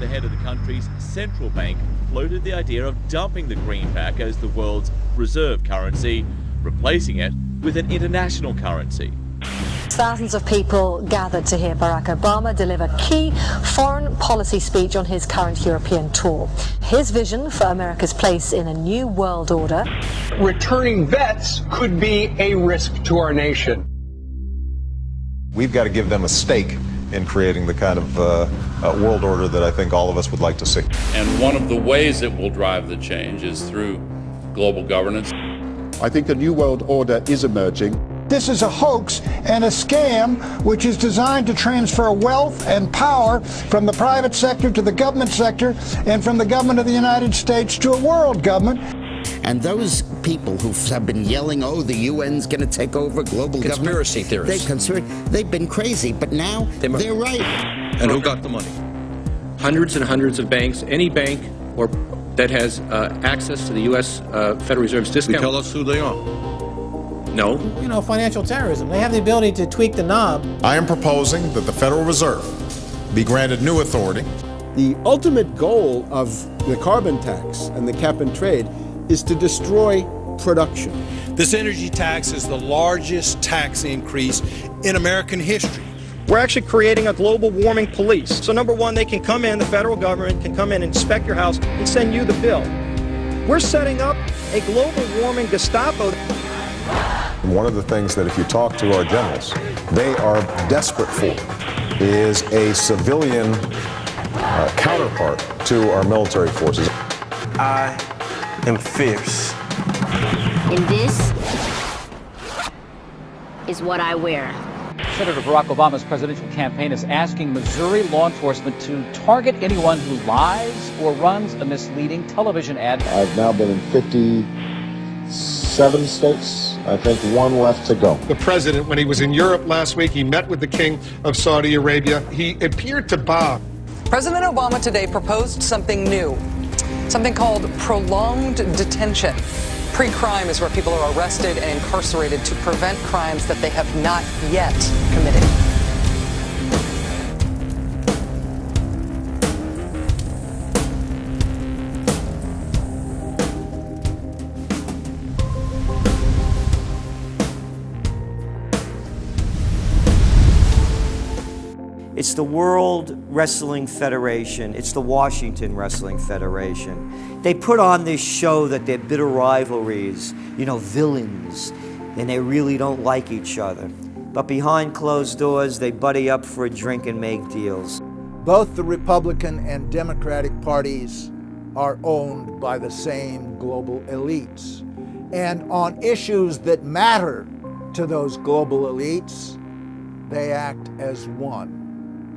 the head of the country's central bank floated the idea of dumping the greenback as the world's reserve currency, replacing it with an international currency. Thousands of people gathered to hear Barack Obama deliver key foreign policy speech on his current European tour. His vision for America's place in a new world order. Returning vets could be a risk to our nation. We've got to give them a stake in creating the kind of world order that I think all of us would like to see. And one of the ways it will drive the change is through global governance. I think a new world order is emerging. This is a hoax and a scam which is designed to transfer wealth and power from the private sector to the government sector and from the government of the United States to a world government. And those people who have been yelling, oh, the UN's going to take over global conspiracy government. Theorists. They've been crazy, but now they're right. And who got the money? Hundreds and hundreds of banks. Any bank that has access to the U.S. Federal Reserve's discount. Tell us who they are. No. You know, financial terrorism. They have the ability to tweak the knob. I am proposing that the Federal Reserve be granted new authority. The ultimate goal of the carbon tax and the cap and trade is to destroy production. This energy tax is the largest tax increase in American history. We're actually creating a global warming police. So number one, they can come in, the federal government can come in and inspect your house and send you the bill. We're setting up a global warming Gestapo. One of the things that if you talk to our generals, they are desperate for is a civilian counterpart to our military forces. I am fierce. And this is what I wear. Senator Barack Obama's presidential campaign is asking Missouri law enforcement to target anyone who lies or runs a misleading television ad. I've now been in 57 states. I think one left to go. The president, when he was in Europe last week, he met with the king of Saudi Arabia. He appeared to bow. President Obama today proposed something new, something called prolonged detention. Pre-crime is where people are arrested and incarcerated to prevent crimes that they have not yet committed. It's the World Wrestling Federation. It's the Washington Wrestling Federation. They put on this show that they're bitter rivalries, you know, villains, and they really don't like each other. But behind closed doors, they buddy up for a drink and make deals. Both the Republican and Democratic parties are owned by the same global elites. And on issues that matter to those global elites, they act as one.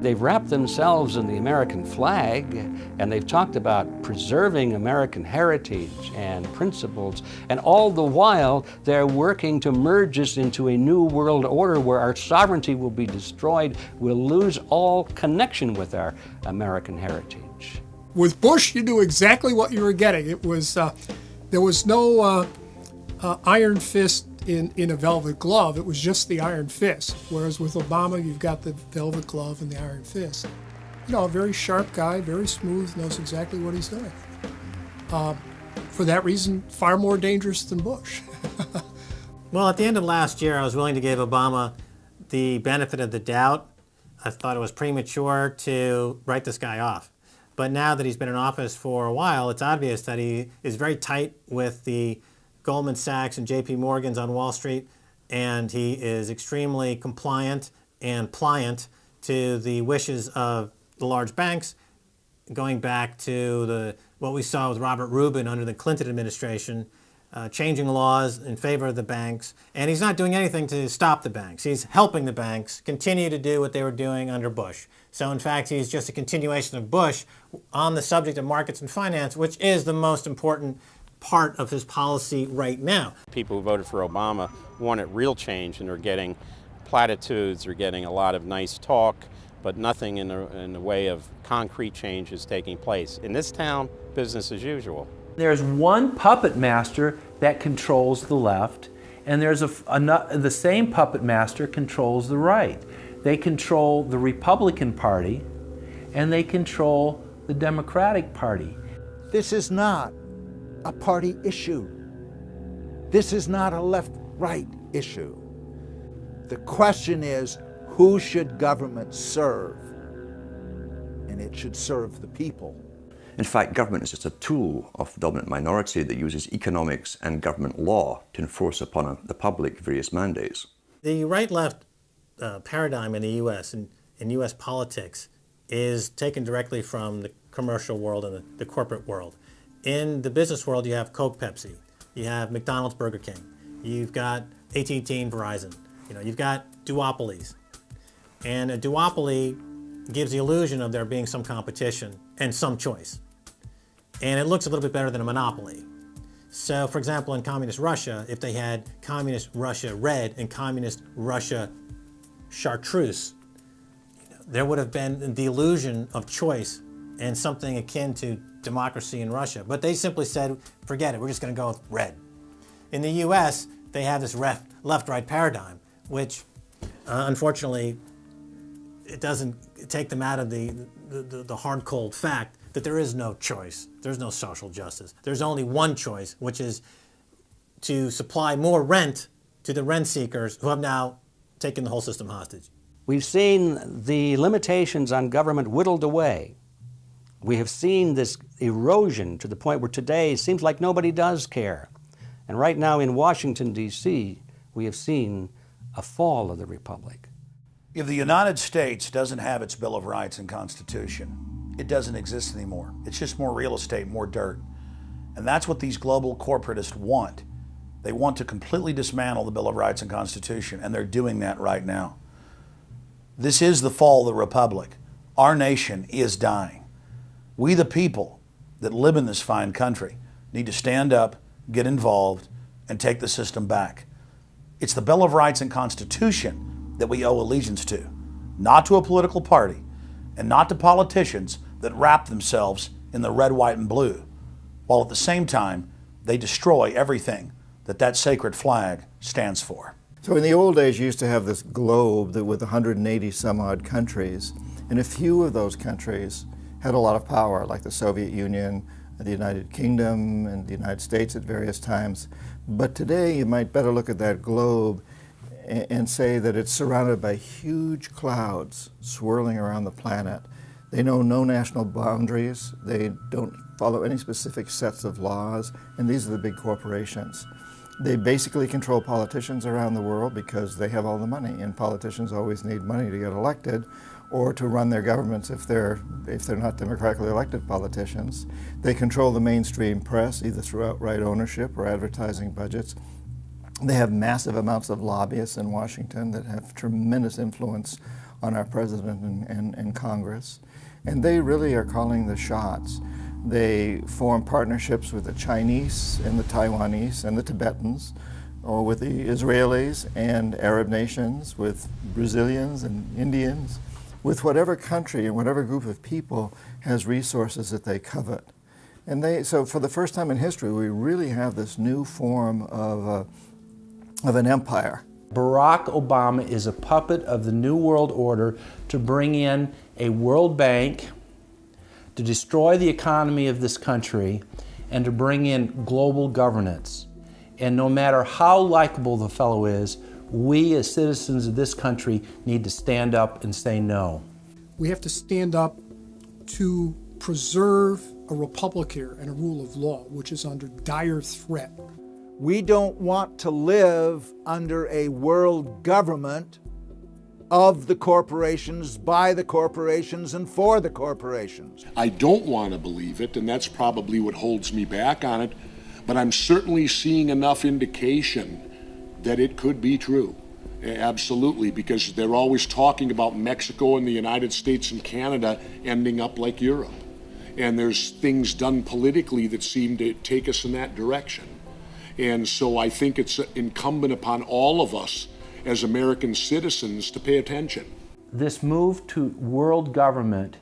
They've wrapped themselves in the American flag, and they've talked about preserving American heritage and principles, and all the while they're working to merge us into a new world order where our sovereignty will be destroyed. We'll lose all connection with our American heritage. With Bush, you knew exactly what you were getting. It was there was no iron fist in a velvet glove. It was just the iron fist. Whereas with Obama, you've got the velvet glove and the iron fist. You know, a very sharp guy, very smooth, knows exactly what he's doing. For that reason, far more dangerous than Bush. Well, at the end of last year, I was willing to give Obama the benefit of the doubt. I thought it was premature to write this guy off. But now that he's been in office for a while, it's obvious that he is very tight with the Goldman Sachs and JP Morgan's on Wall Street, and he is extremely compliant and pliant to the wishes of the large banks, going back to what we saw with Robert Rubin under the Clinton administration, changing laws in favor of the banks. And he's not doing anything to stop the banks. He's helping the banks continue to do what they were doing under Bush. So in fact, he's just a continuation of Bush on the subject of markets and finance, which is the most important part of his policy right now. People who voted for Obama wanted real change, and they're getting platitudes, they're getting a lot of nice talk, but nothing in the way of concrete change is taking place. In this town, business as usual. There's one puppet master that controls the left, and there's the same puppet master controls the right. They control the Republican Party, and they control the Democratic Party. This is not a party issue. This is not a left-right issue. The question is, who should government serve? And it should serve the people. In fact, government is just a tool of the dominant minority that uses economics and government law to enforce upon the public various mandates. The right-left paradigm in the U.S. and in U.S. politics is taken directly from the commercial world and the corporate world. In the business world, you have Coke, Pepsi. You have McDonald's, Burger King. You've got AT&T and Verizon. You've got duopolies. And a duopoly gives the illusion of there being some competition and some choice. And it looks a little bit better than a monopoly. So, for example, in Communist Russia, if they had Communist Russia Red and Communist Russia Chartreuse, there would have been the illusion of choice and something akin to democracy in Russia. But they simply said, forget it, we're just going to go with red. In the US, they have this left-right paradigm, which unfortunately, it doesn't take them out of the hard, cold fact that there is no choice. There's no social justice. There's only one choice, which is to supply more rent to the rent seekers who have now taken the whole system hostage. We've seen the limitations on government whittled away. We have seen this erosion to the point where today it seems like nobody does care. And right now in Washington, D.C., we have seen a fall of the republic. If the United States doesn't have its Bill of Rights and Constitution, it doesn't exist anymore. It's just more real estate, more dirt. And that's what these global corporatists want. They want to completely dismantle the Bill of Rights and Constitution, and they're doing that right now. This is the fall of the republic. Our nation is dying. We, the people that live in this fine country, need to stand up, get involved, and take the system back. It's the Bill of Rights and Constitution that we owe allegiance to, not to a political party, and not to politicians that wrap themselves in the red, white, and blue, while at the same time they destroy everything that that sacred flag stands for. So in the old days, you used to have this globe that with 180 some odd countries, and a few of those countries had a lot of power, like the Soviet Union, the United Kingdom, and the United States at various times. But today, you might better look at that globe and say that it's surrounded by huge clouds swirling around the planet. They know no national boundaries. They don't follow any specific sets of laws, and these are the big corporations. They basically control politicians around the world because they have all the money, and politicians always need money to get elected or to run their governments if they're not democratically elected politicians. They control the mainstream press, either through outright ownership or advertising budgets. They have massive amounts of lobbyists in Washington that have tremendous influence on our president and Congress. And they really are calling the shots. They form partnerships with the Chinese and the Taiwanese and the Tibetans, or with the Israelis and Arab nations, with Brazilians and Indians, with whatever country and whatever group of people has resources that they covet. And so for the first time in history, we really have this new form of an empire. Barack Obama is a puppet of the New World Order to bring in a World Bank, to destroy the economy of this country, and to bring in global governance. And no matter how likable the fellow is, we as citizens of this country need to stand up and say no. We have to stand up to preserve a republic here and a rule of law, which is under dire threat. We don't want to live under a world government of the corporations, by the corporations, and for the corporations. I don't want to believe it, and that's probably what holds me back on it, but I'm certainly seeing enough indication that it could be true. Absolutely, because they're always talking about Mexico and the United States and Canada ending up like Europe. And there's things done politically that seem to take us in that direction. And so I think it's incumbent upon all of us as American citizens to pay attention. This move to world government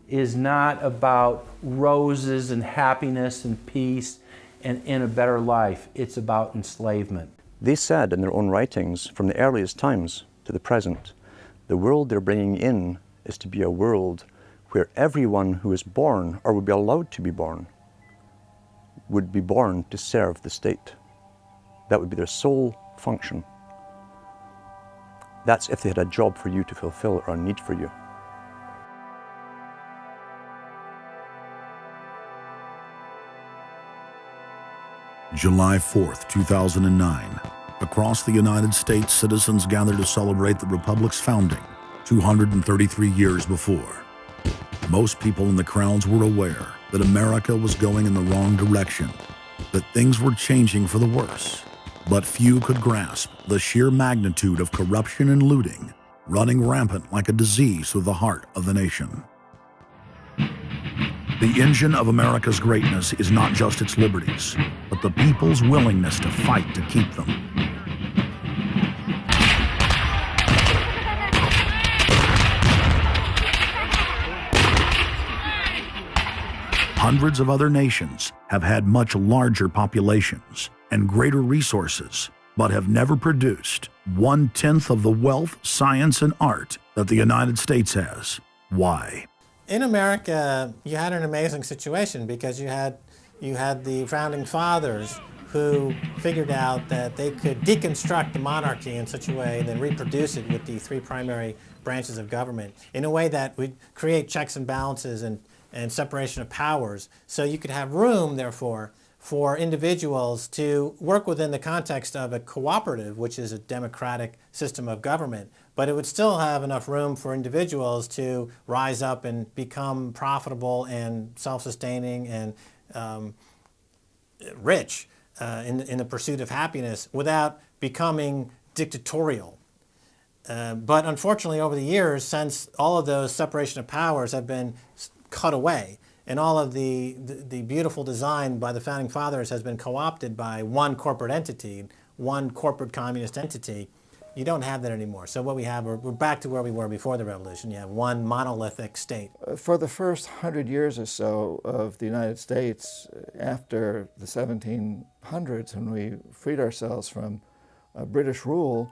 is not about roses and happiness and peace and in a better life. It's about enslavement. They said in their own writings, from the earliest times to the present, the world they're bringing in is to be a world where everyone who is born, or would be allowed to be born, would be born to serve the state. That would be their sole function. That's if they had a job for you to fulfill or a need for you. July 4th, 2009. Across the United States, citizens gathered to celebrate the Republic's founding 233 years before. Most people in the crowds were aware that America was going in the wrong direction, that things were changing for the worse. But few could grasp the sheer magnitude of corruption and looting running rampant like a disease through the heart of the nation. The engine of America's greatness is not just its liberties, but the people's willingness to fight to keep them. Hundreds of other nations have had much larger populations and greater resources, but have never produced 1/10 of the wealth, science, and art that the United States has. Why? In America, you had an amazing situation because you had the founding fathers who figured out that they could deconstruct the monarchy in such a way and then reproduce it with the three primary branches of government in a way that would create checks and balances and separation of powers. So you could have room, therefore, for individuals to work within the context of a cooperative, which is a democratic system of government, but it would still have enough room for individuals to rise up and become profitable and self-sustaining and rich in the pursuit of happiness without becoming dictatorial. But unfortunately, over the years, since all of those separation of powers have been cut away, and all of the beautiful design by the founding fathers has been co-opted by one corporate entity, one corporate communist entity, you don't have that anymore. So what we have, we're back to where we were before the revolution. You have one monolithic state. For the first 100 years or so of the United States, after the 1700s, when we freed ourselves from British rule,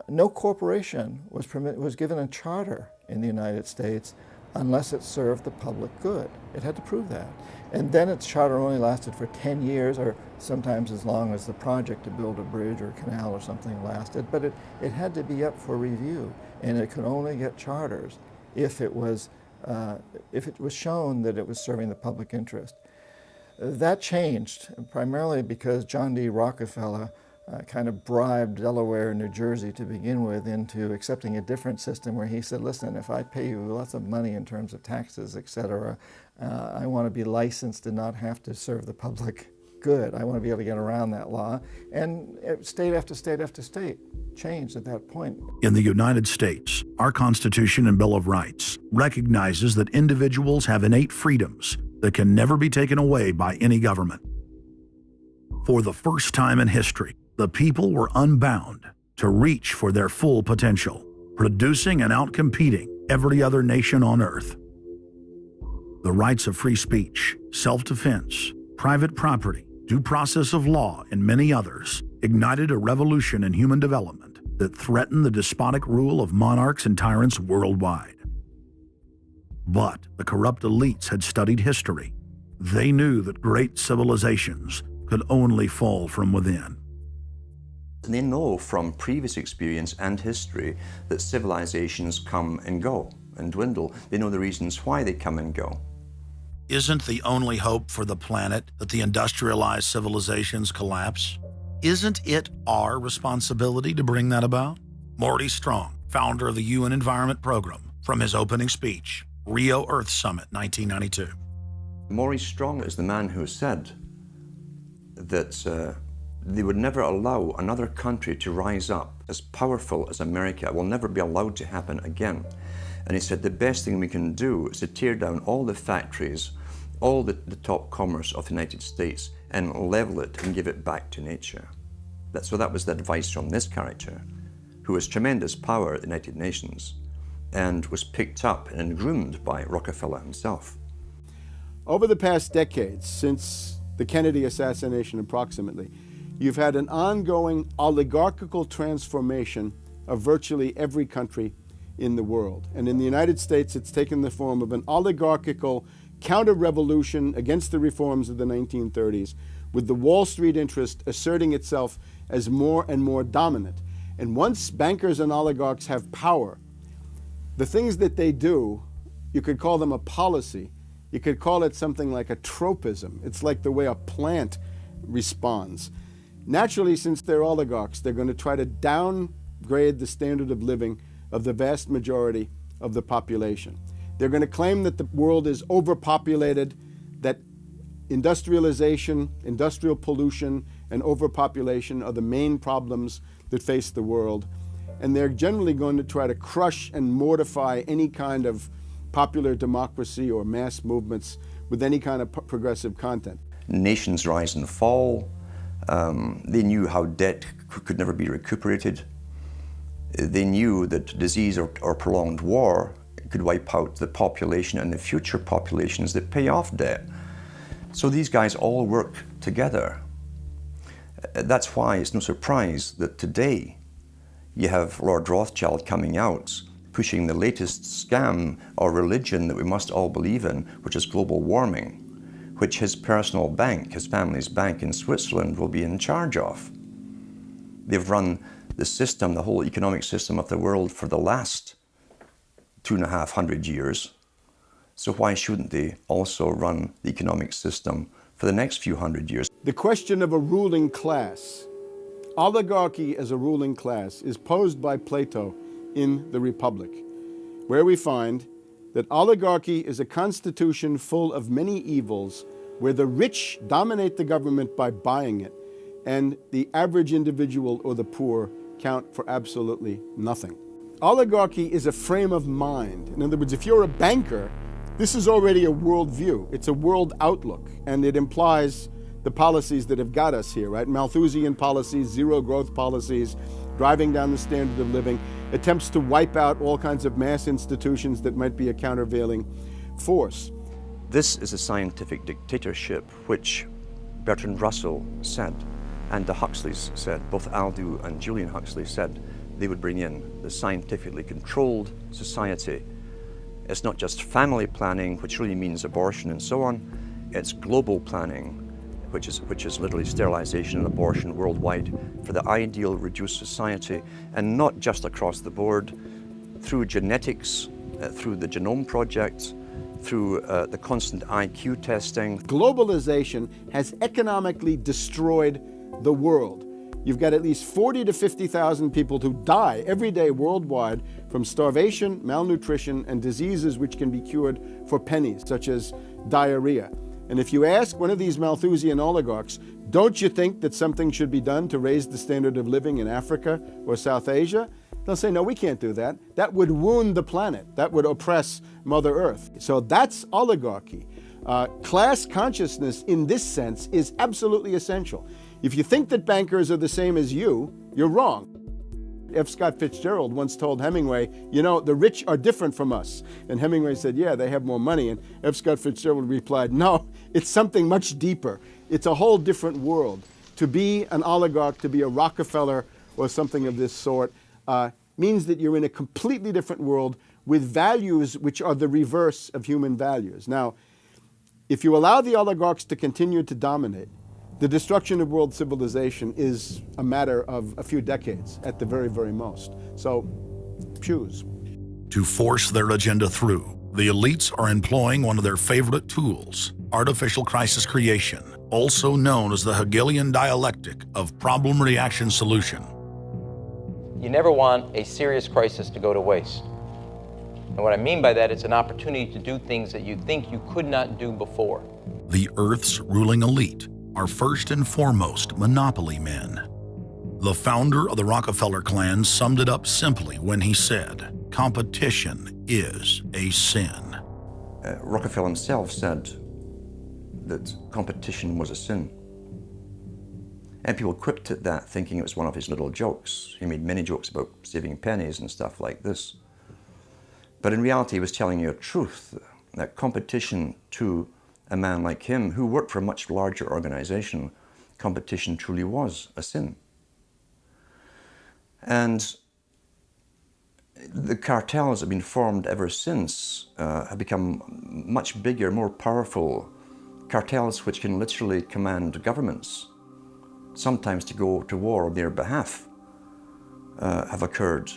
no corporation was given a charter in the United States unless it served the public good. It had to prove that. And then its charter only lasted for 10 years, or sometimes as long as the project to build a bridge or a canal or something lasted, but it had to be up for review, and it could only get charters if it was shown that it was serving the public interest. That changed, primarily because John D. Rockefeller kind of bribed Delaware and New Jersey to begin with into accepting a different system where he said, listen, if I pay you lots of money in terms of taxes, etc., I want to be licensed to not have to serve the public good. I want to be able to get around that law. And state after state after state changed at that point. In the United States, our Constitution and Bill of Rights recognizes that individuals have innate freedoms that can never be taken away by any government. For the first time in history, the people were unbound to reach for their full potential, producing and outcompeting every other nation on earth. The rights of free speech, self-defense, private property, due process of law, and many others ignited a revolution in human development that threatened the despotic rule of monarchs and tyrants worldwide. But the corrupt elites had studied history. They knew that great civilizations could only fall from within. And they know from previous experience and history that civilizations come and go and dwindle. They know the reasons why they come and go. Isn't the only hope for the planet that the industrialized civilizations collapse? Isn't it our responsibility to bring that about? Morty Strong, founder of the UN Environment Program, from his opening speech, Rio Earth Summit, 1992. Maurice Strong is the man who said that they would never allow another country to rise up as powerful as America. It will never be allowed to happen again. And he said the best thing we can do is to tear down all the factories, all the top commerce of the United States, and level it and give it back to nature. So that was the advice from this character, who has tremendous power at the United Nations and was picked up and groomed by Rockefeller himself. Over the past decades, since the Kennedy assassination approximately, you've had an ongoing oligarchical transformation of virtually every country in the world. And in the United States, it's taken the form of an oligarchical counter-revolution against the reforms of the 1930s, with the Wall Street interest asserting itself as more and more dominant. And once bankers and oligarchs have power, the things that they do, you could call them a policy. You could call it something like a tropism. It's like the way a plant responds. Naturally, since they're oligarchs, they're going to try to downgrade the standard of living of the vast majority of the population. They're going to claim that the world is overpopulated, that industrialization, industrial pollution, and overpopulation are the main problems that face the world. And they're generally going to try to crush and mortify any kind of popular democracy or mass movements with any kind of progressive content. Nations rise and fall. They knew how debt could never be recuperated. They knew that disease or prolonged war could wipe out the population and the future populations that pay off debt. So these guys all work together. That's why it's no surprise that today you have Lord Rothschild coming out pushing the latest scam or religion that we must all believe in, which is global warming, which his personal bank, his family's bank in Switzerland, will be in charge of. They've run the system, the whole economic system of the world for the last 250 years. So why shouldn't they also run the economic system for the next few hundred years? The question of a ruling class, oligarchy as a ruling class, is posed by Plato in the Republic, where we find that oligarchy is a constitution full of many evils, where the rich dominate the government by buying it, and the average individual or the poor count for absolutely nothing. Oligarchy is a frame of mind. In other words, if you're a banker, this is already a worldview. It's a world outlook, and it implies the policies that have got us here, right? Malthusian policies, zero growth policies, driving down the standard of living, attempts to wipe out all kinds of mass institutions that might be a countervailing force. This is a scientific dictatorship, which Bertrand Russell said, and the Huxleys said, both Aldous and Julian Huxley said they would bring in the scientifically controlled society. It's not just family planning, which really means abortion and so on. It's global planning, which is literally sterilization and abortion worldwide for the ideal reduced society, and not just across the board, through genetics, through the Genome Project, through the constant IQ testing. Globalization has economically destroyed the world. You've got at least 40 to 50,000 people who die every day worldwide from starvation, malnutrition, and diseases which can be cured for pennies, such as diarrhea. And if you ask one of these Malthusian oligarchs, don't you think that something should be done to raise the standard of living in Africa or South Asia? They'll say, no, we can't do that. That would wound the planet. That would oppress Mother Earth. So that's oligarchy. Class consciousness in this sense is absolutely essential. If you think that bankers are the same as you, you're wrong. F. Scott Fitzgerald once told Hemingway, you know, the rich are different from us. And Hemingway said, yeah, they have more money. And F. Scott Fitzgerald replied, no, it's something much deeper. It's a whole different world. To be an oligarch, to be a Rockefeller or something of this sort, means that you're in a completely different world with values which are the reverse of human values. Now, if you allow the oligarchs to continue to dominate, the destruction of world civilization is a matter of a few decades at the very, very most. So, choose. To force their agenda through, the elites are employing one of their favorite tools, artificial crisis creation, also known as the Hegelian dialectic of problem-reaction-solution. You never want a serious crisis to go to waste. And what I mean by that, it's an opportunity to do things that you think you could not do before. The Earth's ruling elite are first and foremost monopoly men. The founder of the Rockefeller clan summed it up simply when he said, competition is a sin. Rockefeller himself said that competition was a sin. And people quipped at that thinking it was one of his little jokes. He made many jokes about saving pennies and stuff like this. But in reality, he was telling you a truth, that competition to a man like him, who worked for a much larger organization, competition truly was a sin. And The cartels have been formed ever since, have become much bigger, more powerful. Cartels which can literally command governments, sometimes to go to war on their behalf, have occurred.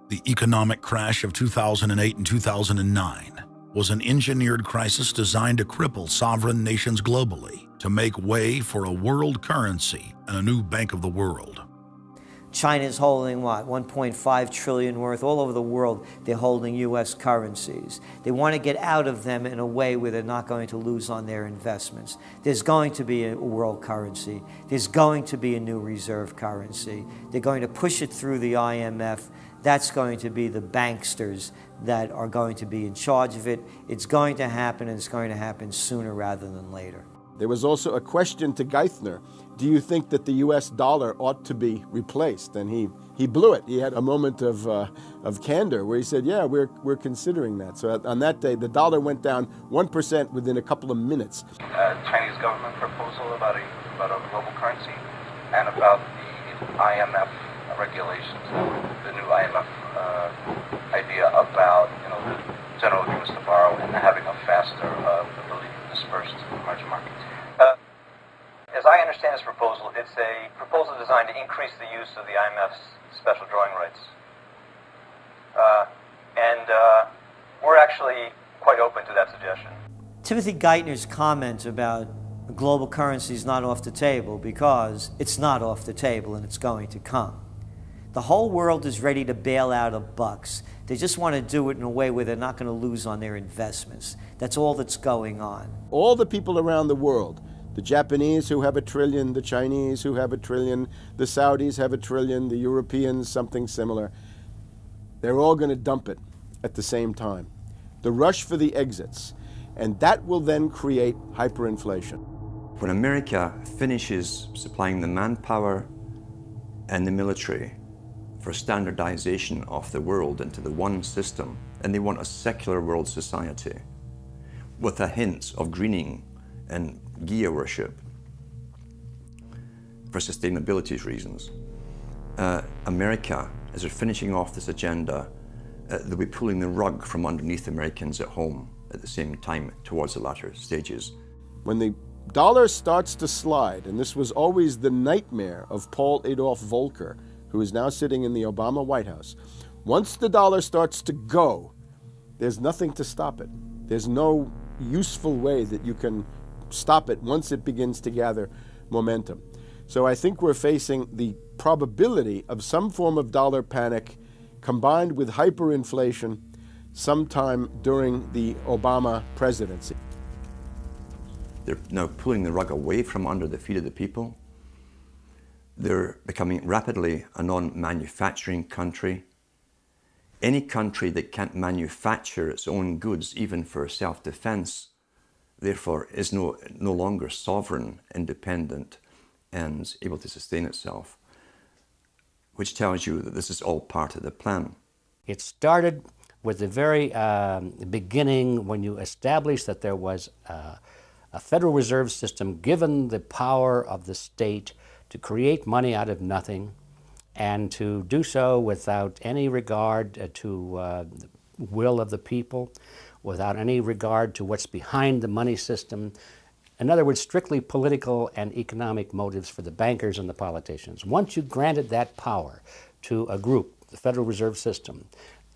The economic crash of 2008 and 2009 was an engineered crisis designed to cripple sovereign nations globally to make way for a world currency and a new bank of the world. China's holding what, 1.5 trillion worth all over the world. They're holding U.S. currencies. They want to get out of them in a way where they're not going to lose on their investments. There's going to be a world currency. There's going to be a new reserve currency. They're going to push it through the IMF. That's going to be the banksters that are going to be in charge of it. It's going to happen, and it's going to happen sooner rather than later. There was also a question to Geithner. Do you think that the U.S. dollar ought to be replaced? And he blew it. He had a moment of candor where he said, yeah, we're considering that. So on that day, the dollar went down 1% within a couple of minutes. Chinese government proposal about a global currency and about the IMF regulations, the new IMF idea about the general agreements to borrow and having a faster ability to disperse to the emerging markets. As I understand this proposal, it's a proposal designed to increase the use of the IMF's special drawing rights. And we're actually quite open to that suggestion. Timothy Geithner's comment about global currency is not off the table because it's not off the table and it's going to come. The whole world is ready to bail out of bucks. They just want to do it in a way where they're not going to lose on their investments. That's all that's going on. All the people around the world, the Japanese who have $1 trillion, the Chinese who have $1 trillion, the Saudis have $1 trillion, the Europeans something similar, they're all going to dump it at the same time. The rush for the exits. And that will then create hyperinflation. When America finishes supplying the manpower and the military for standardization of the world into the one system, and they want a secular world society with a hint of greening and Gia worship for sustainability reasons. America, as they're finishing off this agenda, they'll be pulling the rug from underneath Americans at home at the same time towards the latter stages. When the dollar starts to slide, and this was always the nightmare of Paul Adolph Volcker, who is now sitting in the Obama White House, once the dollar starts to go, there's nothing to stop it. There's no useful way that you can stop it once it begins to gather momentum. So I think we're facing the probability of some form of dollar panic combined with hyperinflation sometime during the Obama presidency. They're now pulling the rug away from under the feet of the people. They're becoming rapidly a non-manufacturing country. Any country that can't manufacture its own goods, even for self-defense, therefore is no longer sovereign, independent, and able to sustain itself, which tells you that this is all part of the plan. It started with the very beginning when you established that there was a Federal Reserve System given the power of the state to create money out of nothing and to do so without any regard to the will of the people, without any regard to what's behind the money system. In other words, strictly political and economic motives for the bankers and the politicians. Once you granted that power to a group, the Federal Reserve System,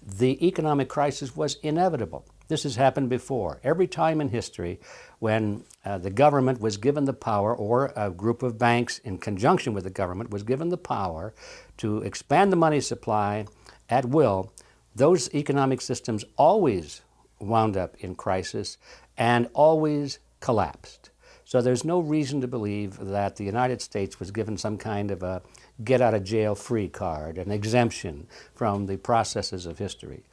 the economic crisis was inevitable. This has happened before. Every time in history when the government was given the power, or a group of banks in conjunction with the government was given the power to expand the money supply at will, those economic systems always wound up in crisis and always collapsed. So there's no reason to believe that the United States was given some kind of a get-out-of-jail-free card, an exemption from the processes of history.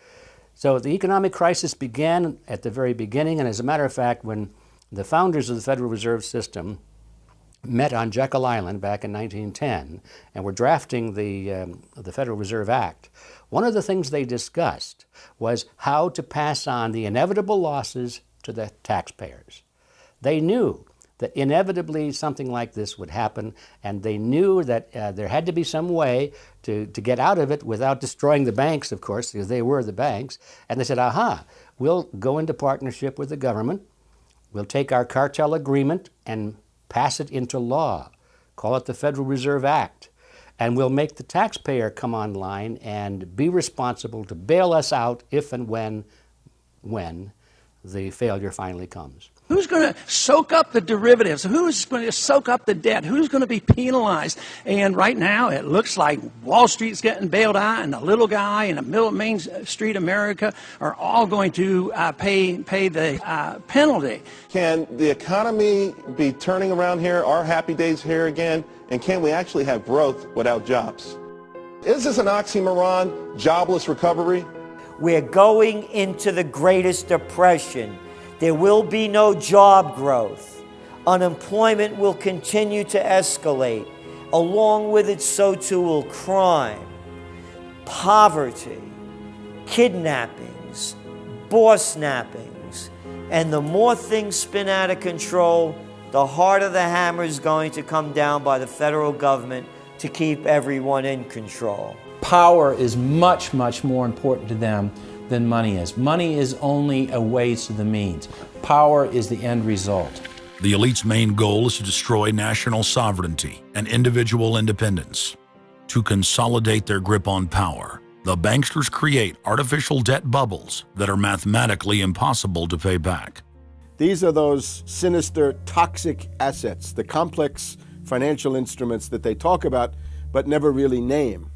So the economic crisis began at the very beginning, and as a matter of fact, when the founders of the Federal Reserve System met on Jekyll Island back in 1910 and were drafting the Federal Reserve Act, one of the things they discussed was how to pass on the inevitable losses to the taxpayers. They knew that inevitably something like this would happen, and they knew that there had to be some way to get out of it without destroying the banks, of course, because they were the banks. And they said, aha, we'll go into partnership with the government, we'll take our cartel agreement and pass it into law, call it the Federal Reserve Act, and we'll make the taxpayer come online and be responsible to bail us out if and when the failure finally comes. Who's going to soak up the derivatives? Who's going to soak up the debt? Who's going to be penalized? And right now, it looks like Wall Street's getting bailed out, and the little guy in the middle of Main Street America are all going to pay the penalty. Can the economy be turning around here? Are happy days here again? And can we actually have growth without jobs? Is this an oxymoron, jobless recovery? We're going into the greatest depression. There will be no job growth. Unemployment will continue to escalate. Along with it, so too will crime, poverty, kidnappings, boss snappings. And the more things spin out of control, the harder the hammer is going to come down by the federal government to keep everyone in control. Power is much, much more important to them than money is. Money is only a way to the means. Power is the end result. The elite's main goal is to destroy national sovereignty and individual independence. To consolidate their grip on power, the banksters create artificial debt bubbles that are mathematically impossible to pay back. These are those sinister, toxic assets, the complex financial instruments that they talk about but never really name.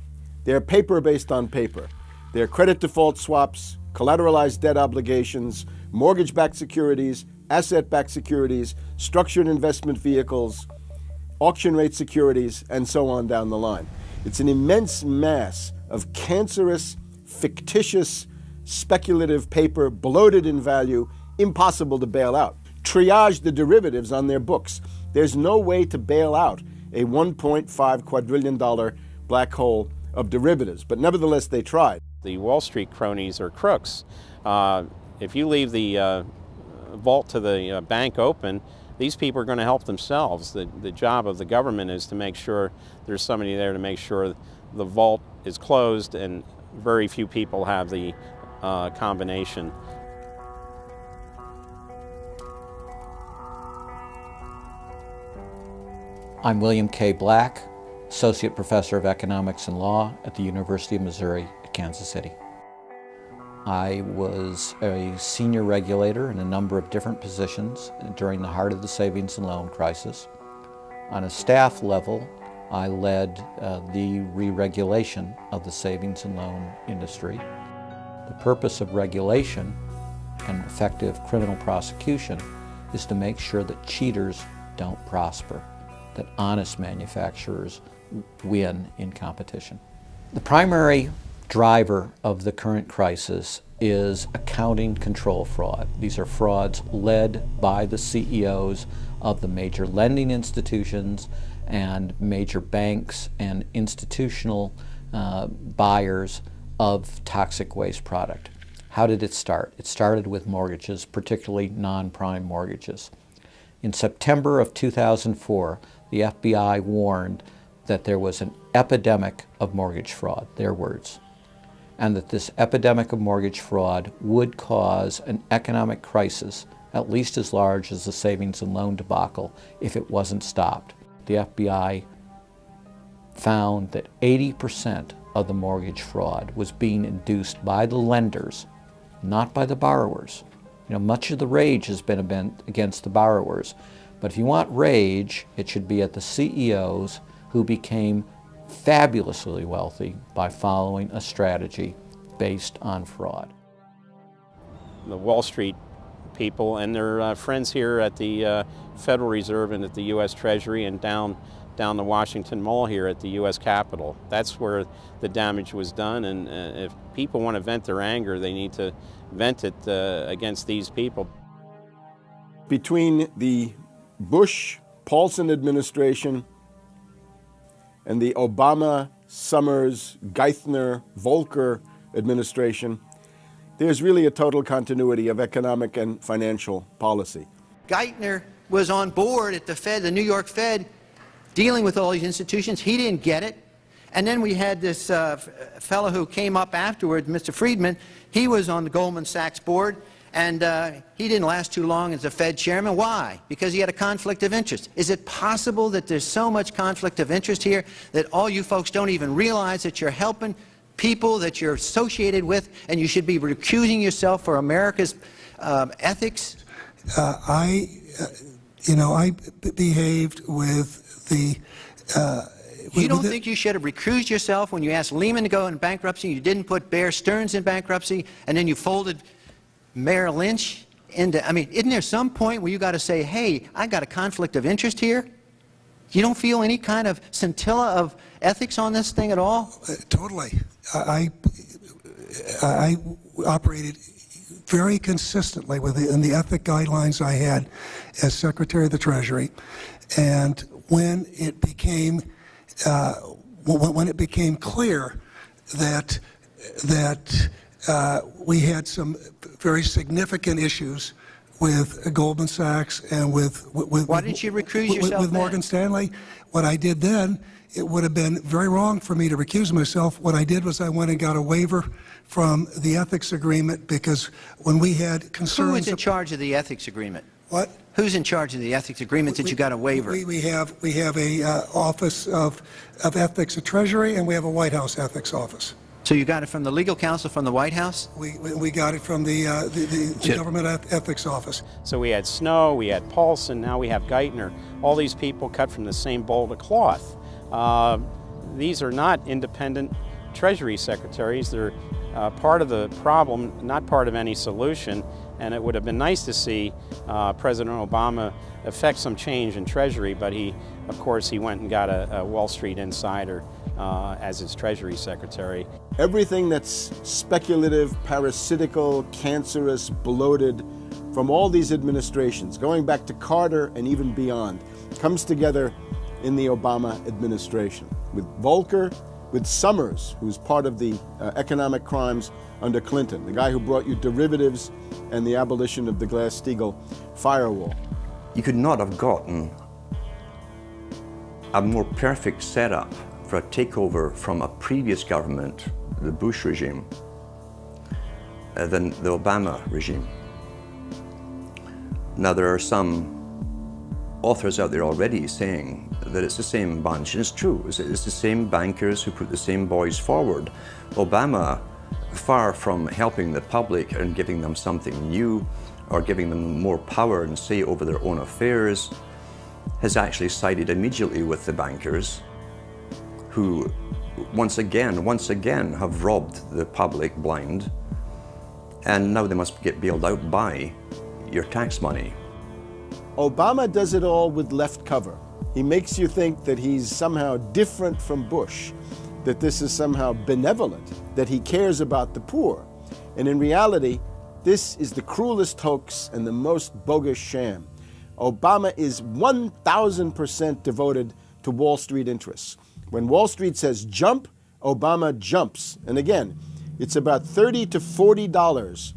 They're paper based on paper. They're credit default swaps, collateralized debt obligations, mortgage-backed securities, asset-backed securities, structured investment vehicles, auction rate securities, and so on down the line. It's an immense mass of cancerous, fictitious, speculative paper, bloated in value, impossible to bail out. Triage the derivatives on their books. There's no way to bail out a $1.5 quadrillion black hole of derivatives, but nevertheless they tried. The Wall Street cronies are crooks. If you leave the vault to the bank open, these people are going to help themselves. The job of the government is to make sure there's somebody there to make sure the vault is closed, and very few people have the combination. I'm William K. Black, Associate Professor of Economics and Law at the University of Missouri at Kansas City. I was a senior regulator in a number of different positions during the heart of the savings and loan crisis. On a staff level, I led the re-regulation of the savings and loan industry. The purpose of regulation and effective criminal prosecution is to make sure that cheaters don't prosper, that honest manufacturers win in competition. The primary driver of the current crisis is accounting control fraud. These are frauds led by the CEOs of the major lending institutions and major banks and institutional buyers of toxic waste product. How did it start? It started with mortgages, particularly non-prime mortgages. In September of 2004, the FBI warned that there was an epidemic of mortgage fraud, their words, and that this epidemic of mortgage fraud would cause an economic crisis at least as large as the savings and loan debacle if it wasn't stopped. The FBI found that 80% of the mortgage fraud was being induced by the lenders, not by the borrowers. You know, much of the rage has been against the borrowers, but if you want rage, it should be at the CEOs who became fabulously wealthy by following a strategy based on fraud. The Wall Street people and their friends here at the Federal Reserve and at the U.S. Treasury and down the Washington Mall here at the U.S. Capitol. That's where the damage was done, and if people want to vent their anger, they need to vent it against these people. Between the Bush-Paulson administration and the Obama, Summers, Geithner, Volcker administration, there's really a total continuity of economic and financial policy. Geithner was on board at the Fed, the New York Fed, dealing with all these institutions. He didn't get it. And then we had this fellow who came up afterwards, Mr. Friedman. He was on the Goldman Sachs board, and he didn't last too long as the Fed chairman. Why? Because he had a conflict of interest. Is it possible that there's so much conflict of interest here that all you folks don't even realize that you're helping people that you're associated with, and you should be recusing yourself for America's ethics? I behaved with the... You don't think you should have recused yourself when you asked Lehman to go in bankruptcy, you didn't put Bear Stearns in bankruptcy, and then you folded Merrill Lynch into... I mean, isn't there some point where you got to say, hey, I got a conflict of interest here? You don't feel any kind of scintilla of ethics on this thing at all? Totally. I operated very consistently within the ethic guidelines I had as Secretary of the Treasury, and when it became clear that we had some very significant issues with Goldman Sachs and with why didn't you recuse yourself with Morgan Stanley, what I did then, it would have been very wrong for me to recuse myself. What I did was I went and got a waiver from the ethics agreement, because when we had concerns... Who was in charge of the ethics agreement? What? Who's in charge of the ethics agreement that you got a waiver? We have a Office of Ethics at Treasury, and we have a White House ethics office. So you got it from the legal counsel from the White House? We got it from the government ethics office. So we had Snow, we had Paulson, now we have Geithner. All these people cut from the same bowl of cloth. These are not independent Treasury secretaries. They're part of the problem, not part of any solution. And it would have been nice to see President Obama effect some change in Treasury, but of course, he went and got a Wall Street insider as his Treasury Secretary. Everything that's speculative, parasitical, cancerous, bloated from all these administrations, going back to Carter and even beyond, comes together in the Obama administration. With Volcker, with Summers, who's part of the economic crimes under Clinton, the guy who brought you derivatives and the abolition of the Glass-Steagall firewall. You could not have gotten a more perfect setup for a takeover from a previous government, the Bush regime, than the Obama regime. Now, there are some authors out there already saying that it's the same bunch, and it's true. It's the same bankers who put the same boys forward. Obama, far from helping the public and giving them something new or giving them more power and say over their own affairs, has actually sided immediately with the bankers who once again have robbed the public blind, and now they must get bailed out by your tax money. Obama does it all with left cover. He makes you think that he's somehow different from Bush, that this is somehow benevolent, that he cares about the poor. And in reality, this is the cruelest hoax and the most bogus sham. Obama is 1,000% devoted to Wall Street interests. When Wall Street says jump, Obama jumps. And again, it's about $30 to $40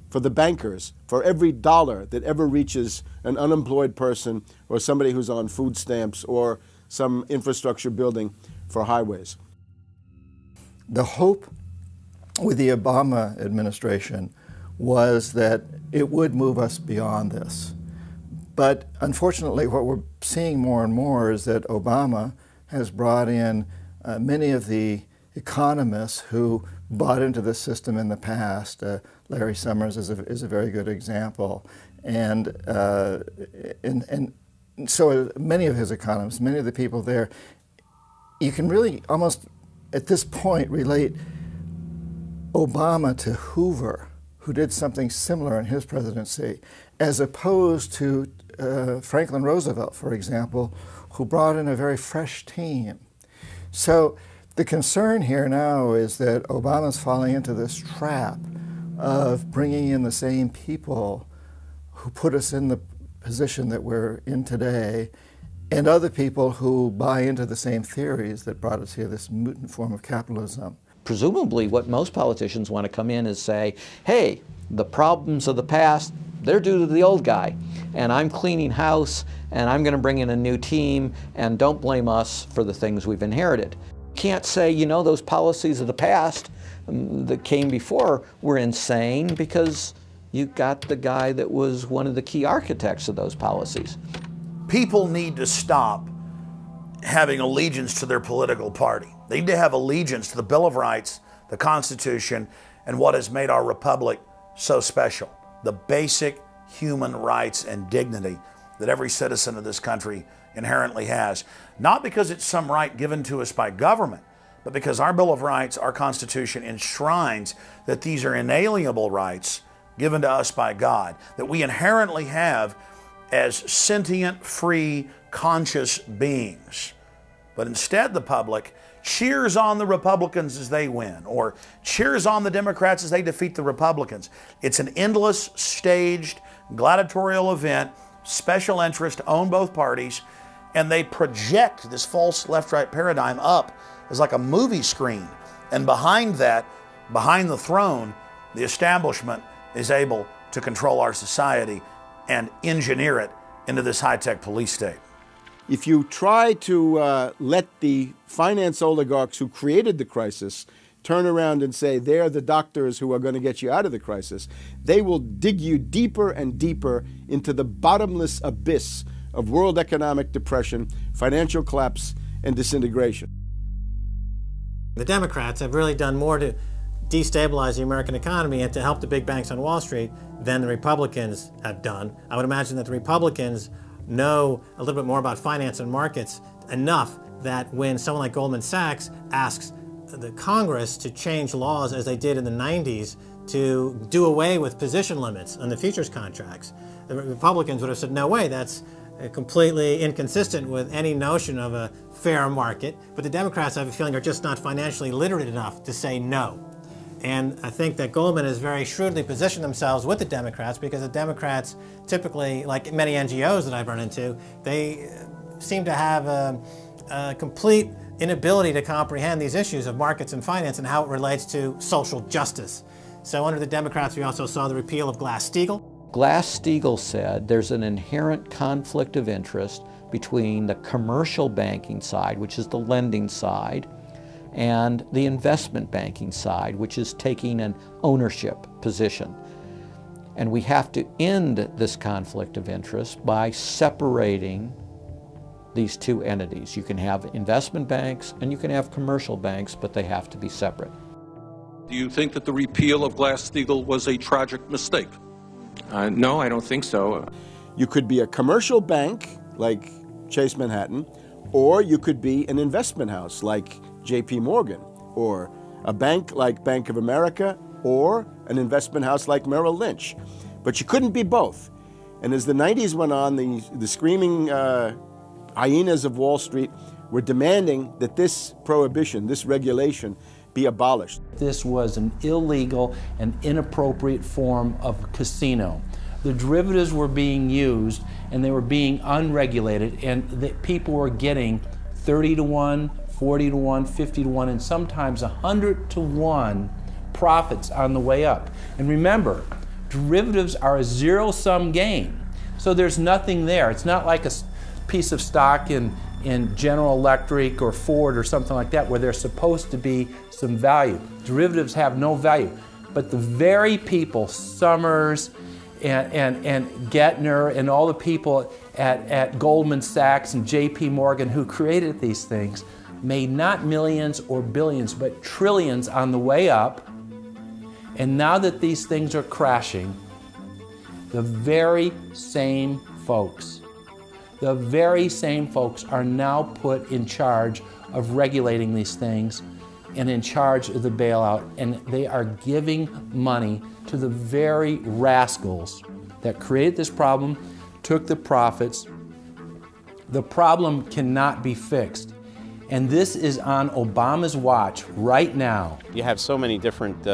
for the bankers for every dollar that ever reaches an unemployed person or somebody who's on food stamps or some infrastructure building for highways. The hope with the Obama administration was that it would move us beyond this. But unfortunately, what we're seeing more and more is that Obama has brought in many of the economists who bought into the system in the past. Larry Summers is a very good example. And so many of his economists, many of the people there, you can really almost at this point relate Obama to Hoover, who did something similar in his presidency, as opposed to Franklin Roosevelt, for example, who brought in a very fresh team. So the concern here now is that Obama's falling into this trap of bringing in the same people who put us in the position that we're in today, and other people who buy into the same theories that brought us here, this mutant form of capitalism. Presumably what most politicians want to come in is say, hey, the problems of the past, they're due to the old guy. and I'm cleaning house, and I'm going to bring in a new team, and don't blame us for the things we've inherited. Can't say, you know, those policies of the past that came before were insane, because you got the guy that was one of the key architects of those policies. People need to stop having allegiance to their political party. They need to have allegiance to the Bill of Rights, the Constitution, and what has made our republic so special. The basic human rights and dignity that every citizen of this country inherently has. Not because it's some right given to us by government, but because our Bill of Rights, our Constitution, enshrines that these are inalienable rights given to us by God, that we inherently have as sentient, free, conscious beings. But instead the public cheers on the Republicans as they win, or cheers on the Democrats as they defeat the Republicans. It's an endless, staged, gladiatorial event, special interest own both parties, and they project this false left-right paradigm up as like a movie screen. And behind that, behind the throne, the establishment is able to control our society and engineer it into this high-tech police state. If you try to let the finance oligarchs who created the crisis turn around and say they're the doctors who are going to get you out of the crisis, they will dig you deeper and deeper into the bottomless abyss of world economic depression, financial collapse, and disintegration. The Democrats have really done more to destabilize the American economy and to help the big banks on Wall Street than the Republicans have done. I would imagine that the Republicans know a little bit more about finance and markets enough that when someone like Goldman Sachs asks the Congress to change laws as they did in the 90s to do away with position limits on the futures contracts, the Republicans would have said, no way, that's completely inconsistent with any notion of a fair market. But the Democrats, I have a feeling, are just not financially literate enough to say no. And I think that Goldman has very shrewdly positioned themselves with the Democrats, because the Democrats typically, like many NGOs that I've run into, they seem to have a complete inability to comprehend these issues of markets and finance and how it relates to social justice. So under the Democrats, we also saw the repeal of Glass-Steagall. Glass-Steagall said there's an inherent conflict of interest between the commercial banking side, which is the lending side, and the investment banking side, which is taking an ownership position. And we have to end this conflict of interest by separating these two entities. You can have investment banks and you can have commercial banks, but they have to be separate. Do you think that the repeal of Glass-Steagall was a tragic mistake? No, I don't think so. You could be a commercial bank like Chase Manhattan, or you could be an investment house like JP Morgan, or a bank like Bank of America, or an investment house like Merrill Lynch. But you couldn't be both. And as the 90s went on, the screaming hyenas of Wall Street were demanding that this prohibition, this regulation, be abolished. This was an illegal and inappropriate form of casino. The derivatives were being used and they were being unregulated, and people were getting 30 to 1, 40 to 1, 50 to 1, and sometimes 100 to 1 profits on the way up. And remember, derivatives are a zero-sum game. So there's nothing there. It's not like a piece of stock in General Electric or Ford or something like that where there's supposed to be some value. Derivatives have no value. But the very people, Summers and Gettner and all the people at Goldman Sachs and JP Morgan who created these things, made not millions or billions, but trillions on the way up. And now that these things are crashing, the very same folks are now put in charge of regulating these things and in charge of the bailout, and they are giving money to the very rascals that created this problem, took the profits. The problem cannot be fixed. And this is on Obama's watch right now. You have so many different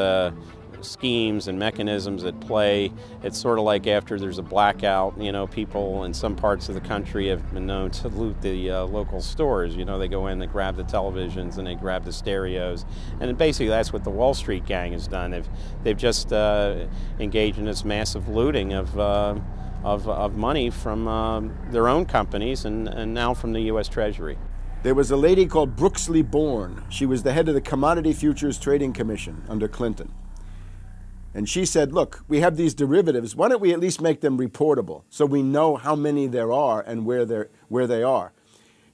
schemes and mechanisms at play. It's sort of like after there's a blackout, you know, people in some parts of the country have been known to loot the local stores. You know, they go in, they grab the televisions and they grab the stereos. And basically that's what the Wall Street gang has done. They've just engaged in this massive looting of of money from their own companies and now from the U.S. Treasury. There was a lady called Brooksley Born. She was the head of the Commodity Futures Trading Commission under Clinton. And she said, look, we have these derivatives. Why don't we at least make them reportable so we know how many there are and where they are?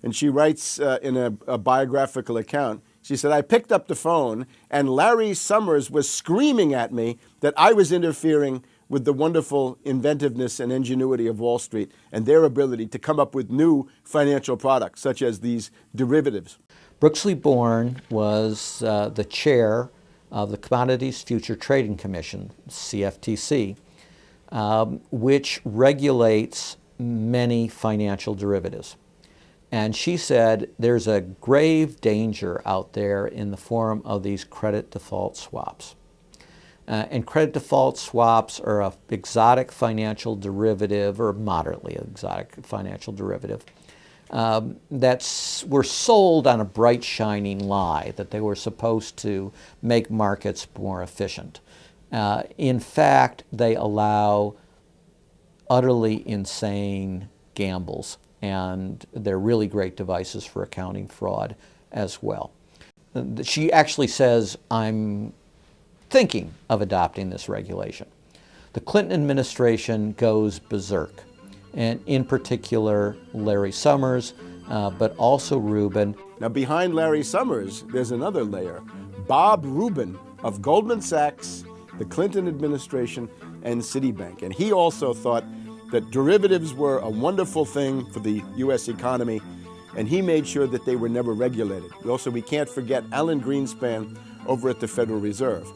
And she writes in a biographical account, she said, I picked up the phone and Larry Summers was screaming at me that I was interfering with the wonderful inventiveness and ingenuity of Wall Street and their ability to come up with new financial products, such as these derivatives. Brooksley Born was the chair of the Commodities Future Trading Commission, CFTC, which regulates many financial derivatives. And she said there's a grave danger out there in the form of these credit default swaps. And credit default swaps are an exotic financial derivative, or moderately exotic financial derivative, were sold on a bright, shining lie that they were supposed to make markets more efficient. In fact, they allow utterly insane gambles, and they're really great devices for accounting fraud as well. She actually says, I'm thinking of adopting this regulation. The Clinton administration goes berserk, and in particular Larry Summers, but also Rubin. Now behind Larry Summers, there's another layer. Bob Rubin of Goldman Sachs, the Clinton administration, and Citibank. And he also thought that derivatives were a wonderful thing for the U.S. economy, and he made sure that they were never regulated. We can't forget Alan Greenspan over at the Federal Reserve.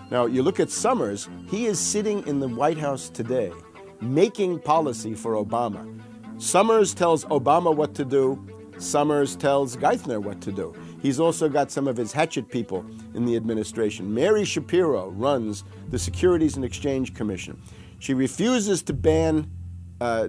Now, you look at Summers, he is sitting in the White House today, making policy for Obama. Summers tells Obama what to do. Summers tells Geithner what to do. He's also got some of his hatchet people in the administration. Mary Shapiro runs the Securities and Exchange Commission. She refuses to ban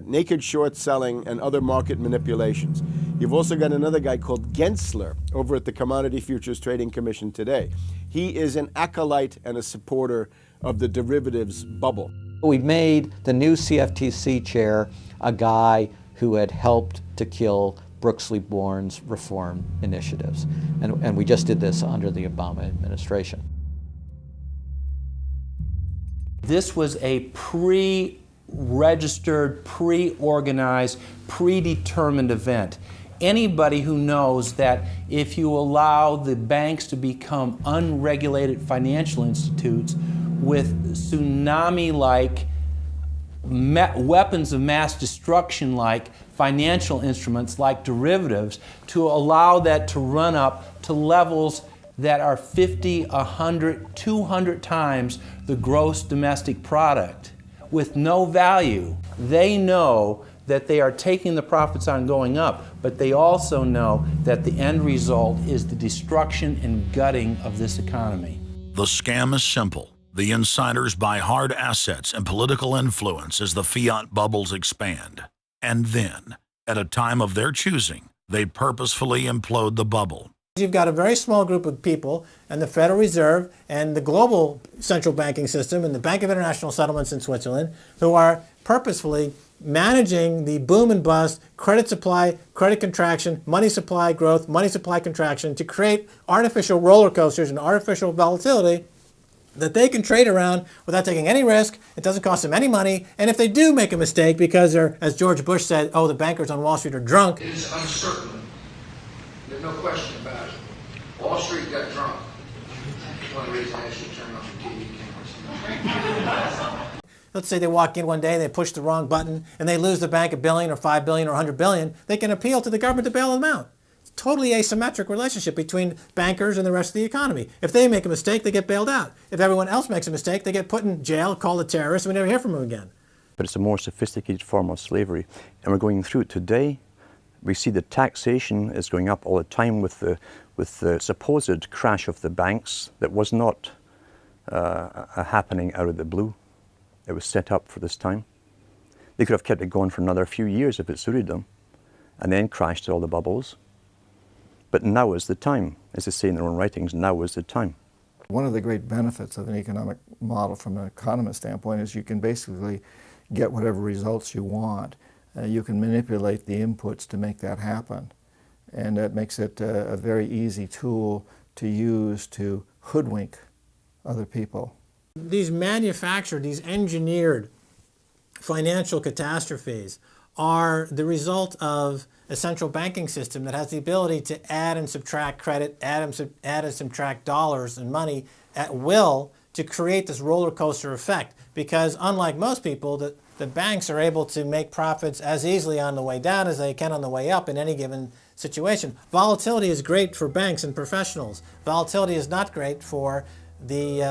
naked short selling and other market manipulations. You've also got another guy called Gensler over at the Commodity Futures Trading Commission today. He is an acolyte and a supporter of the derivatives bubble. We made the new CFTC chair a guy who had helped to kill Brooksley Born's reform initiatives. And we just did this under the Obama administration. This was a pre-registered, pre-organized, predetermined event. Anybody who knows that if you allow the banks to become unregulated financial institutes with tsunami-like, weapons of mass destruction-like financial instruments like derivatives, to allow that to run up to levels that are 50, 100, 200 times the gross domestic product with no value. They know that they are taking the profits on going up, but they also know that the end result is the destruction and gutting of this economy. The scam is simple. The insiders buy hard assets and political influence as the fiat bubbles expand. And then, at a time of their choosing, they purposefully implode the bubble. You've got a very small group of people, and the Federal Reserve and the global central banking system and the Bank of International Settlements in Switzerland, who are purposefully managing the boom and bust, credit supply, credit contraction, money supply growth, money supply contraction, to create artificial roller coasters and artificial volatility that they can trade around without taking any risk. It doesn't cost them any money. And if they do make a mistake because they're, as George Bush said, oh, the bankers on Wall Street are drunk. It is uncertain. There's no question about it. Wall Street got drunk. That's one reason I should turn off the TV cameras. Let's say they walk in one day and they push the wrong button and they lose the bank $1 billion or $5 billion or $100 billion. They can appeal to the government to bail them out. It's a totally asymmetric relationship between bankers and the rest of the economy. If they make a mistake, they get bailed out. If everyone else makes a mistake, they get put in jail, called a terrorist, and we never hear from them again. But it's a more sophisticated form of slavery. And we're going through it today. We see the taxation is going up all the time with the supposed crash of the banks that was not a happening out of the blue. It was set up for this time. They could have kept it going for another few years if it suited them, and then crashed all the bubbles. But now is the time. As they say in their own writings, now is the time. One of the great benefits of an economic model from an economist standpoint is you can basically get whatever results you want. You can manipulate the inputs to make that happen. And that makes it a very easy tool to use to hoodwink other people. These manufactured, these engineered financial catastrophes are the result of a central banking system that has the ability to add and subtract credit, add and subtract dollars and money at will to create this roller coaster effect. Because unlike most people, the banks are able to make profits as easily on the way down as they can on the way up in any given situation. Volatility is great for banks and professionals. Volatility is not great for the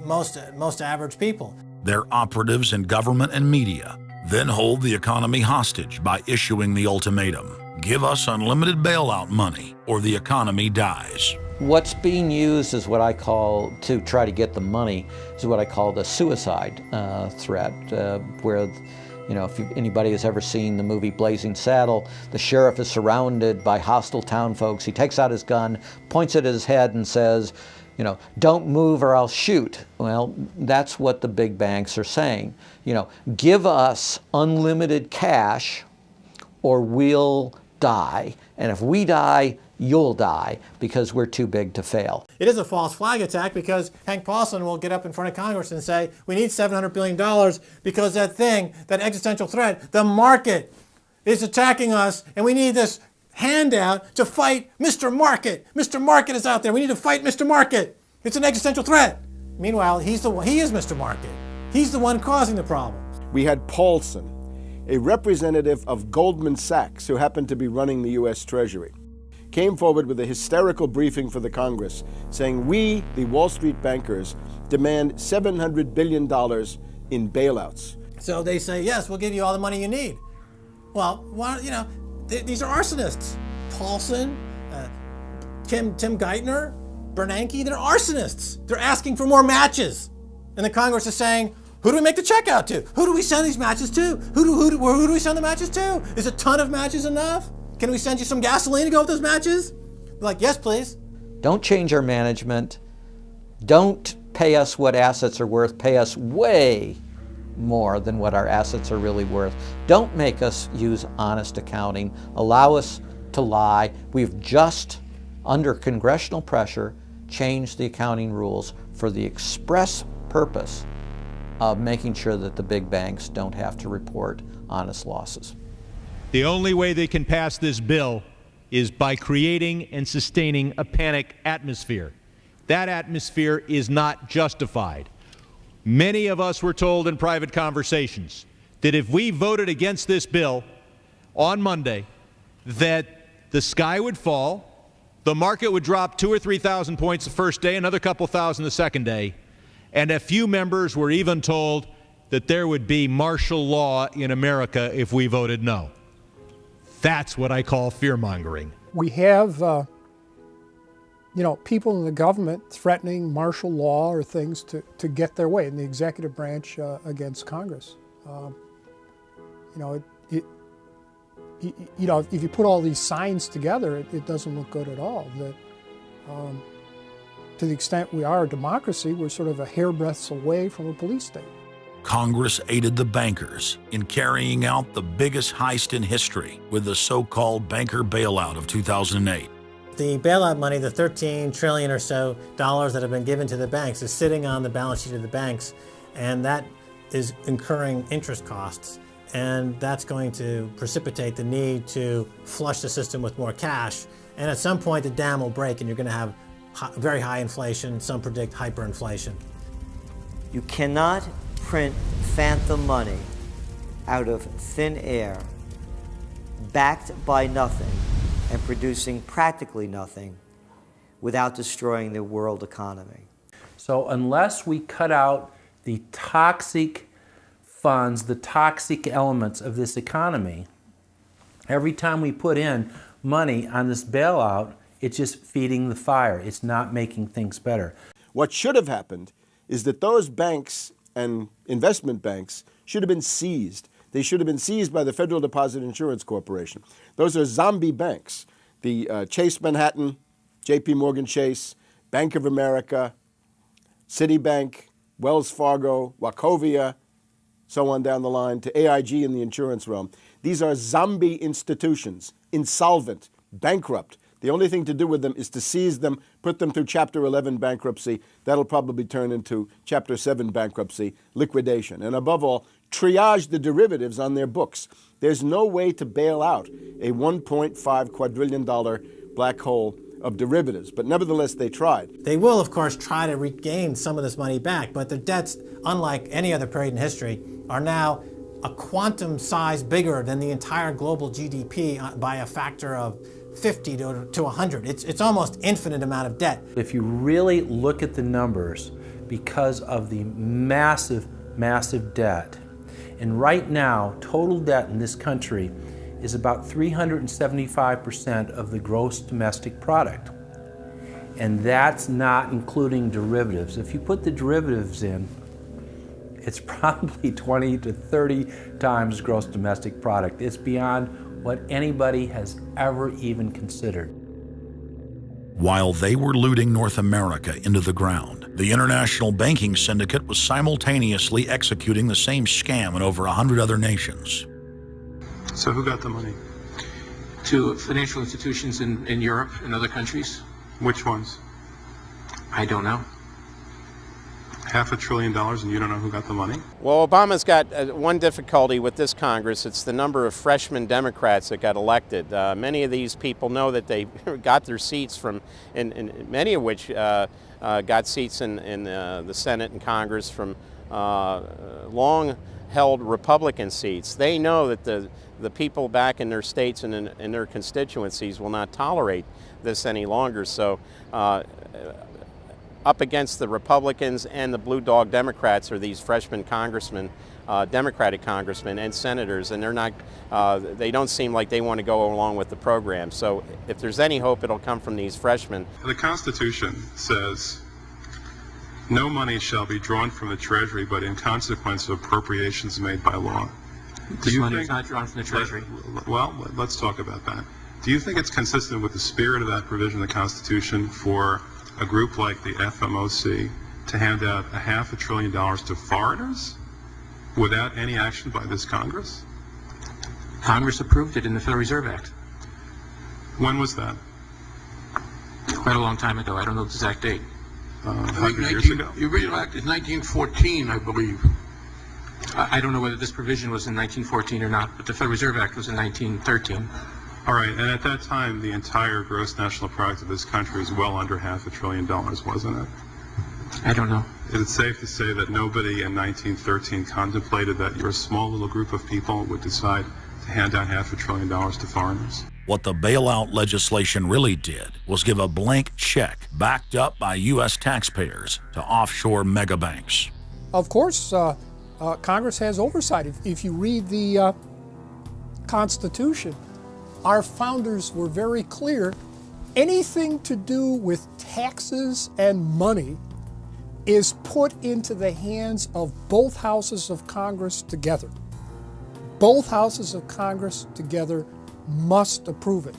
most average people. Their operatives in government and media then hold the economy hostage by issuing the ultimatum: give us unlimited bailout money or the economy dies. What's being used is what I call, to try to get the money, is what I call the suicide threat, where, you know, if anybody has ever seen the movie Blazing Saddle, the sheriff is surrounded by hostile town folks. He takes out his gun, points it at his head and says, you know, don't move or I'll shoot. Well, that's what the big banks are saying. You know, give us unlimited cash or we'll die. And if we die, you'll die because we're too big to fail. It is a false flag attack because Hank Paulson will get up in front of Congress and say, we need $700 billion because that thing, that existential threat, the market is attacking us and we need this handout to fight Mr. Market. Mr. Market is out there. We need to fight Mr. Market. It's an existential threat. Meanwhile, he is Mr. Market. He's the one causing the problem. We had Paulson, a representative of Goldman Sachs who happened to be running the U.S. Treasury, came forward with a hysterical briefing for the Congress saying, we, the Wall Street bankers, demand $700 billion in bailouts. So they say, yes, we'll give you all the money you need. Well, you know, these are arsonists. Paulson, Tim Geithner, Bernanke, they're arsonists. They're asking for more matches. And the Congress is saying, who do we make the check out to? Who do we send these matches to? Who do we send the matches to? Is a ton of matches enough? Can we send you some gasoline to go with those matches? They're like, yes, please. Don't change our management. Don't pay us what assets are worth. Pay us way more than what our assets are really worth. Don't make us use honest accounting. Allow us to lie. We've just, under congressional pressure, changed the accounting rules for the express purpose of making sure that the big banks don't have to report honest losses. The only way they can pass this bill is by creating and sustaining a panic atmosphere. That atmosphere is not justified. Many of us were told in private conversations that if we voted against this bill on Monday, that the sky would fall, the market would drop 2,000 or 3,000 points the first day, another couple thousand the second day, and a few members were even told that there would be martial law in America if we voted no. That's what I call fear-mongering. We have, you know, people in the government threatening martial law or things to get their way in the executive branch against Congress. You know, you know, if you put all these signs together, it doesn't look good at all. That, to the extent we are a democracy, we're sort of a hairbreadth away from a police state. Congress aided the bankers in carrying out the biggest heist in history with the so-called banker bailout of 2008. The bailout money, the $13 trillion or so dollars that have been given to the banks, is sitting on the balance sheet of the banks, and that is incurring interest costs. And that's going to precipitate the need to flush the system with more cash. And at some point, the dam will break, and you're going to have very high inflation. Some predict hyperinflation. You cannot print phantom money out of thin air, backed by nothing, and producing practically nothing without destroying the world economy. So unless we cut out the toxic funds, the toxic elements of this economy, every time we put in money on this bailout, it's just feeding the fire. It's not making things better. What should have happened is that those banks and investment banks should have been seized. They should have been seized by the Federal Deposit Insurance Corporation. Those are zombie banks. The Chase Manhattan, JP Morgan Chase, Bank of America, Citibank, Wells Fargo, Wachovia, so on down the line, to AIG in the insurance realm. These are zombie institutions, insolvent, bankrupt. The only thing to do with them is to seize them, put them through Chapter 11 bankruptcy. That'll probably turn into Chapter 7 bankruptcy, liquidation. And above all, triage the derivatives on their books. There's no way to bail out a $1.5 quadrillion black hole of derivatives, but nevertheless they tried. They will, of course, try to regain some of this money back, but their debts, unlike any other period in history, are now a quantum size bigger than the entire global GDP by a factor of 50 to 100. It's almost infinite amount of debt. If you really look at the numbers, because of the massive, massive debt, and right now, total debt in this country is about 375% of the gross domestic product. And that's not including derivatives. If you put the derivatives in, it's probably 20 to 30 times gross domestic product. It's beyond what anybody has ever even considered. While they were looting North America into the ground, the international banking syndicate was simultaneously executing the same scam in over 100 other nations. So who got the money? To financial institutions in Europe and other countries. Which ones? I don't know. $500 billion and you don't know who got the money? Well, Obama's got one difficulty with this Congress. It's the number of freshman Democrats that got elected. Many of these people know that they got their seats from, and many of which got seats in the Senate and Congress from long-held Republican seats. They know that the people back in their states and in their constituencies will not tolerate this any longer. So up against the Republicans and the blue dog Democrats are these freshman congressmen, Democratic congressmen and senators, and they're not, they don't seem like they want to go along with the program. So if there's any hope, it'll come from these freshmen. The Constitution says no money shall be drawn from the Treasury but in consequence of appropriations made by law. This money is not drawn from the Treasury. Well, let's talk about that. Do you think it's consistent with the spirit of that provision of the Constitution for a group like the FMOC to hand out $500 billion to foreigners without any action by this Congress? Congress approved it in the Federal Reserve Act. When was that? Quite a long time ago. I don't know the exact date. 100 years ago? The original act is 1914, I believe. I don't know whether this provision was in 1914 or not, but the Federal Reserve Act was in 1913. All right, and at that time, the entire gross national product of this country was well under $500 billion, wasn't it? I don't know. Is it safe to say that nobody in 1913 contemplated that your small little group of people would decide to hand out $500 billion to foreigners? What the bailout legislation really did was give a blank check backed up by U.S. taxpayers to offshore megabanks. Of course, Congress has oversight. If you read the Constitution, our founders were very clear. Anything to do with taxes and money is put into the hands of both houses of Congress together. Both houses of Congress together must approve it.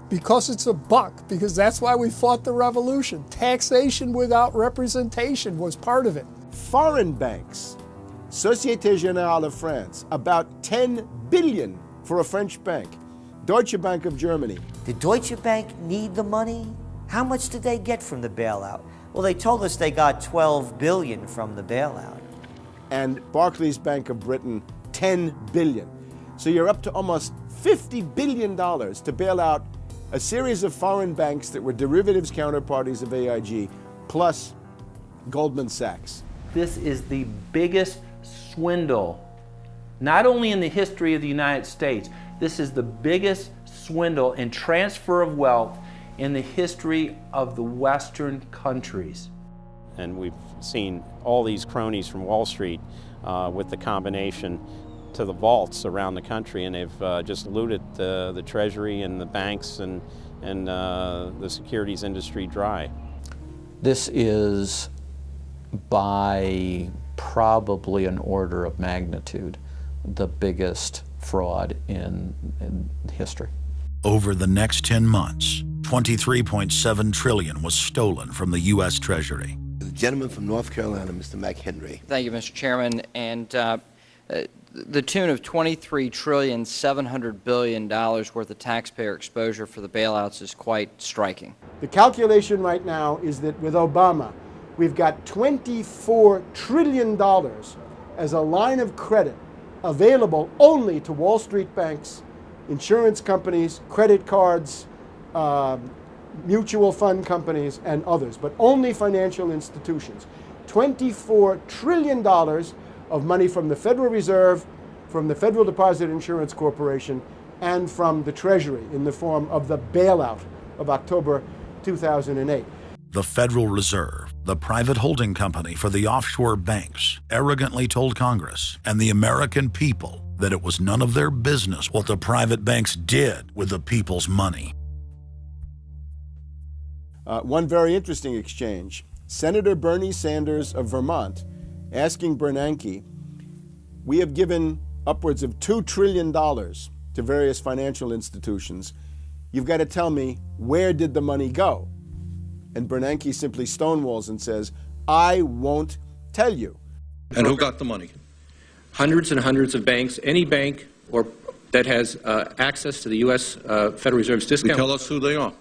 Because it's a buck, because that's why we fought the revolution. Taxation without representation was part of it. Foreign banks, Société Générale of France, about 10 billion for a French bank. Deutsche Bank of Germany. Did Deutsche Bank need the money? How much did they get from the bailout? Well, they told us they got $12 billion from the bailout. And Barclays Bank of Britain, $10 billion. So you're up to almost $50 billion to bail out a series of foreign banks that were derivatives counterparties of AIG, plus Goldman Sachs. This is the biggest swindle, not only in the history of the United States, this is the biggest swindle and transfer of wealth in the history of the Western countries. And we've seen all these cronies from Wall Street with the combination to the vaults around the country, and they've just looted the Treasury and the banks and the securities industry dry. This is by probably an order of magnitude the biggest fraud in history. Over the next 10 months, $23.7 trillion was stolen from the U.S. Treasury. The gentleman from North Carolina, Mr. McHenry. Thank you, Mr. Chairman. And the tune of $23.7 trillion worth of taxpayer exposure for the bailouts is quite striking. The calculation right now is that with Obama, we've got $24 trillion as a line of credit available only to Wall Street banks, insurance companies, credit cards, mutual fund companies, and others, but only financial institutions. $24 trillion of money from the Federal Reserve, from the Federal Deposit Insurance Corporation, and from the Treasury in the form of the bailout of October 2008. The Federal Reserve, the private holding company for the offshore banks, arrogantly told Congress and the American people that it was none of their business what the private banks did with the people's money. One very interesting exchange. Senator Bernie Sanders of Vermont asking Bernanke, we have given upwards of $2 trillion to various financial institutions. You've got to tell me, where did the money go? And Bernanke simply stonewalls and says, I won't tell you. And who got the money? Hundreds and hundreds of banks. Any bank or that has access to the U.S. Federal Reserve's discount. You tell us who they are.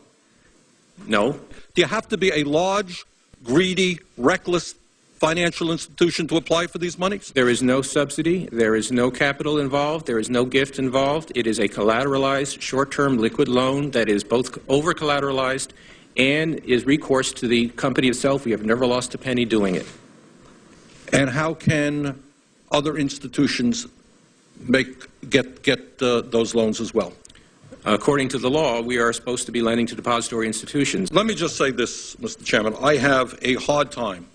No. Do you have to be a large, greedy, reckless financial institution to apply for these monies? There is no subsidy. There is no capital involved. There is no gift involved. It is a collateralized, short-term liquid loan that is both over-collateralized and is recourse to the company itself. We have never lost a penny doing it. And how can other institutions get those loans as well? According to the law, we are supposed to be lending to depository institutions. Let me just say this, Mr. Chairman. I have a hard time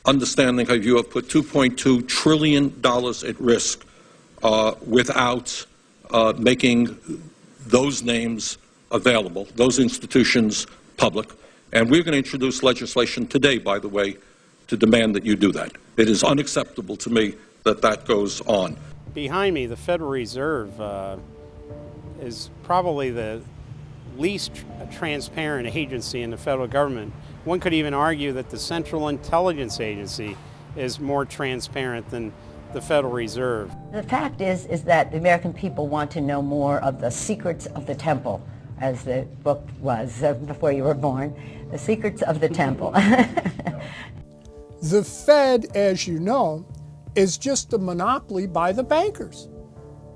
understanding how you have put $2.2 trillion at risk without making those names available, those institutions public. And we're going to introduce legislation today, by the way, to demand that you do that. It is unacceptable to me that that goes on. Behind me, the Federal Reserve is probably the least transparent agency in the federal government. One could even argue that the Central Intelligence Agency is more transparent than the Federal Reserve. The fact is that the American people want to know more of the secrets of the temple, as the book was before you were born, the secrets of the temple. The Fed, as you know, is just a monopoly by the bankers.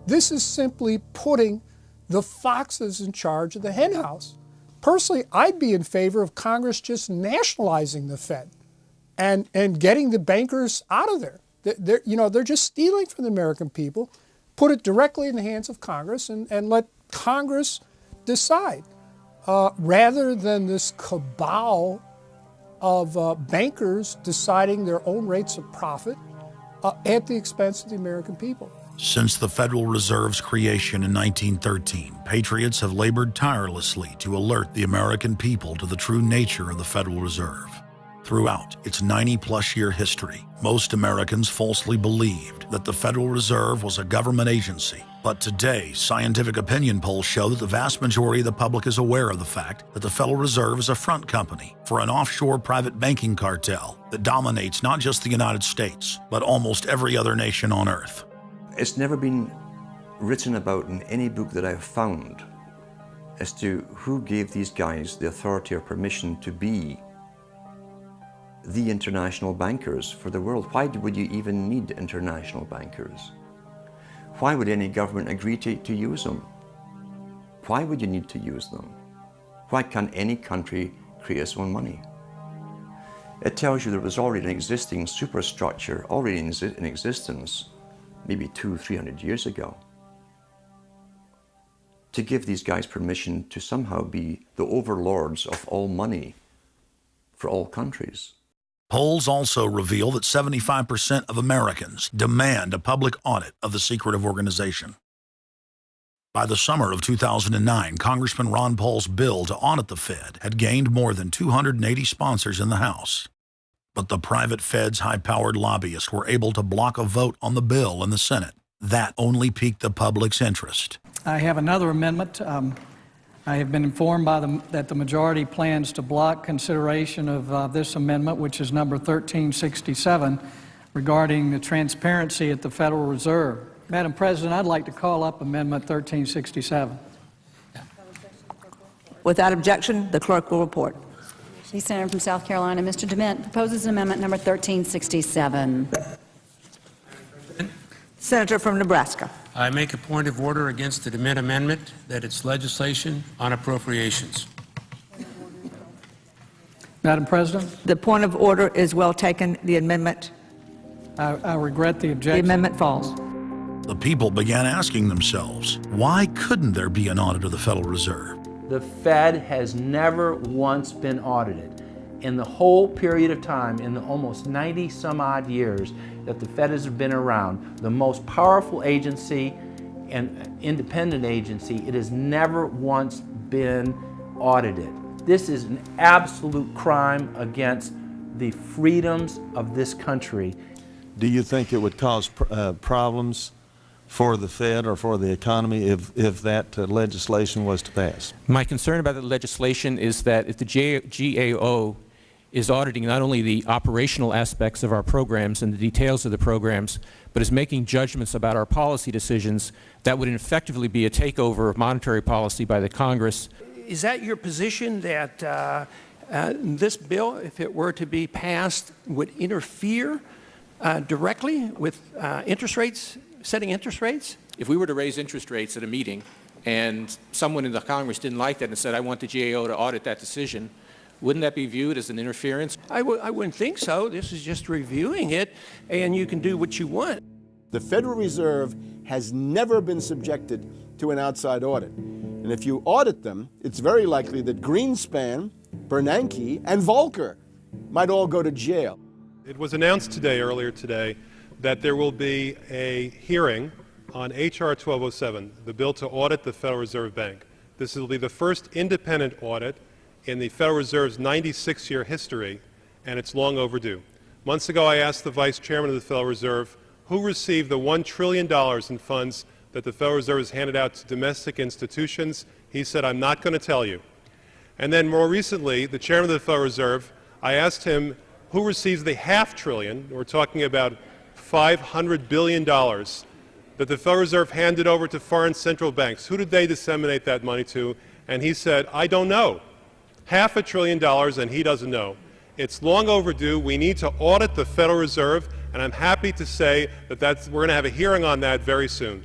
This is simply putting the foxes in charge of the henhouse. Personally, I'd be in favor of Congress just nationalizing the Fed and getting the bankers out of there. They're just stealing from the American people. Put it directly in the hands of Congress and let Congress decide, rather than this cabal of bankers deciding their own rates of profit at the expense of the American people. Since the Federal Reserve's creation in 1913, patriots have labored tirelessly to alert the American people to the true nature of the Federal Reserve. Throughout its 90-plus year history, most Americans falsely believed that the Federal Reserve was a government agency. But today, scientific opinion polls show that the vast majority of the public is aware of the fact that the Federal Reserve is a front company for an offshore private banking cartel that dominates not just the United States, but almost every other nation on Earth. It's never been written about in any book that I've found as to who gave these guys the authority or permission to be the international bankers for the world. Why would you even need international bankers? Why would any government agree to use them? Why would you need to use them? Why can't any country create its own money? It tells you there was already an existing superstructure, already in existence, maybe 200-300 years ago, to give these guys permission to somehow be the overlords of all money for all countries. Polls also reveal that 75% of Americans demand a public audit of the secretive organization. By the summer of 2009, Congressman Ron Paul's bill to audit the Fed had gained more than 280 sponsors in the House. But the private Fed's high-powered lobbyists were able to block a vote on the bill in the Senate. That only piqued the public's interest. I have another amendment I have been informed that the majority plans to block consideration of this amendment, which is number 1367, regarding the transparency at the Federal Reserve. Madam President, I'd like to call up Amendment 1367. Without objection, the clerk will report. The Senator from South Carolina, Mr. DeMint, proposes an amendment number 1367. Senator from Nebraska. I make a point of order against the DeMint amendment that it's legislation on appropriations. Madam President? The point of order is well taken. The amendment. I regret the objection. The amendment falls. The people began asking themselves, why couldn't there be an audit of the Federal Reserve? The Fed has never once been audited. In the whole period of time, in the almost 90 some odd years that the Fed has been around, the most powerful agency and independent agency, it has never once been audited. This is an absolute crime against the freedoms of this country. Do you think it would cause problems for the Fed or for the economy if that legislation was to pass? My concern about the legislation is that if the GAO is auditing not only the operational aspects of our programs and the details of the programs, but is making judgments about our policy decisions, that would effectively be a takeover of monetary policy by the Congress. Is that your position, that this bill, if it were to be passed, would interfere directly with interest rates, setting interest rates? If we were to raise interest rates at a meeting and someone in the Congress didn't like that and said, I want the GAO to audit that decision, wouldn't that be viewed as an interference? I wouldn't think so. This is just reviewing it, and you can do what you want. The Federal Reserve has never been subjected to an outside audit. And if you audit them, it's very likely that Greenspan, Bernanke, and Volcker might all go to jail. It was announced earlier today, that there will be a hearing on H.R. 1207, the bill to audit the Federal Reserve Bank. This will be the first independent audit in the Federal Reserve's 96-year history, and it's long overdue. Months ago, I asked the Vice Chairman of the Federal Reserve who received the $1 trillion in funds that the Federal Reserve has handed out to domestic institutions. He said, I'm not going to tell you. And then more recently, the Chairman of the Federal Reserve, I asked him who receives the $500 billion, we're talking about $500 billion, that the Federal Reserve handed over to foreign central banks. Who did they disseminate that money to? And he said, I don't know. $500 billion, and he doesn't know. It's long overdue. We need to audit the Federal Reserve, and I'm happy to say that we're going to have a hearing on that very soon.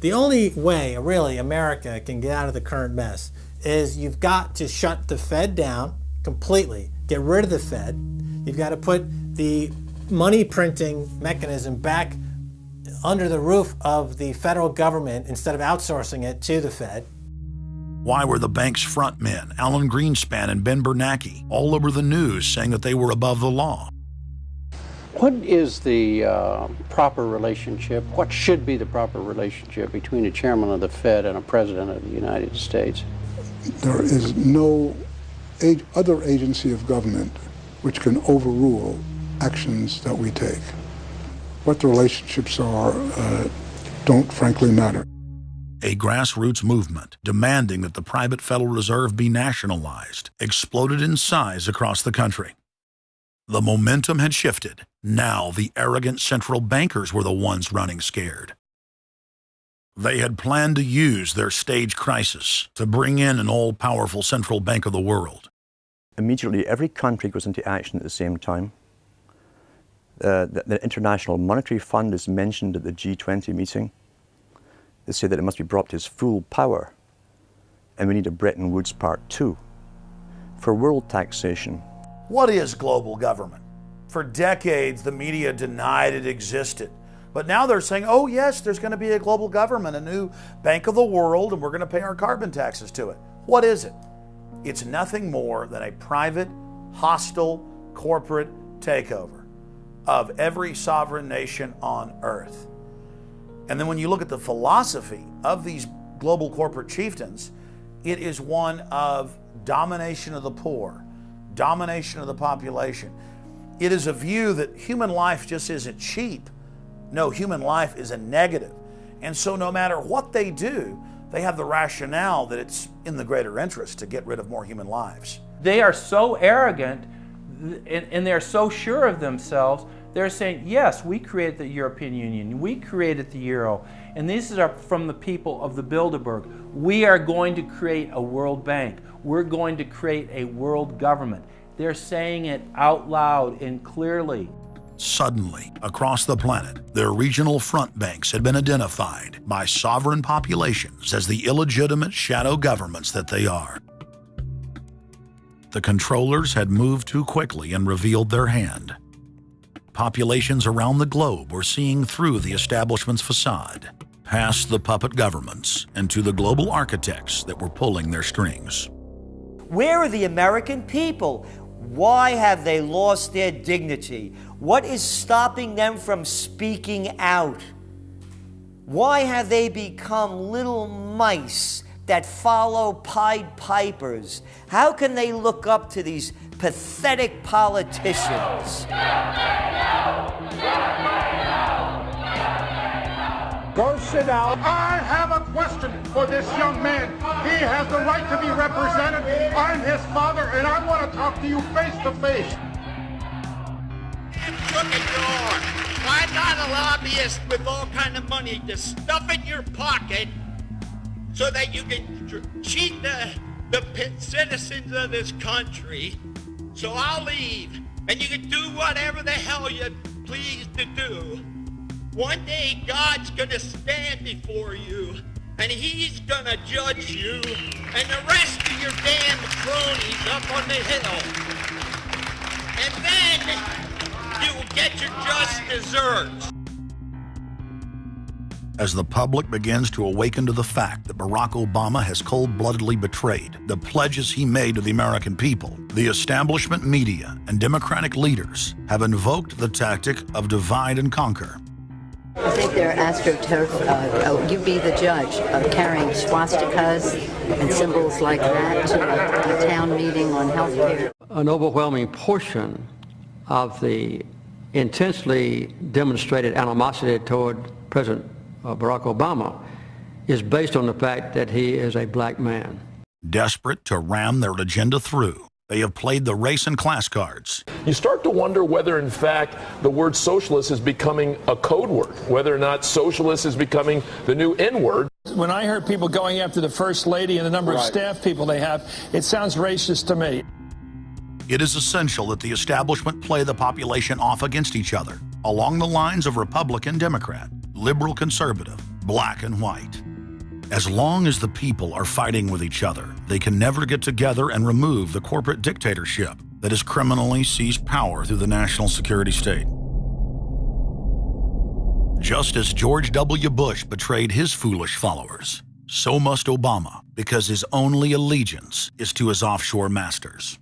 The only way, really, America can get out of the current mess is you've got to shut the Fed down completely, get rid of the Fed. You've got to put the money printing mechanism back under the roof of the federal government instead of outsourcing it to the Fed. Why were the bank's front men, Alan Greenspan and Ben Bernanke, all over the news saying that they were above the law? What is the proper relationship, what should be the proper relationship between a chairman of the Fed and a president of the United States? There is no other agency of government which can overrule actions that we take. What the relationships are don't frankly matter. A grassroots movement demanding that the private Federal Reserve be nationalized exploded in size across the country. The momentum had shifted. Now the arrogant central bankers were the ones running scared. They had planned to use their stage crisis to bring in an all-powerful central bank of the world. Immediately, every country goes into action at the same time. The International Monetary Fund is mentioned at the G20 meeting. They say that it must be brought to its full power, and we need a Bretton Woods Part 2 for world taxation. What is global government? For decades, the media denied it existed. But now they're saying, oh yes, there's going to be a global government, a new bank of the world, and we're going to pay our carbon taxes to it. What is it? It's nothing more than a private, hostile, corporate takeover of every sovereign nation on earth. And then when you look at the philosophy of these global corporate chieftains, it is one of domination of the poor, domination of the population. It is a view that human life just isn't cheap. No, human life is a negative. And so no matter what they do, they have the rationale that it's in the greater interest to get rid of more human lives. They are so arrogant and they're so sure of themselves, they're saying, yes, we created the European Union, we created the Euro, and these are from the people of the Bilderberg. We are going to create a world bank. We're going to create a world government. They're saying it out loud and clearly. Suddenly, across the planet, their regional front banks had been identified by sovereign populations as the illegitimate shadow governments that they are. The controllers had moved too quickly and revealed their hand. Populations around the globe were seeing through the establishment's facade, past the puppet governments, and to the global architects that were pulling their strings. Where are the American people? Why have they lost their dignity? What is stopping them from speaking out? Why have they become little mice that follow Pied Pipers? How can they look up to these pathetic politicians? Go sit down. I have a question for this young man. He has the right to be represented. I'm his father, and I want to talk to you face to face. Why not a lobbyist with all kind of money to stuff in your pocket so that you can cheat the citizens of this country? So I'll leave, and you can do whatever the hell you please to do. One day God's gonna stand before you, and he's gonna judge you and the rest of your damn cronies up on the hill. And then you will get your just desserts. As the public begins to awaken to the fact that Barack Obama has cold-bloodedly betrayed the pledges he made to the American people, the establishment media and Democratic leaders have invoked the tactic of divide and conquer. I think they're astroturf. You be the judge of carrying swastikas and symbols like that to a town meeting on health care. An overwhelming portion of the intensely demonstrated animosity toward President Barack Obama is based on the fact that he is a black man. Desperate to ram their agenda through, they have played the race and class cards. You start to wonder whether, in fact, the word socialist is becoming a code word, whether or not socialist is becoming the new N-word. When I heard people going after the First Lady and the number of staff people they have, it sounds racist to me. It is essential that the establishment play the population off against each other, along the lines of Republican, Democrat, liberal, conservative, black and white. As long as the people are fighting with each other, they can never get together and remove the corporate dictatorship that has criminally seized power through the national security state. Just as George W. Bush betrayed his foolish followers, so must Obama, because his only allegiance is to his offshore masters.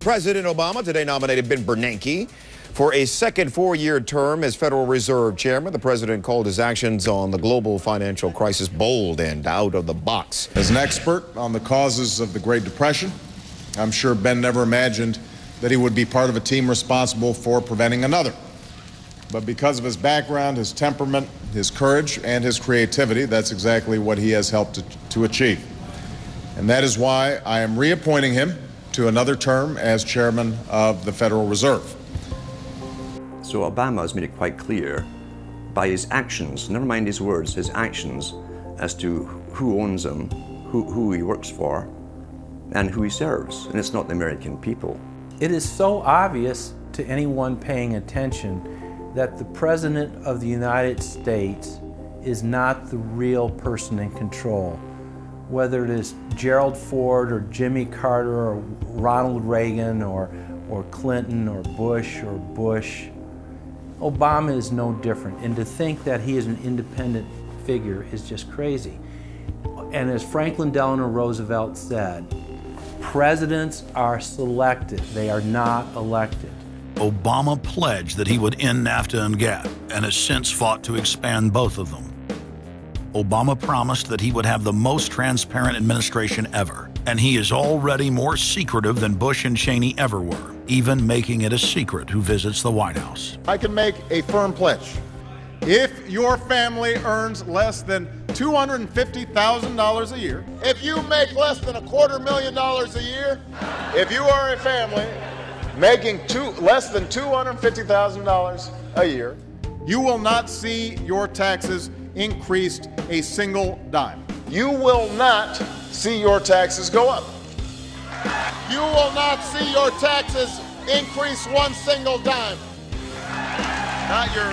President Obama today nominated Ben Bernanke for a second four-year term as Federal Reserve Chairman. The president called his actions on the global financial crisis bold and out of the box. As an expert on the causes of the Great Depression, I'm sure Ben never imagined that he would be part of a team responsible for preventing another. But because of his background, his temperament, his courage, and his creativity, that's exactly what he has helped to achieve. And that is why I am reappointing him to another term as chairman of the Federal Reserve. So Obama has made it quite clear by his actions, never mind his words, his actions, as to who owns him, who he works for, and who he serves. And it's not the American people. It is so obvious to anyone paying attention that the President of the United States is not the real person in control. Whether it is Gerald Ford or Jimmy Carter or Ronald Reagan or Clinton or Bush or Bush, Obama is no different. And to think that he is an independent figure is just crazy. And as Franklin Delano Roosevelt said, presidents are selected, they are not elected. Obama pledged that he would end NAFTA and GATT, and has since fought to expand both of them. Obama promised that he would have the most transparent administration ever, and he is already more secretive than Bush and Cheney ever were, even making it a secret who visits the White House. I can make a firm pledge. If your family earns less than $250,000 a year. If you make less than $250,000 a year, if you are a family making less than $250,000 a year, you will not see your taxes increased a single dime. You will not see your taxes go up. You will not see your taxes increase one single dime. Not your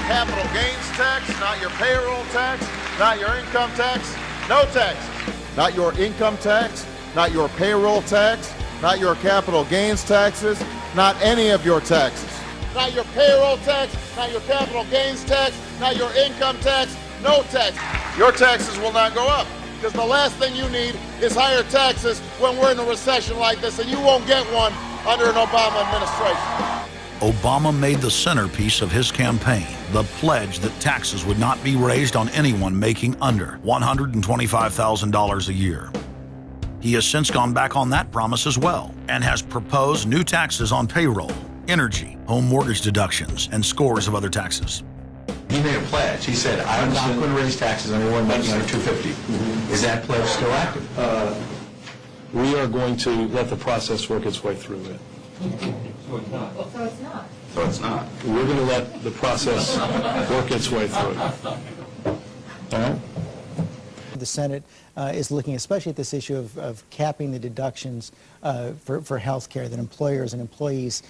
capital gains tax, not your payroll tax, not your income tax, no taxes. Not your income tax, not your payroll tax, not your capital gains taxes, not any of your taxes. Not your payroll tax, not your capital gains tax, not your income tax, no tax. Your taxes will not go up, because the last thing you need is higher taxes when we're in a recession like this, and you won't get one under an Obama administration. Obama made the centerpiece of his campaign the pledge that taxes would not be raised on anyone making under $125,000 a year. He has since gone back on that promise as well and has proposed new taxes on payroll, energy, home mortgage deductions, and scores of other taxes. He made a pledge. He said, I'm not going to raise taxes on anyone making under $250,000. Is that pledge still active? We are going to let the process work its way through it. So it's not. So it's not. So it's not. We're going to let the process work its way through it. All right? The Senate is looking especially at this issue of capping the deductions for health care that employers and employees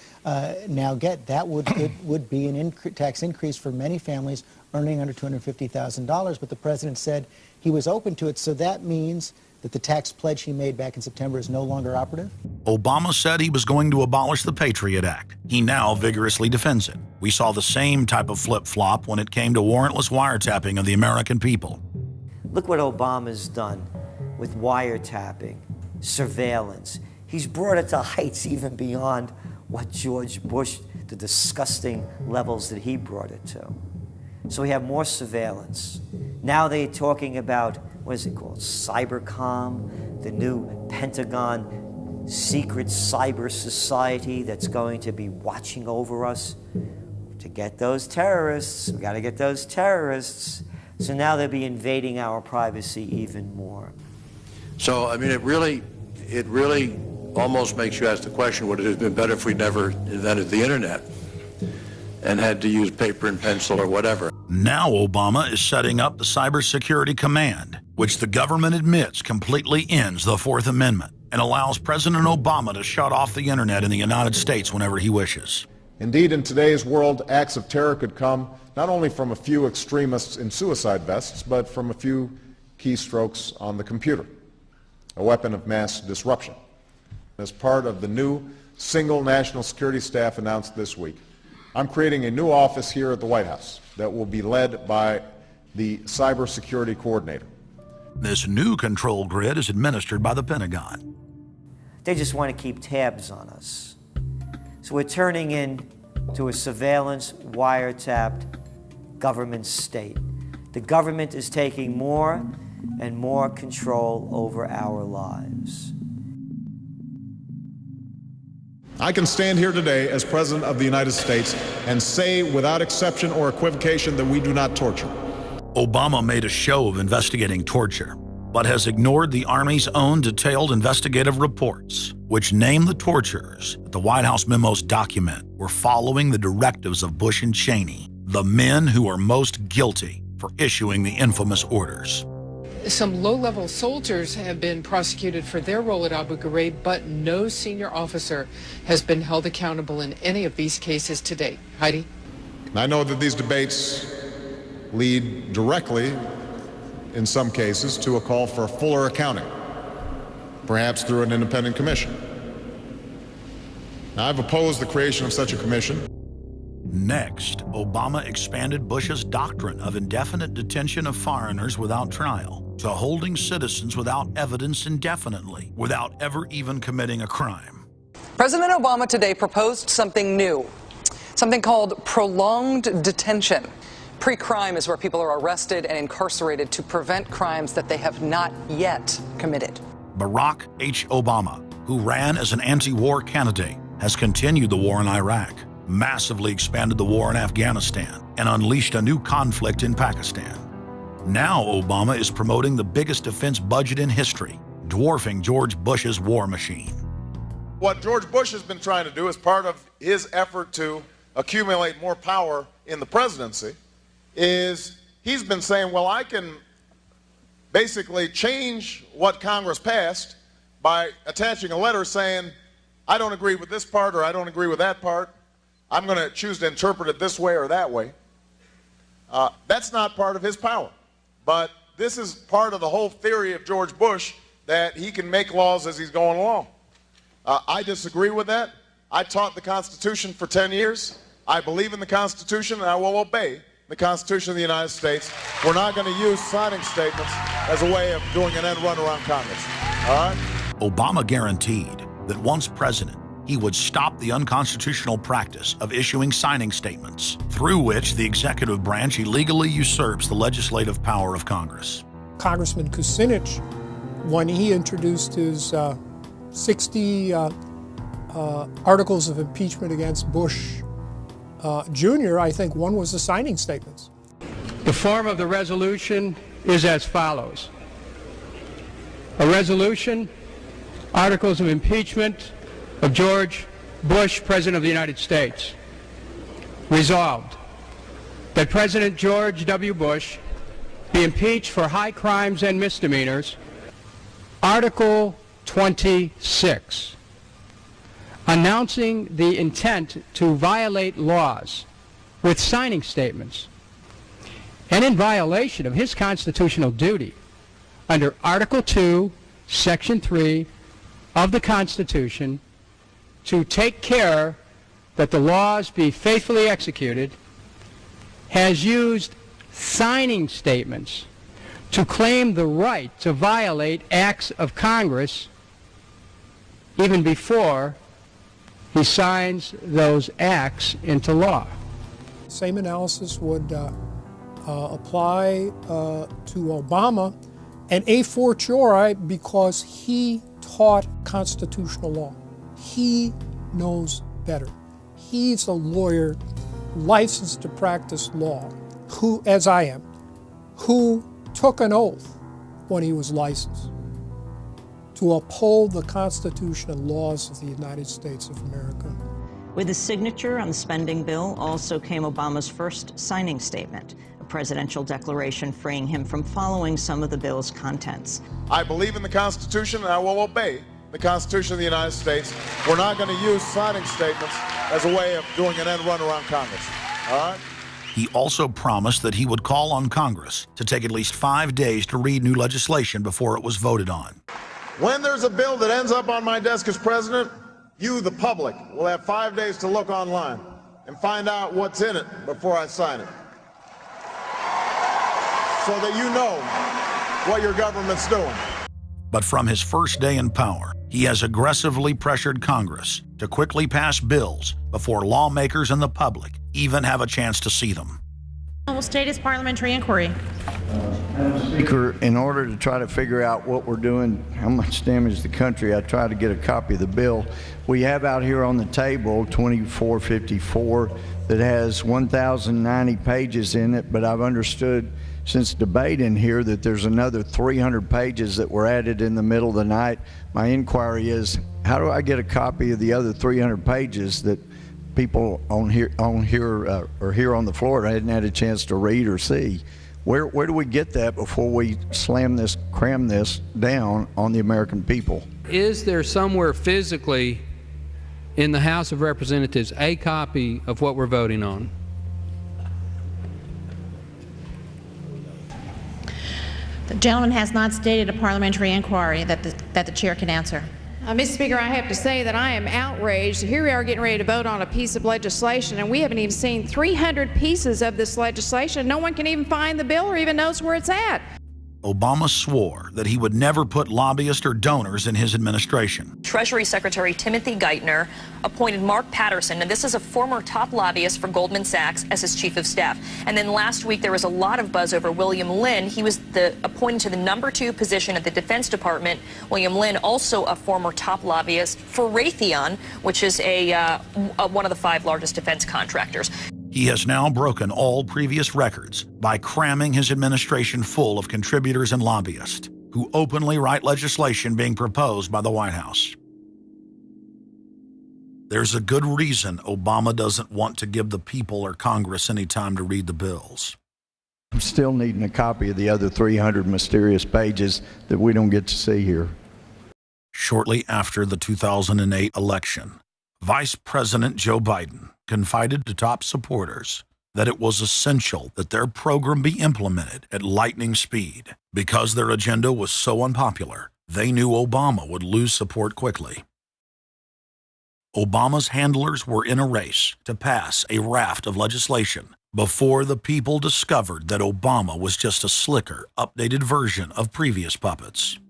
now get. That would be an tax increase for many families earning under $250,000, but the president said he was open to it, so that means that the tax pledge he made back in September is no longer operative? Obama said he was going to abolish the Patriot Act. He now vigorously defends it. We saw the same type of flip-flop when it came to warrantless wiretapping of the American people. Look what Obama's done with wiretapping, surveillance. He's brought it to heights even beyond what George Bush, the disgusting levels that he brought it to. So we have more surveillance. Now they're talking about, what is it called, Cybercom, the new Pentagon secret cyber society that's going to be watching over us. To get those terrorists, we got to get those terrorists. So now they'll be invading our privacy even more. So, I mean, it really almost makes you ask the question, would it have been better if we never invented the internet and had to use paper and pencil or whatever? Now Obama is setting up the Cybersecurity Command, which the government admits completely ends the Fourth Amendment and allows President Obama to shut off the internet in the United States whenever he wishes. Indeed, in today's world, acts of terror could come not only from a few extremists in suicide vests, but from a few keystrokes on the computer, a weapon of mass disruption. As part of the new single national security staff announced this week, I'm creating a new office here at the White House that will be led by the cybersecurity coordinator. This new control grid is administered by the Pentagon. They just want to keep tabs on us. So we're turning into a surveillance, wiretapped government state. The government is taking more and more control over our lives. I can stand here today as President of the United States and say without exception or equivocation that we do not torture. Obama made a show of investigating torture, but has ignored the Army's own detailed investigative reports, which name the torturers that the White House memos document were following the directives of Bush and Cheney, the men who are most guilty for issuing the infamous orders. Some low-level soldiers have been prosecuted for their role at Abu Ghraib, but no senior officer has been held accountable in any of these cases to date. Heidi? I know that these debates lead directly, in some cases, to a call for fuller accounting, perhaps through an independent commission. Now, I've opposed the creation of such a commission. Next, Obama expanded Bush's doctrine of indefinite detention of foreigners without trial to holding citizens without evidence indefinitely, without ever even committing a crime. President Obama today proposed something new, something called prolonged detention. Pre-crime is where people are arrested and incarcerated to prevent crimes that they have not yet committed. Barack H. Obama, who ran as an anti-war candidate, has continued the war in Iraq, massively expanded the war in Afghanistan, and unleashed a new conflict in Pakistan. Now Obama is promoting the biggest defense budget in history, dwarfing George Bush's war machine. What George Bush has been trying to do as part of his effort to accumulate more power in the presidency is he's been saying, well, I can basically change what Congress passed by attaching a letter saying, I don't agree with this part or I don't agree with that part. I'm going to choose to interpret it this way or that way. That's not part of his power. But this is part of the whole theory of George Bush, that he can make laws as he's going along. I disagree with that. I taught the Constitution for 10 years. I believe in the Constitution, and I will obey the Constitution of the United States. We're not going to use signing statements as a way of doing an end run around Congress. All right? Obama guaranteed that once president, he would stop the unconstitutional practice of issuing signing statements, through which the executive branch illegally usurps the legislative power of Congress. Congressman Kucinich, when he introduced his 60 articles of impeachment against Bush Jr., I think one was the signing statements. The form of the resolution is as follows. A resolution, articles of impeachment of George Bush, President of the United States. Resolved, that President George W. Bush be impeached for high crimes and misdemeanors. Article 26, announcing the intent to violate laws with signing statements, and in violation of his constitutional duty under Article 2, Section 3 of the Constitution, to take care that the laws be faithfully executed, has used signing statements to claim the right to violate acts of Congress even before he signs those acts into law. Same analysis would apply to Obama, and a fortiori because he taught constitutional law. He knows better. He's a lawyer licensed to practice law, who, as I am, who took an oath when he was licensed to uphold the Constitution and laws of the United States of America. With his signature on the spending bill also came Obama's first signing statement, a presidential declaration freeing him from following some of the bill's contents. I believe in the Constitution, and I will obey the Constitution of the United States. We're not going to use signing statements as a way of doing an end run around Congress. All right? He also promised that he would call on Congress to take at least 5 days to read new legislation before it was voted on. When there's a bill that ends up on my desk as president, you, the public, will have 5 days to look online and find out what's in it before I sign it, so that you know what your government's doing. But from his first day in power, he has aggressively pressured Congress to quickly pass bills before lawmakers and the public even have a chance to see them. Will state his parliamentary inquiry. Speaker, in order to try to figure out what we're doing, how much damage to the country, I tried to get a copy of the bill. We have out here on the table 2454 that has 1,090 pages in it, but I've understood since debate in here that there's another 300 pages that were added in the middle of the night. My inquiry is, how do I get a copy of the other 300 pages that people on here on the floor hadn't had a chance to read or see? Where do we get that before we cram this down on the American people? Is there somewhere physically in the House of Representatives a copy of what we're voting on? The gentleman has not stated a parliamentary inquiry that the chair can answer. Mr. Speaker, I have to say that I am outraged. Here we are getting ready to vote on a piece of legislation, and we haven't even seen 300 pieces of this legislation. No one can even find the bill or even knows where it's at. Obama swore that he would never put lobbyists or donors in his administration. Treasury Secretary Timothy Geithner appointed Mark Patterson, and this is a former top lobbyist for Goldman Sachs, as his chief of staff. And then last week there was a lot of buzz over William Lynn. He was appointed to the #2 position at the Defense Department. William Lynn, also a former top lobbyist for Raytheon, which is one of the 5 largest defense contractors. He has now broken all previous records by cramming his administration full of contributors and lobbyists who openly write legislation being proposed by the White House. There's a good reason Obama doesn't want to give the people or Congress any time to read the bills. I'm still needing a copy of the other 300 mysterious pages that we don't get to see here. Shortly after the 2008 election, Vice President Joe Biden confided to top supporters that it was essential that their program be implemented at lightning speed. Because their agenda was so unpopular, they knew Obama would lose support quickly. Obama's handlers were in a race to pass a raft of legislation before the people discovered that Obama was just a slicker, updated version of previous puppets.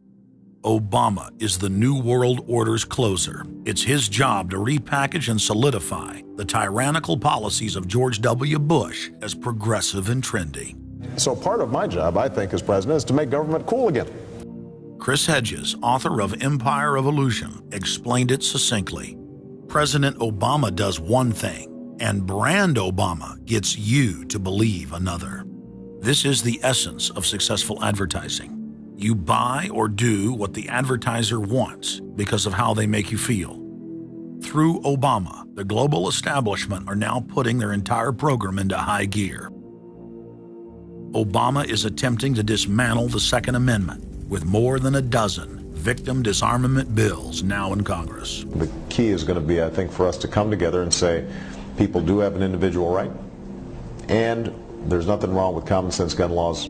Obama is the New World Order's closer. It's his job to repackage and solidify the tyrannical policies of George W. Bush as progressive and trendy. So part of my job, I think, as president, is to make government cool again. Chris Hedges, author of Empire of Illusion, explained it succinctly. President Obama does one thing, and brand Obama gets you to believe another. This is the essence of successful advertising. You buy or do what the advertiser wants because of how they make you feel. Through Obama, the global establishment are now putting their entire program into high gear. Obama is attempting to dismantle the Second Amendment with more than a dozen victim disarmament bills now in Congress. The key is going to be, I think, for us to come together and say people do have an individual right, and there's nothing wrong with common sense gun laws.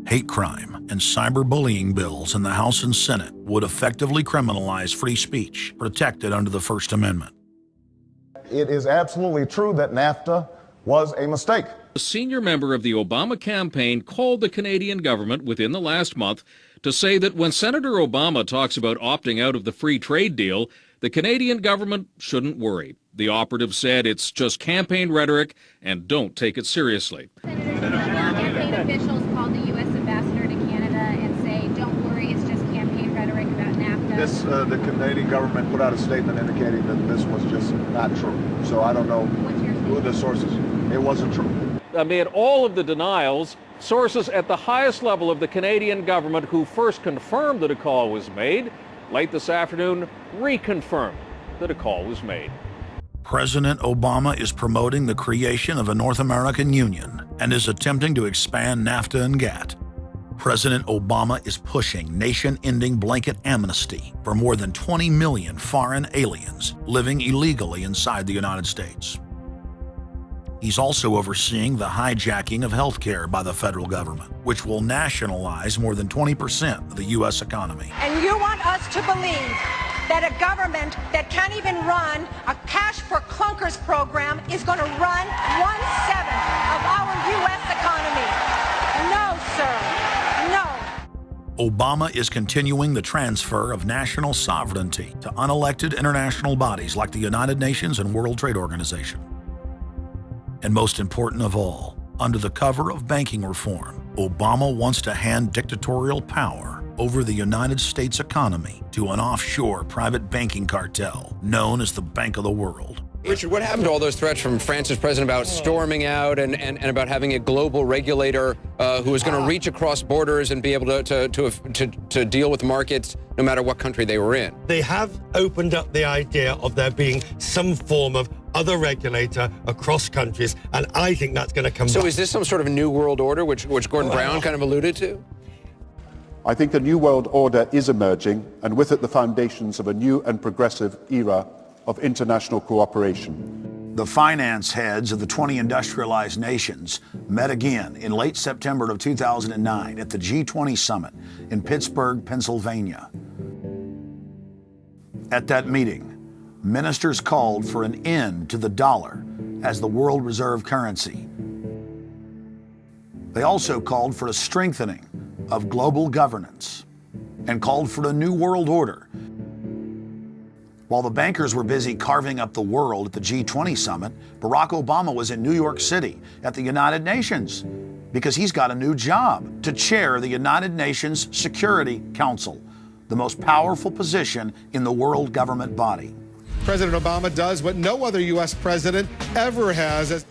Hate crime and cyberbullying bills in the House and Senate would effectively criminalize free speech protected under the First Amendment. It is absolutely true that NAFTA was a mistake. A senior member of the Obama campaign called the Canadian government within the last month to say that when Senator Obama talks about opting out of the free trade deal, the Canadian government shouldn't worry. The operative said it's just campaign rhetoric and don't take it seriously. Campaign officials called the U.S. ambassador to Canada and say, don't worry, it's just campaign rhetoric about NAFTA. The Canadian government put out a statement indicating that this was just not true. So I don't know who the sources. It wasn't true. Amid all of the denials, sources at the highest level of the Canadian government who first confirmed that a call was made, late this afternoon reconfirmed that a call was made. President Obama is promoting the creation of a North American Union and is attempting to expand NAFTA and GATT. President Obama is pushing nation-ending blanket amnesty for more than 20 million foreign aliens living illegally inside the United States. He's also overseeing the hijacking of health care by the federal government, which will nationalize more than 20% of the U.S. economy. And you want us to believe that a government that can't even run a cash for clunkers program is going to run 1/7 of our U.S. economy. No, sir. No. Obama is continuing the transfer of national sovereignty to unelected international bodies like the United Nations and World Trade Organization. And most important of all, under the cover of banking reform, Obama wants to hand dictatorial power over the United States economy to an offshore private banking cartel known as the Bank of the World. Richard, what happened to all those threats from France's president about storming out and about having a global regulator who was going to reach across borders and be able to deal with markets no matter what country they were in? They have opened up the idea of there being some form of other regulator across countries, and I think that's going to come back. So is this some sort of new world order, which Gordon Brown kind of alluded to? I think the new world order is emerging, and with it the foundations of a new and progressive era of international cooperation. The finance heads of the 20 industrialized nations met again in late September of 2009 at the G20 summit in Pittsburgh, Pennsylvania. At that meeting, ministers called for an end to the dollar as the world reserve currency. They also called for a strengthening of global governance and called for a new world order. While the bankers were busy carving up the world at the G20 summit, Barack Obama was in New York City at the United Nations because he's got a new job to chair the United Nations Security Council, the most powerful position in the world government body. President Obama does what no other U.S. president ever has.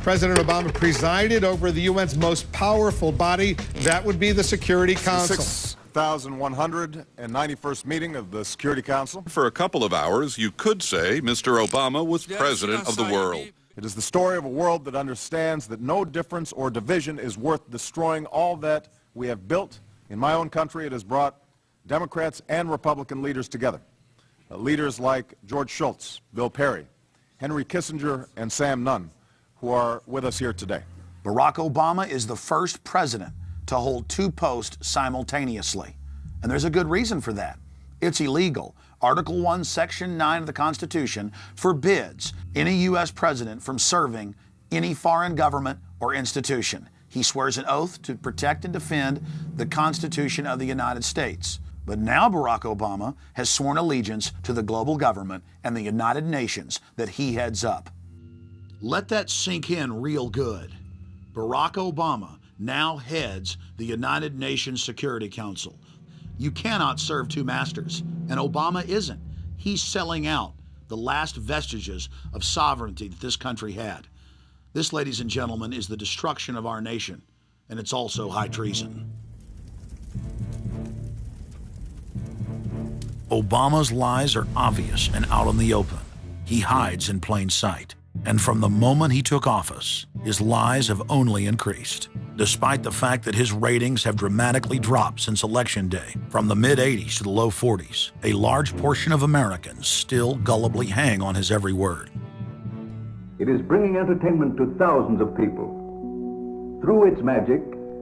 President Obama presided over the UN's most powerful body. That would be the Security Council. 6,191st meeting of the Security Council. For a couple of hours, you could say Mr. Obama was president of the world. It is the story of a world that understands that no difference or division is worth destroying all that we have built. In my own country, it has brought Democrats and Republican leaders together. Leaders like George Shultz, Bill Perry, Henry Kissinger, and Sam Nunn, who are with us here today. Barack Obama is the first president to hold two posts simultaneously. And there's a good reason for that. It's illegal. Article 1, Section 9 of the Constitution forbids any U.S. president from serving any foreign government or institution. He swears an oath to protect and defend the Constitution of the United States. But now Barack Obama has sworn allegiance to the global government and the United Nations that he heads up. Let that sink in real good. Barack Obama now heads the United Nations Security Council. You cannot serve two masters, and Obama isn't. He's selling out the last vestiges of sovereignty that this country had. This, ladies and gentlemen, is the destruction of our nation, and it's also high treason. Obama's lies are obvious and out in the open. He hides in plain sight. And from the moment he took office, his lies have only increased. Despite the fact that his ratings have dramatically dropped since Election Day, from the mid-80s to the low 40s, a large portion of Americans still gullibly hang on his every word. It is bringing entertainment to thousands of people. Through its magic,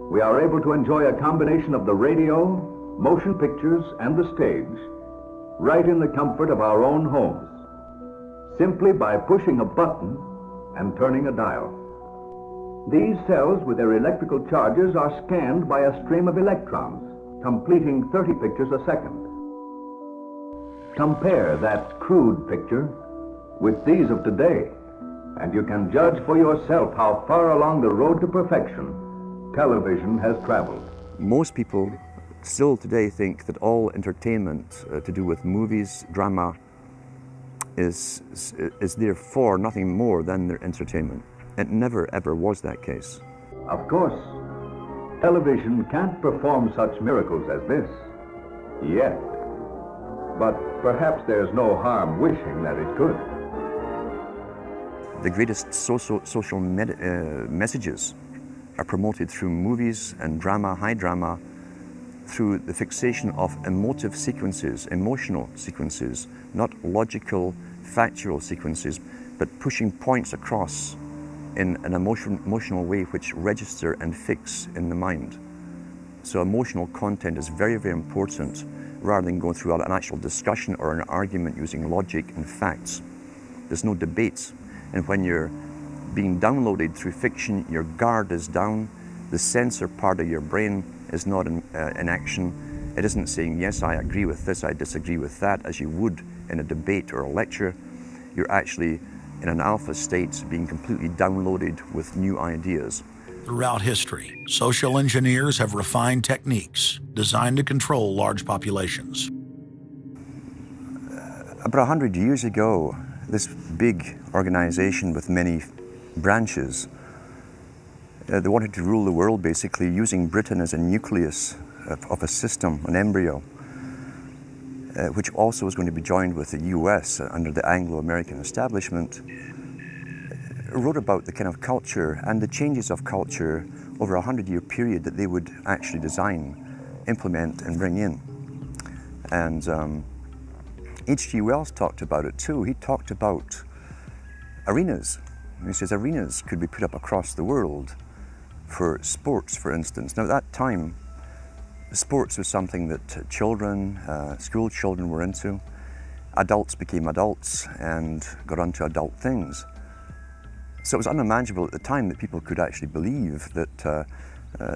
we are able to enjoy a combination of the radio, motion pictures, and the stage, right in the comfort of our own homes, simply by pushing a button and turning a dial. These cells with their electrical charges are scanned by a stream of electrons, completing 30 pictures a second. Compare that crude picture with these of today, and you can judge for yourself how far along the road to perfection television has traveled. Most people still today think that all entertainment to do with movies, drama, is therefore nothing more than their entertainment. It never ever was that case. Of course, television can't perform such miracles as this, yet. But perhaps there's no harm wishing that it could. The greatest social messages are promoted through movies and drama, high drama, through the fixation of emotive sequences, emotional sequences, not logical, factual sequences, but pushing points across in an emotional way which register and fix in the mind. So emotional content is very, very important, rather than going through an actual discussion or an argument using logic and facts. There's no debate. And when you're being downloaded through fiction, your guard is down, the censor part of your brain is not in action. It isn't saying, yes, I agree with this, I disagree with that, as you would in a debate or a lecture. You're actually in an alpha state, being completely downloaded with new ideas. Throughout history, social engineers have refined techniques designed to control large populations. About 100 years ago, this big organization with many branches, they wanted to rule the world basically using Britain as a nucleus of a system, an embryo, which also was going to be joined with the US under the Anglo-American establishment, wrote about the kind of culture and the changes of culture over a 100-year period that they would actually design, implement, and bring in. And H.G. Wells talked about it too. He talked about arenas. He says arenas could be put up across the world for sports, for instance. Now at that time, sports was something that children, school children were into. Adults became adults and got onto adult things. So it was unimaginable at the time that people could actually believe that there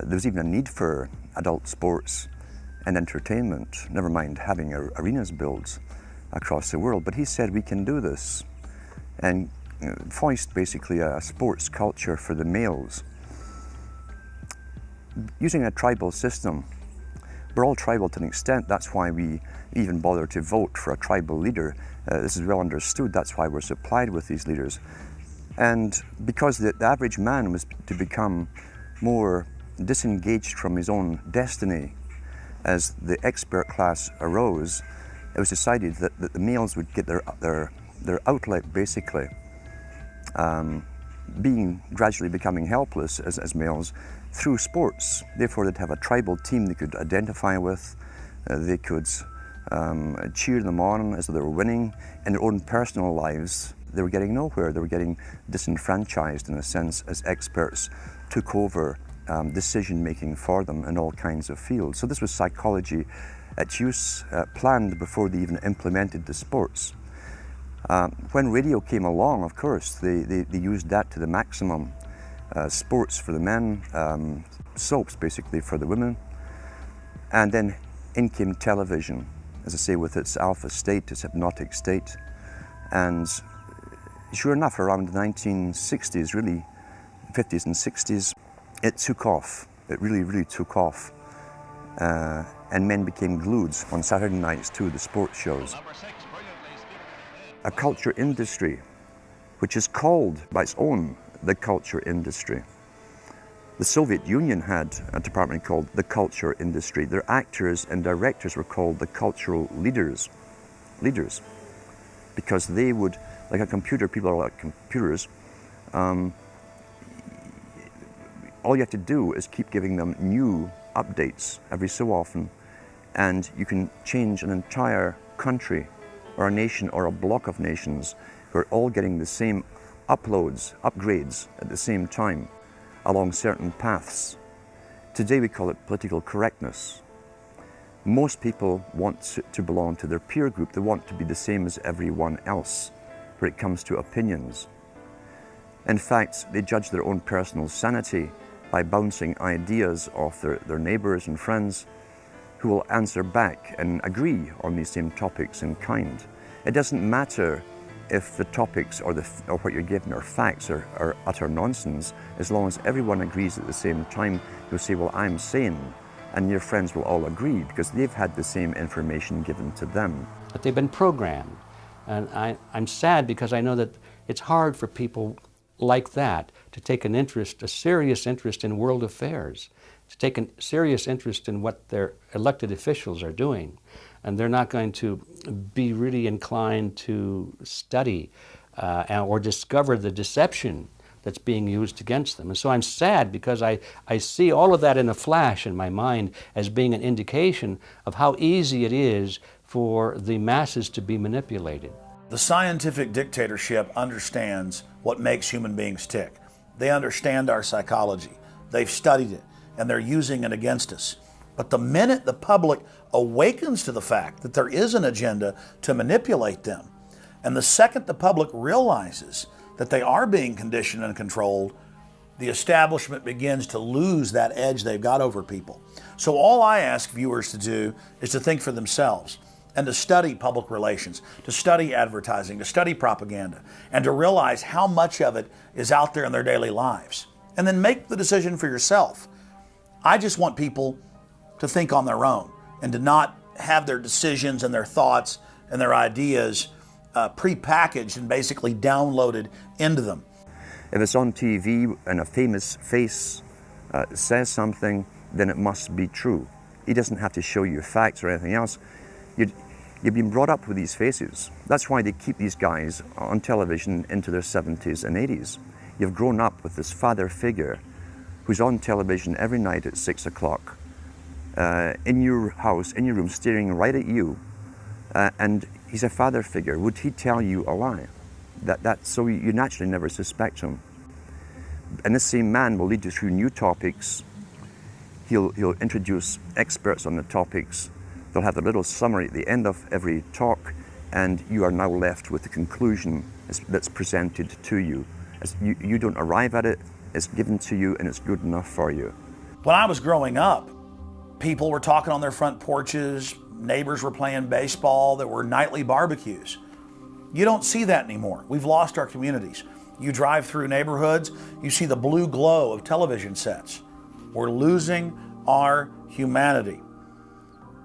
was even a need for adult sports and entertainment, never mind having arenas built across the world. But he said we can do this and foist basically a sports culture for the males. Using a tribal system, we're all tribal to an extent. That's why we even bother to vote for a tribal leader. This is well understood. That's why we're supplied with these leaders. And because the average man was to become more disengaged from his own destiny as the expert class arose, it was decided that the males would get their outlet, basically, gradually becoming helpless as males through sports. Therefore, they'd have a tribal team they could identify with. They could cheer them on as they were winning. In their own personal lives, they were getting nowhere. They were getting disenfranchised, in a sense, as experts took over decision-making for them in all kinds of fields. So this was psychology at use, planned before they even implemented the sports. When radio came along, of course, they used that to the maximum. Sports for the men, soaps basically for the women. And then in came television, as I say, with its alpha state, its hypnotic state. And sure enough, around the 1960s, really, 50s and 60s, it took off. It really, really took off. And men became glued on Saturday nights to the sports shows. A culture industry, which is called by its own the culture industry. The Soviet Union had a department called the culture industry. Their actors and directors were called the cultural leaders, because they would, like a computer, people are like computers, all you have to do is keep giving them new updates every so often, and you can change an entire country or a nation or a block of nations who are all getting the same upgrades at the same time along certain paths. Today we call it political correctness. Most people want to belong to their peer group. They want to be the same as everyone else when it comes to opinions. In fact, they judge their own personal sanity by bouncing ideas off their neighbours and friends who will answer back and agree on these same topics in kind. It doesn't matter if the topics or what you're given are facts or utter nonsense, as long as everyone agrees at the same time. You'll say, well, I'm sane, and your friends will all agree because they've had the same information given to them. But they've been programmed, and I'm sad because I know that it's hard for people like that to take an interest, a serious interest in world affairs, to take a serious interest in what their elected officials are doing. And they're not going to be really inclined to study or discover the deception that's being used against them. And so I'm sad because I see all of that in a flash in my mind as being an indication of how easy it is for the masses to be manipulated. The scientific dictatorship understands what makes human beings tick. They understand our psychology. They've studied it, and they're using it against us. But the minute the public awakens to the fact that there is an agenda to manipulate them, and the second the public realizes that they are being conditioned and controlled, the establishment begins to lose that edge they've got over people. So all I ask viewers to do is to think for themselves and to study public relations, to study advertising, to study propaganda, and to realize how much of it is out there in their daily lives. And then make the decision for yourself. I just want people to think on their own and to not have their decisions and their thoughts and their ideas pre-packaged and basically downloaded into them. If it's on TV and a famous face says something, then it must be true. He doesn't have to show you facts or anything else. You've been brought up with these faces. That's why they keep these guys on television into their 70s and 80s. You've grown up with this father figure who's on television every night at 6 o'clock, in your house, in your room, staring right at you, and he's a father figure. Would he tell you a lie? So you naturally never suspect him. And this same man will lead you through new topics. He'll introduce experts on the topics. They'll have a little summary at the end of every talk, and you are now left with the conclusion that's presented to you. You don't arrive at it, it's given to you, and it's good enough for you. When I was growing up, people were talking on their front porches, neighbors were playing baseball, there were nightly barbecues. You don't see that anymore. We've lost our communities. You drive through neighborhoods, you see the blue glow of television sets. We're losing our humanity.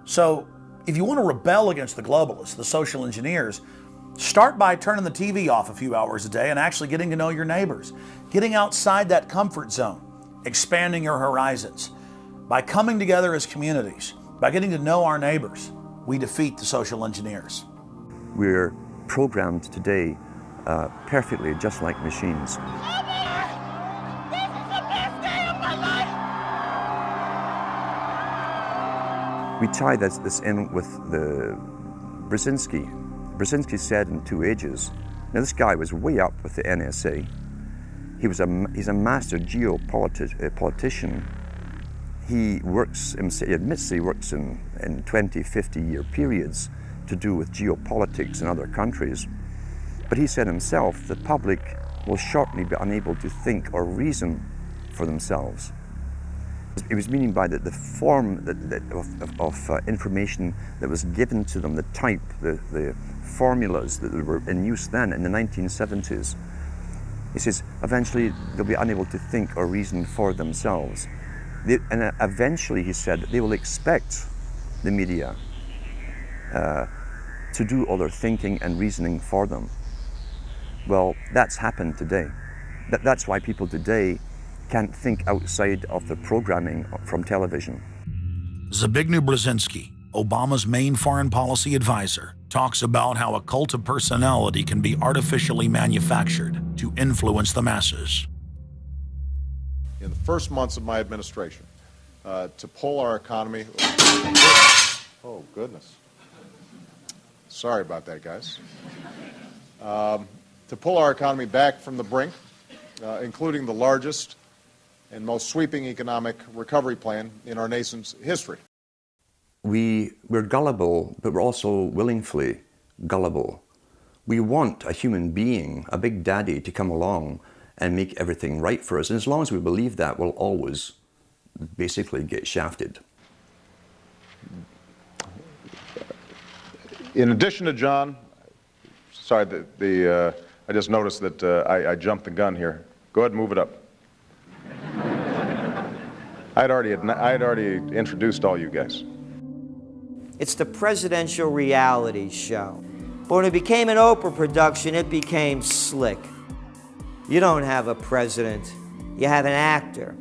So if you want to rebel against the globalists, the social engineers, Start by turning the TV off a few hours a day and actually getting to know your neighbors, getting outside that comfort zone, expanding your horizons. By coming together as communities, by getting to know our neighbors, we defeat the social engineers. We're programmed today perfectly, just like machines. We tie this in with the Brzezinski. Brzezinski said in 2 Ages, now this guy was way up with the NSA. He's a master geopolitician. He admits he works in 20, 50-year periods to do with geopolitics in other countries. But he said himself, the public will shortly be unable to think or reason for themselves. It was meaning by the form of information that was given to them, the type, the formulas that were in use then in the 1970s. He says, eventually they'll be unable to think or reason for themselves. And eventually, he said, they will expect the media to do all their thinking and reasoning for them. Well, that's happened today. That's why people today can't think outside of the programming from television. Zbigniew Brzezinski, Obama's main foreign policy advisor, talks about how a cult of personality can be artificially manufactured to influence the masses. In the first months of my administration, to pull our economy... Oh, goodness. Sorry about that, guys. To pull our economy back from the brink, including the largest and most sweeping economic recovery plan in our nation's history. We're gullible, but we're also willingly gullible. We want a human being, a big daddy, to come along and make everything right for us. And as long as we believe that, we'll always basically get shafted. In addition to John, sorry, I just noticed that I jumped the gun here. Go ahead and move it up. I'd already introduced all you guys. It's the presidential reality show. But when it became an Oprah production, it became slick. You don't have a president, you have an actor.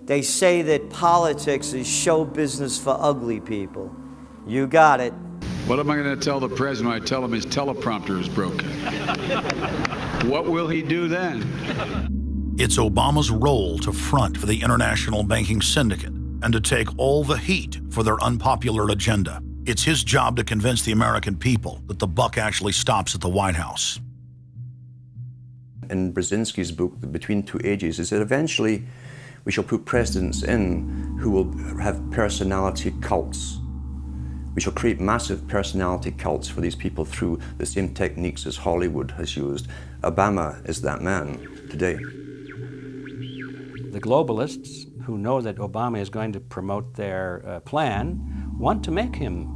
They say that politics is show business for ugly people. You got it. What am I going to tell the president when I tell him his teleprompter is broken? What will he do then? It's Obama's role to front for the international banking syndicate and to take all the heat for their unpopular agenda. It's his job to convince the American people that the buck actually stops at the White House. In Brzezinski's book, Between Two Ages, is that eventually we shall put presidents in who will have personality cults. We shall create massive personality cults for these people through the same techniques as Hollywood has used. Obama is that man today. The globalists, who know that Obama is going to promote their plan, want to make him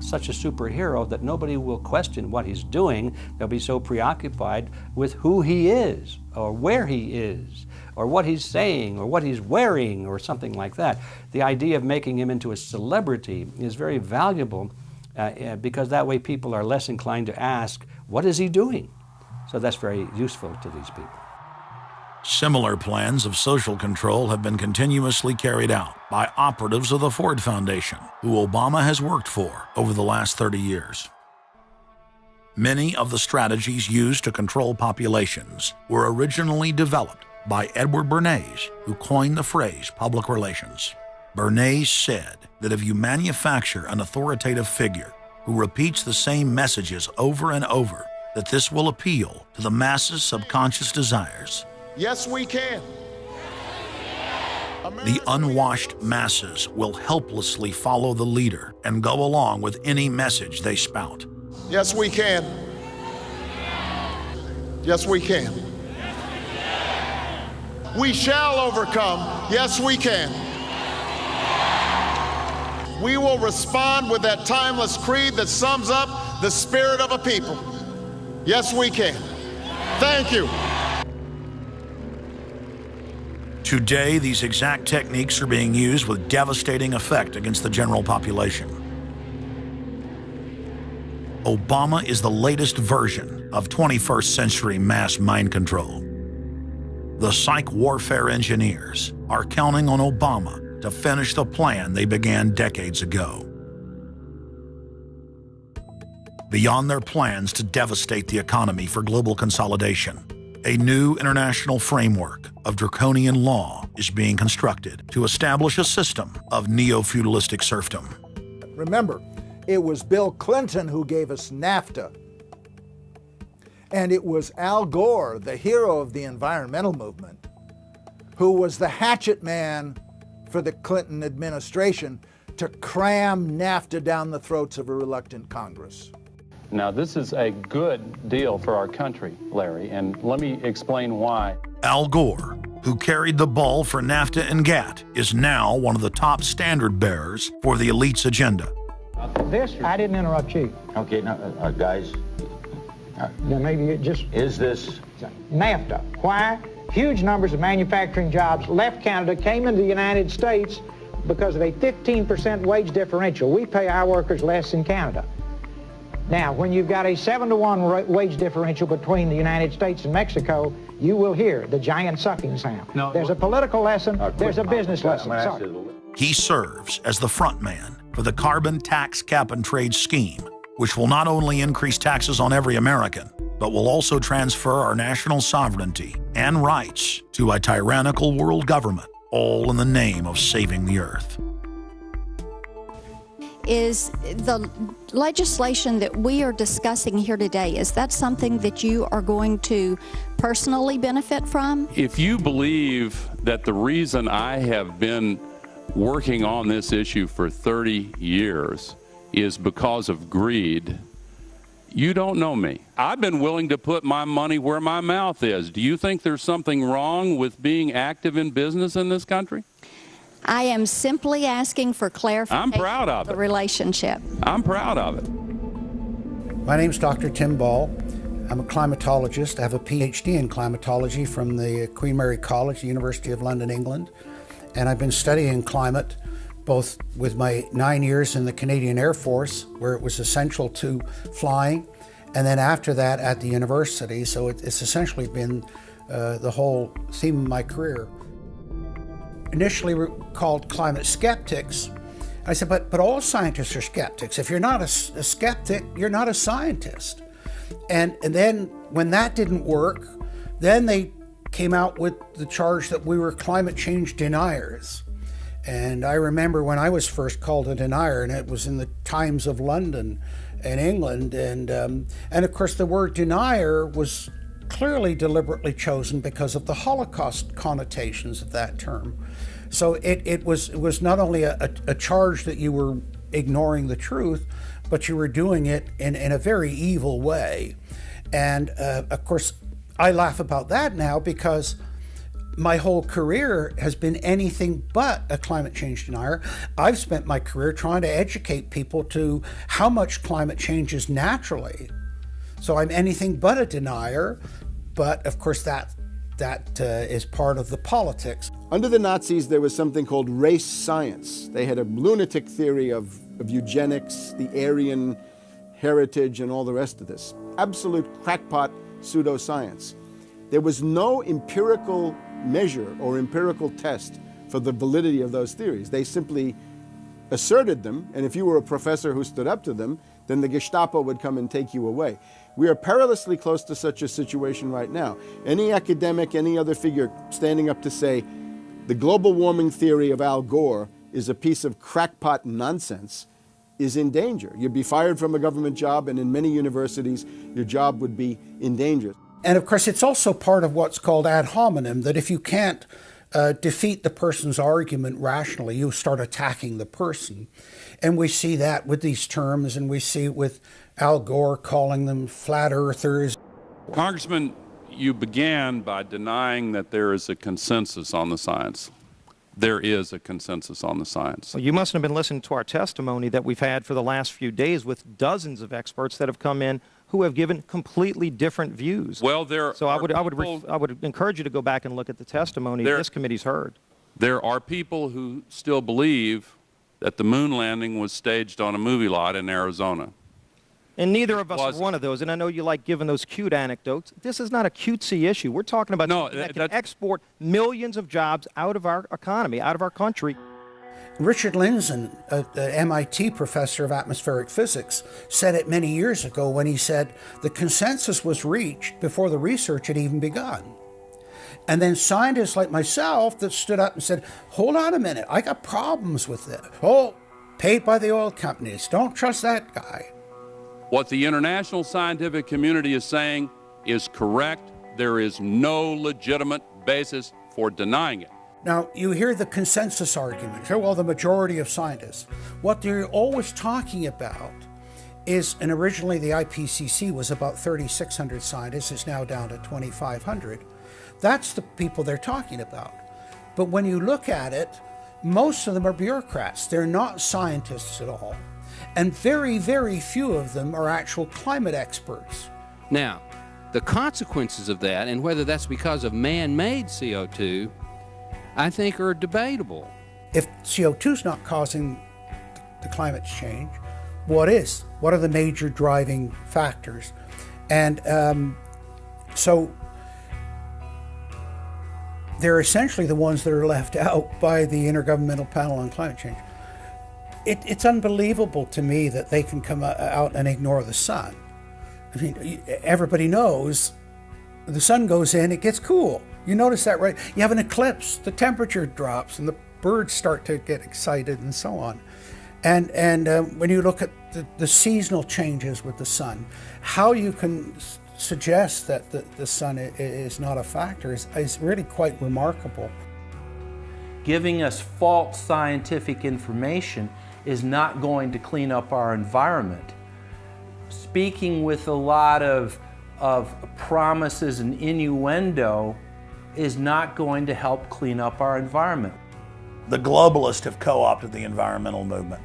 such a superhero that nobody will question what he's doing. They'll be so preoccupied with who he is, or where he is, or what he's saying, or what he's wearing, or something like that. The idea of making him into a celebrity is very valuable because that way people are less inclined to ask, what is he doing? So that's very useful to these people. Similar plans of social control have been continuously carried out by operatives of the Ford Foundation, who Obama has worked for over the last 30 years. Many of the strategies used to control populations were originally developed by Edward Bernays, who coined the phrase public relations. Bernays said that if you manufacture an authoritative figure who repeats the same messages over and over, that this will appeal to the masses' subconscious desires. Yes, we can. The unwashed masses will helplessly follow the leader and go along with any message they spout. Yes, we can. Yes, we can. We shall overcome. Yes, we can. We will respond with that timeless creed that sums up the spirit of a people. Yes, we can. Thank you. Today, these exact techniques are being used with devastating effect against the general population. Obama is the latest version of 21st century mass mind control. The psych warfare engineers are counting on Obama to finish the plan they began decades ago. Beyond their plans to devastate the economy for global consolidation, a new international framework of draconian law is being constructed to establish a system of neo-feudalistic serfdom. Remember, it was Bill Clinton who gave us NAFTA. And it was Al Gore, the hero of the environmental movement, who was the hatchet man for the Clinton administration to cram NAFTA down the throats of a reluctant Congress. Now, this is a good deal for our country, Larry, and let me explain why. Al Gore, who carried the ball for NAFTA and GATT, is now one of the top standard bearers for the elite's agenda. I didn't interrupt you. Okay, now, guys. Now maybe it just... Is this... NAFTA. Why? Huge numbers of manufacturing jobs left Canada, came into the United States because of a 15% wage differential. We pay our workers less in Canada. Now, when you've got a 7-to-1 wage differential between the United States and Mexico, you will hear the giant sucking sound. No, there's a political lesson, there's a business lesson. Sorry. He serves as the front man for the carbon tax cap and trade scheme, which will not only increase taxes on every American, but will also transfer our national sovereignty and rights to a tyrannical world government, all in the name of saving the earth. Is the legislation that we are discussing here today, is that something that you are going to personally benefit from? If you believe that the reason I have been working on this issue for 30 years is because of greed, you don't know me. I've been willing to put my money where my mouth is. Do you think there's something wrong with being active in business in this country? I am simply asking for clarification. I'm proud of the it. Relationship. I'm proud of it. My name's Dr. Tim Ball. I'm a climatologist. I have a PhD in climatology from the Queen Mary College, the University of London, England. And I've been studying climate both with my 9 years in the Canadian Air Force, where it was essential to flying, and then after that at the university. So it's essentially been the whole theme of my career. Initially called climate skeptics. I said, but all scientists are skeptics. If you're not a skeptic, you're not a scientist. And then when that didn't work, then they came out with the charge that we were climate change deniers. And I remember when I was first called a denier, and it was in the Times of London and England. And of course, the word denier was clearly deliberately chosen because of the Holocaust connotations of that term. So it was not only a charge that you were ignoring the truth, but you were doing it in a very evil way. And of course, I laugh about that now because my whole career has been anything but a climate change denier. I've spent my career trying to educate people to how much climate changes naturally. So I'm anything but a denier, but of course that is part of the politics. Under the Nazis, there was something called race science. They had a lunatic theory of eugenics, the Aryan heritage, and all the rest of this. Absolute crackpot pseudoscience. There was no empirical measure or empirical test for the validity of those theories. They simply asserted them, and if you were a professor who stood up to them, then the Gestapo would come and take you away. We are perilously close to such a situation right now. Any academic, any other figure standing up to say the global warming theory of Al Gore is a piece of crackpot nonsense is in danger. You'd be fired from a government job, and in many universities, your job would be in danger. And of course, it's also part of what's called ad hominem, that if you can't defeat the person's argument rationally, you start attacking the person. And we see that with these terms, and we see it with Al Gore calling them flat earthers. Congressman, you began by denying that there is a consensus on the science. There is a consensus on the science. Well, you mustn't have been listening to our testimony that we've had for the last few days with dozens of experts that have come in who have given completely different views. Well, I would encourage you to go back and look at the testimony this committee's heard. There are people who still believe that the moon landing was staged on a movie lot in Arizona. And neither of us are one of those. And I know you like giving those cute anecdotes. This is not a cutesy issue. We're talking about something that can export millions of jobs out of our economy, out of our country. Richard Lindzen, an MIT professor of atmospheric physics, said it many years ago when he said the consensus was reached before the research had even begun. And then scientists like myself that stood up and said, hold on a minute, I got problems with this. Oh, paid by the oil companies, don't trust that guy. What the international scientific community is saying is correct. There is no legitimate basis for denying it. Now, you hear the consensus argument. Well, the majority of scientists. What they're always talking about is, and originally the IPCC was about 3,600 scientists, it's now down to 2,500. That's the people they're talking about. But when you look at it, most of them are bureaucrats. They're not scientists at all. And very, very few of them are actual climate experts. Now, the consequences of that, and whether that's because of man-made CO2, I think are debatable. If CO2 is not causing the climate change, what is? What are the major driving factors? And so they're essentially the ones that are left out by the Intergovernmental Panel on Climate Change. It's unbelievable to me that they can come out and ignore the sun. I mean, everybody knows the sun goes in, it gets cool. You notice that, right? You have an eclipse, the temperature drops, and the birds start to get excited and so on. And when you look at the seasonal changes with the sun, how you can suggest that the sun is not a factor is really quite remarkable. Giving us false scientific information is not going to clean up our environment. Speaking with a lot of promises and innuendo is not going to help clean up our environment. The globalists have co-opted the environmental movement.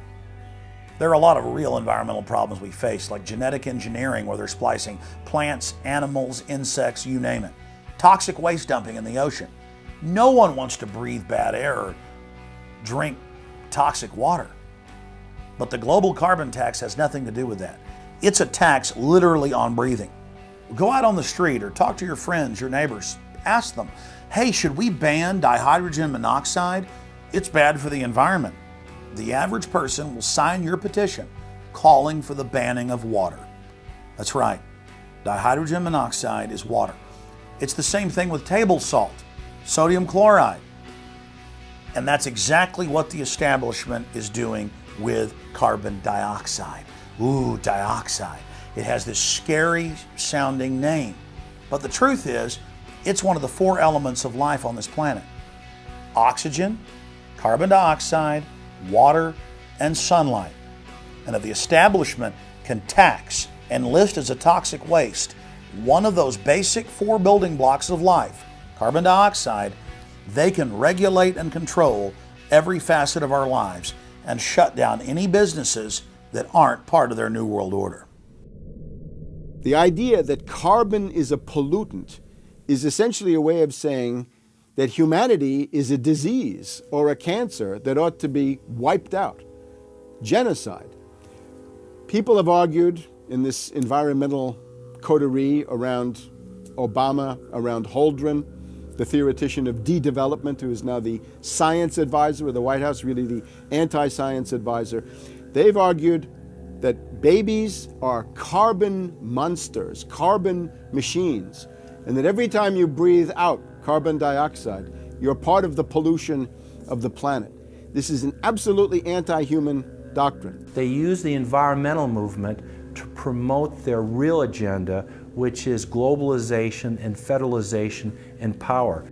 There are a lot of real environmental problems we face, like genetic engineering, where they're splicing plants, animals, insects, you name it. Toxic waste dumping in the ocean. No one wants to breathe bad air or drink toxic water. But the global carbon tax has nothing to do with that. It's a tax literally on breathing. Go out on the street or talk to your friends, your neighbors. Ask them, hey, should we ban dihydrogen monoxide? It's bad for the environment. The average person will sign your petition calling for the banning of water. That's right, dihydrogen monoxide is water. It's the same thing with table salt, sodium chloride. And that's exactly what the establishment is doing with carbon dioxide. Ooh, dioxide. It has this scary sounding name. But the truth is, it's one of the 4 elements of life on this planet. Oxygen, carbon dioxide, water, and sunlight. And if the establishment can tax and list as a toxic waste one of those basic 4 building blocks of life, carbon dioxide, they can regulate and control every facet of our lives and shut down any businesses that aren't part of their New World Order. The idea that carbon is a pollutant is essentially a way of saying that humanity is a disease or a cancer that ought to be wiped out. Genocide. People have argued in this environmental coterie around Obama, around Holdren, the theoretician of de-development, who is now the science advisor of the White House, really the anti-science advisor. They've argued that babies are carbon monsters, carbon machines, and that every time you breathe out carbon dioxide, you're part of the pollution of the planet. This is an absolutely anti-human doctrine. They use the environmental movement to promote their real agenda, which is globalization and federalization and power.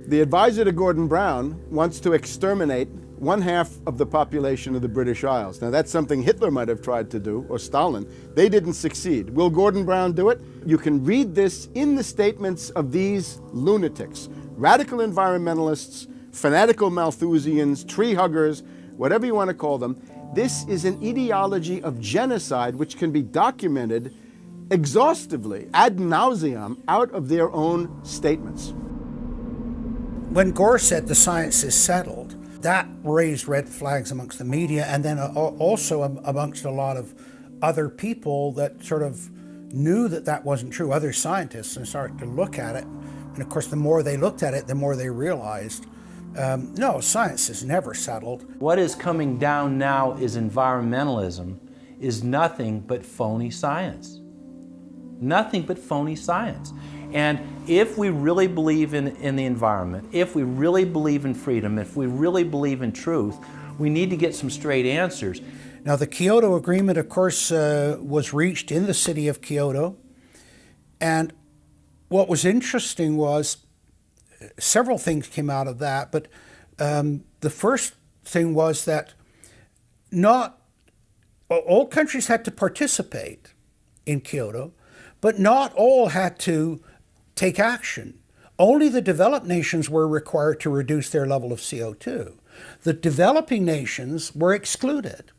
The advisor to Gordon Brown wants to exterminate 1/2 of the population of the British Isles. Now that's something Hitler might have tried to do, or Stalin. They didn't succeed. Will Gordon Brown do it? You can read this in the statements of these lunatics, radical environmentalists, fanatical Malthusians, tree huggers, whatever you want to call them. This is an ideology of genocide which can be documented exhaustively, ad nauseum, out of their own statements. When Gore said the science is settled, that raised red flags amongst the media and then also amongst a lot of other people that sort of knew that that wasn't true, other scientists, and started to look at it. And of course, the more they looked at it, the more they realized, no, science is never settled. What is coming down now is environmentalism is nothing but phony science. Nothing but phony science. And if we really believe in the environment, if we really believe in freedom, if we really believe in truth, we need to get some straight answers. Now, the Kyoto Agreement, of course, was reached in the city of Kyoto. And what was interesting was several things came out of that. But the first thing was that not all countries had to participate in Kyoto, but not all had to take action. Only the developed nations were required to reduce their level of CO2. The developing nations were excluded.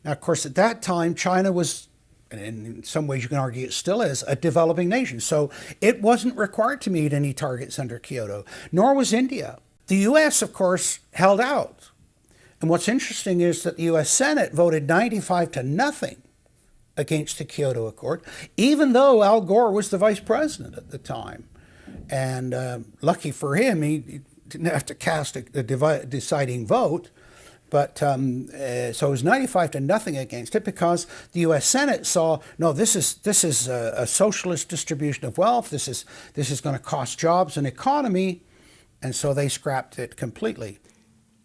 Now, of course, at that time, China was, and in some ways you can argue it still is, a developing nation. So it wasn't required to meet any targets under Kyoto, nor was India. The U.S., of course, held out. And what's interesting is that the U.S. Senate voted 95-0 against the Kyoto Accord, even though Al Gore was the vice president at the time. And lucky for him, he didn't have to cast a deciding vote. But so it was 95-0 against it, because the U.S. Senate saw, no, this is a socialist distribution of wealth. This is going to cost jobs and economy, and so they scrapped it completely.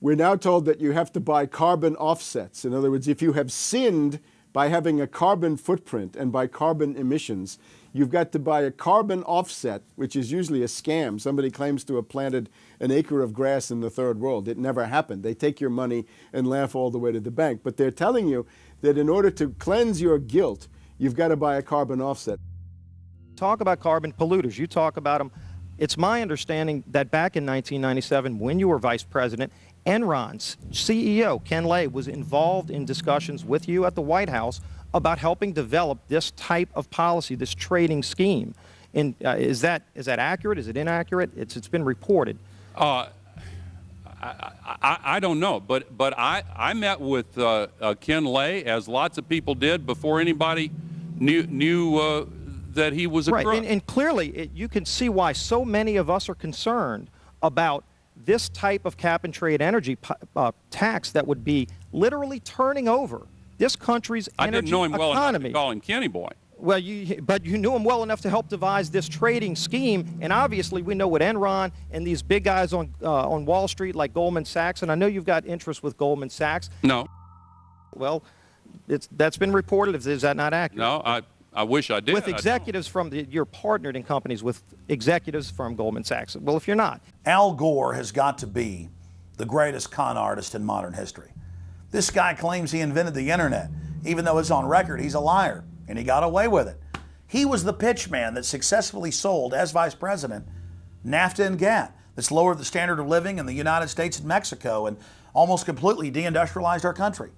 We're now told that you have to buy carbon offsets. In other words, if you have sinned by having a carbon footprint and by carbon emissions, you've got to buy a carbon offset, which is usually a scam. Somebody claims to have planted an acre of grass in the third world. It never happened. They take your money and laugh all the way to the bank. But they're telling you that in order to cleanse your guilt, you've got to buy a carbon offset. Talk about carbon polluters. You talk about them. It's my understanding that back in 1997, when you were vice president, Enron's CEO, Ken Lay, was involved in discussions with you at the White House about helping develop this type of policy, this trading scheme. And is that accurate? Is it inaccurate? It's been reported. I don't know, but I met with Ken Lay, as lots of people did, before anybody knew that he was a crook. Right, and clearly you can see why so many of us are concerned about this type of cap-and-trade energy tax that would be literally turning over this country's energy economy. I didn't know him well enough to call him Kenny Boy. Well, but you knew him well enough to help devise this trading scheme, and obviously we know what Enron and these big guys on Wall Street like Goldman Sachs, and I know you've got interest with Goldman Sachs. No. Well, that's been reported. Is that not accurate? No, I wish I did. With executives you're partnered in companies with executives from Goldman Sachs. Well, if you're not. Al Gore has got to be the greatest con artist in modern history. This guy claims he invented the internet, even though it's on record he's a liar, and he got away with it. He was the pitch man that successfully sold, as vice president, NAFTA and GATT, that's lowered the standard of living in the United States and Mexico and almost completely deindustrialized our country.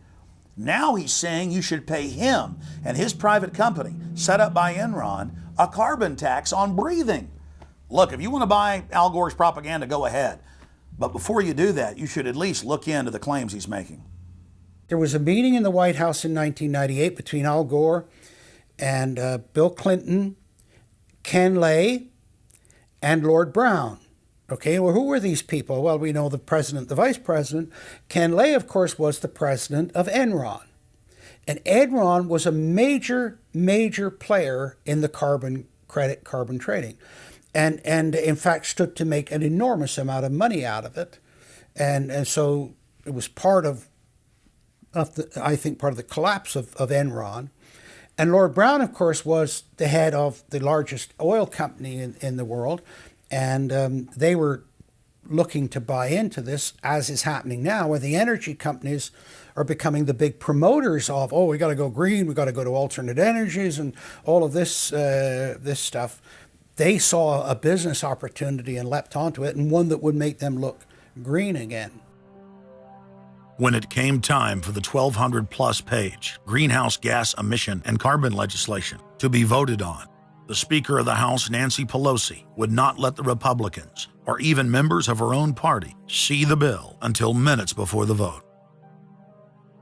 Now he's saying you should pay him and his private company, set up by Enron, a carbon tax on breathing. Look, if you want to buy Al Gore's propaganda, go ahead. But before you do that, you should at least look into the claims he's making. There was a meeting in the White House in 1998 between Al Gore and Bill Clinton, Ken Lay, and Lord Brown. Okay, well, who were these people? Well, we know the president, the vice president. Ken Lay, of course, was the president of Enron. And Enron was a major, major player in the carbon credit, carbon trading. And in fact, stood to make an enormous amount of money out of it. And so it was part of the collapse of Enron. And Lord Brown, of course, was the head of the largest oil company in the world. And they were looking to buy into this, as is happening now, where the energy companies are becoming the big promoters of, oh, we got to go green, we got to go to alternate energies, and all of this this stuff. They saw a business opportunity and leapt onto it, and one that would make them look green again. When it came time for the 1,200-plus page greenhouse gas emission and carbon legislation to be voted on, the Speaker of the House, Nancy Pelosi, would not let the Republicans, or even members of her own party, see the bill until minutes before the vote.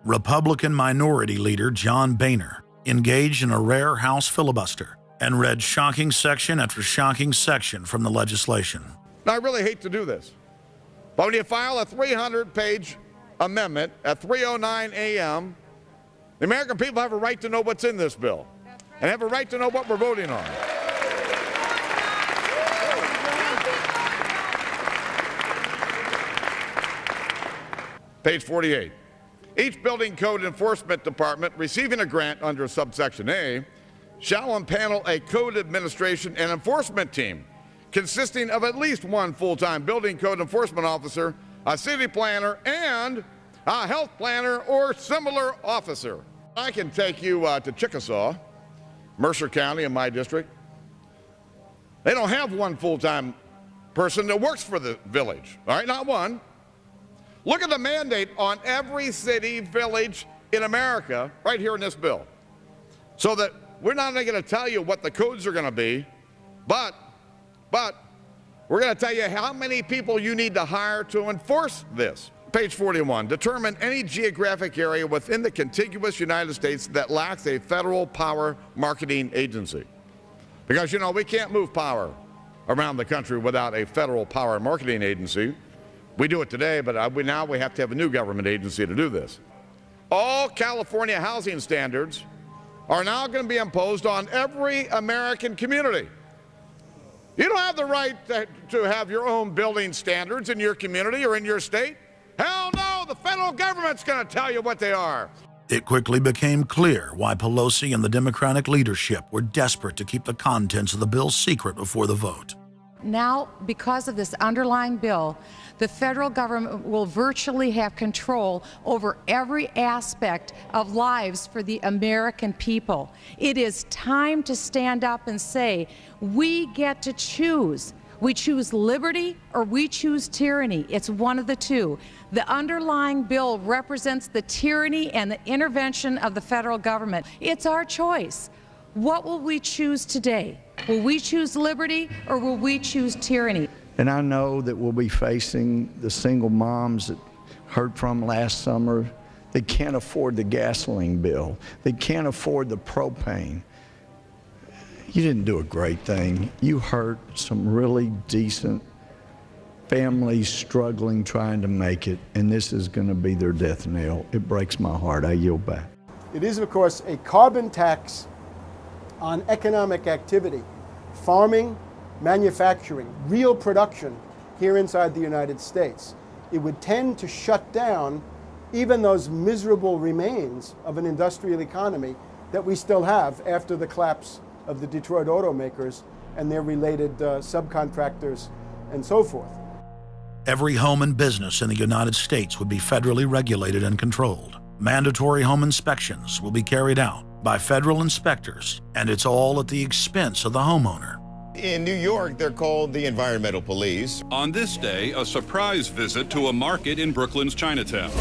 Republican Minority Leader John Boehner engaged in a rare House filibuster and read shocking section after shocking section from the legislation. Now, I really hate to do this, but when you file a 300-page amendment at 3:09 a.m., the American people have a right to know what's in this bill and have a right to know what we're voting on. Page 48. Each building code enforcement department receiving a grant under subsection A shall impanel a code administration and enforcement team consisting of at least one full-time building code enforcement officer, a city planner, and a health planner or similar officer. I can take you to Chickasaw, Mercer County in my district. They don't have one full-time person that works for the village, all right, not one. Look at the mandate on every city, village in America right here in this bill. So that we're not only going to tell you what the codes are going to be, but we're going to tell you how many people you need to hire to enforce this. Page 41, determine any geographic area within the contiguous United States that lacks a federal power marketing agency. Because, you know, we can't move power around the country without a federal power marketing agency. We do it today, but now we have to have a new government agency to do this. All California housing standards are now going to be imposed on every American community. You don't have the right to have your own building standards in your community or in your state. Hell no, the federal government's going to tell you what they are. It quickly became clear why Pelosi and the Democratic leadership were desperate to keep the contents of the bill secret before the vote. Now, because of this underlying bill, the federal government will virtually have control over every aspect of lives for the American people. It is time to stand up and say, we get to choose. We choose liberty or we choose tyranny. It's one of the two. The underlying bill represents the tyranny and the intervention of the federal government. It's our choice. What will we choose today? Will we choose liberty or will we choose tyranny? And I know that we'll be facing the single moms that heard from last summer. They can't afford the gasoline bill. They can't afford the propane. You didn't do a great thing. You hurt some really decent families struggling, trying to make it, and this is going to be their death knell. It breaks my heart. I yield back. It is, of course, a carbon tax on economic activity, farming, manufacturing, real production here inside the United States. It would tend to shut down even those miserable remains of an industrial economy that we still have after the collapse of the Detroit automakers and their related subcontractors and so forth. Every home and business in the United States would be federally regulated and controlled. Mandatory home inspections will be carried out by federal inspectors, and it's all at the expense of the homeowner. In New York, they're called the environmental police. On this day, a surprise visit to a market in Brooklyn's Chinatown.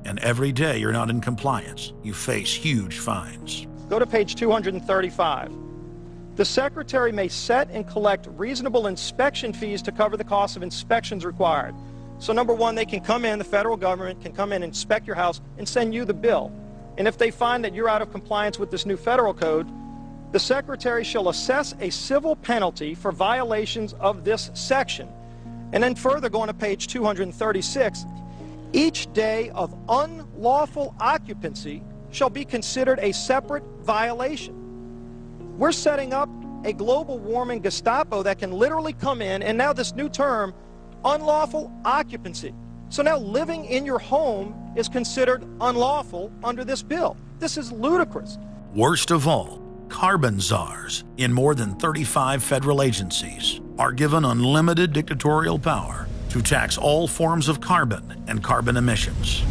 And every day you're not in compliance, you face huge fines. Go to page 235. The Secretary may set and collect reasonable inspection fees to cover the cost of inspections required. So number one, they can come in, the federal government can come in and inspect your house and send you the bill. And if they find that you're out of compliance with this new federal code, the Secretary shall assess a civil penalty for violations of this section. And then further, going to page 236, each day of unlawful occupancy shall be considered a separate violation. We're setting up a global warming Gestapo that can literally come in, and now this new term, unlawful occupancy. So now living in your home is considered unlawful under this bill. This is ludicrous. Worst of all, carbon czars in more than 35 federal agencies are given unlimited dictatorial power to tax all forms of carbon and carbon emissions.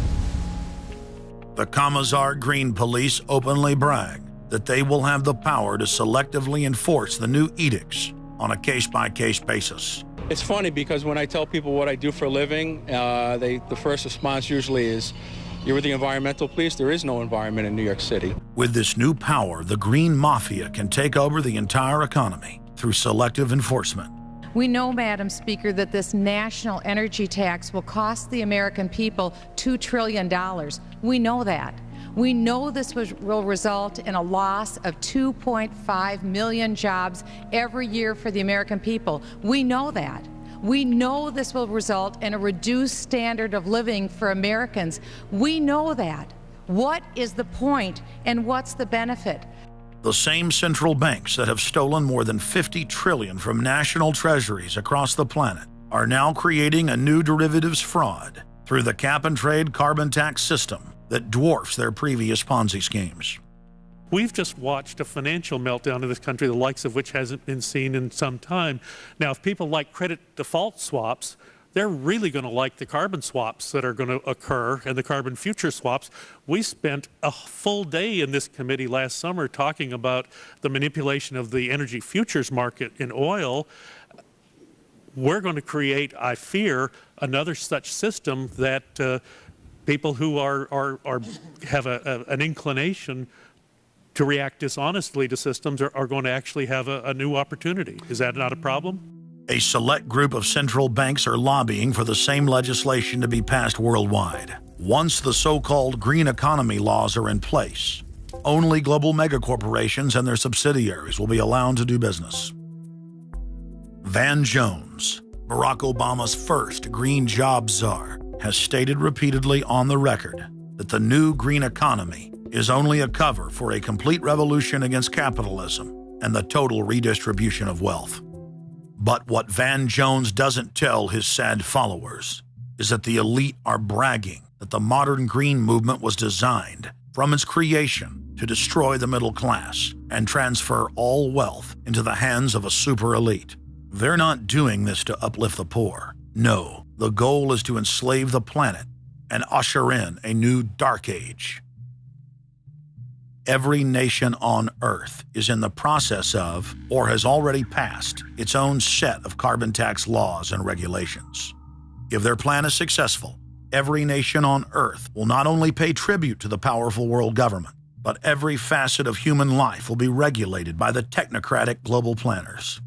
The Commissar Green Police openly brag that they will have the power to selectively enforce the new edicts on a case-by-case basis. It's funny because when I tell people what I do for a living, the first response usually is, you're with the environmental police? There is no environment in New York City. With this new power, the Green Mafia can take over the entire economy through selective enforcement. We know, Madam Speaker, that this national energy tax will cost the American people $2 trillion. We know that. We know this will result in a loss of 2.5 million jobs every year for the American people. We know that. We know this will result in a reduced standard of living for Americans. We know that. What is the point and what's the benefit? The same central banks that have stolen more than $50 trillion from national treasuries across the planet are now creating a new derivatives fraud through the cap-and-trade carbon tax system that dwarfs their previous Ponzi schemes. We've just watched a financial meltdown in this country, the likes of which hasn't been seen in some time. Now, if people like credit default swaps, they're really going to like the carbon swaps that are going to occur and the carbon future swaps. We spent a full day in this committee last summer talking about the manipulation of the energy futures market in oil. We're going to create, I fear, another such system that people who have an inclination to react dishonestly to systems are going to actually have a new opportunity. Is that not a problem? A select group of central banks are lobbying for the same legislation to be passed worldwide. Once the so-called green economy laws are in place, only global megacorporations and their subsidiaries will be allowed to do business. Van Jones, Barack Obama's first green job czar, has stated repeatedly on the record that the new green economy is only a cover for a complete revolution against capitalism and the total redistribution of wealth. But what Van Jones doesn't tell his sad followers is that the elite are bragging that the modern green movement was designed from its creation to destroy the middle class and transfer all wealth into the hands of a super elite. They're not doing this to uplift the poor. No, the goal is to enslave the planet and usher in a new dark age. Every nation on Earth is in the process of, or has already passed, its own set of carbon tax laws and regulations. If their plan is successful, every nation on Earth will not only pay tribute to the powerful world government, but every facet of human life will be regulated by the technocratic global planners.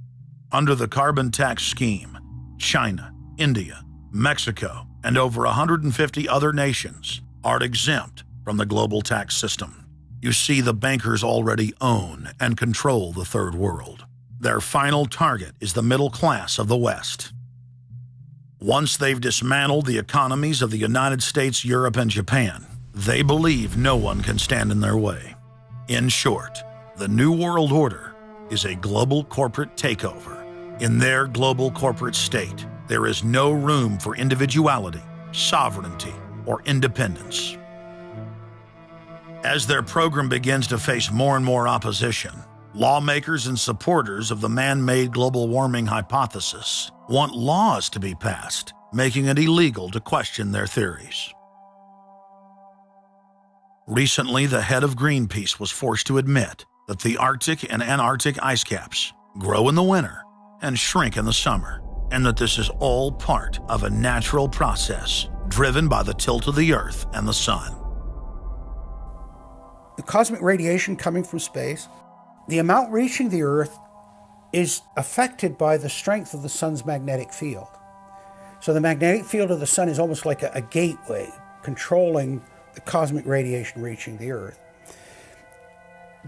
Under the carbon tax scheme, China, India, Mexico, and over 150 other nations are exempt from the global tax system. You see, the bankers already own and control the third world. Their final target is the middle class of the West. Once they've dismantled the economies of the United States, Europe, and Japan, they believe no one can stand in their way. In short, the New World Order is a global corporate takeover. In their global corporate state, there is no room for individuality, sovereignty, or independence. As their program begins to face more and more opposition, lawmakers and supporters of the man-made global warming hypothesis want laws to be passed, making it illegal to question their theories. Recently, the head of Greenpeace was forced to admit that the Arctic and Antarctic ice caps grow in the winter and shrink in the summer, and that this is all part of a natural process driven by the tilt of the Earth and the Sun. The cosmic radiation coming from space, the amount reaching the Earth is affected by the strength of the Sun's magnetic field. So the magnetic field of the Sun is almost like a gateway controlling the cosmic radiation reaching the Earth.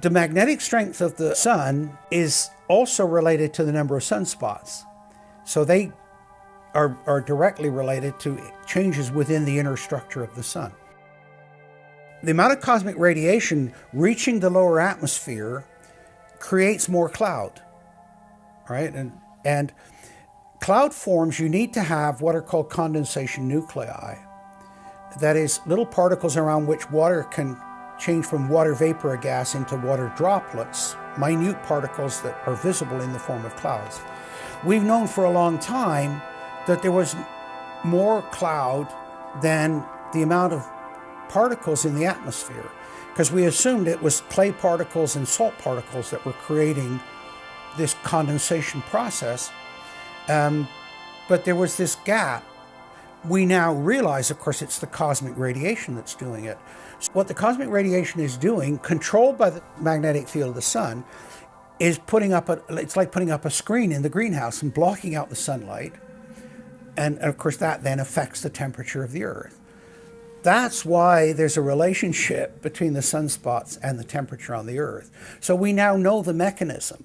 The magnetic strength of the Sun is also related to the number of sunspots. So they are directly related to changes within the inner structure of the Sun. The amount of cosmic radiation reaching the lower atmosphere creates more cloud, right? And cloud forms, you need to have what are called condensation nuclei. That is, little particles around which water can change from water vapor or gas into water droplets, minute particles that are visible in the form of clouds. We've known for a long time that there was more cloud than the amount of particles in the atmosphere, because we assumed it was clay particles and salt particles that were creating this condensation process. But there was this gap. We now realize, of course, it's the cosmic radiation that's doing it. So what the cosmic radiation is doing, controlled by the magnetic field of the Sun, is it's like putting up a screen in the greenhouse and blocking out the sunlight. And of course, that then affects the temperature of the Earth. That's why there's a relationship between the sunspots and the temperature on the Earth. So we now know the mechanism,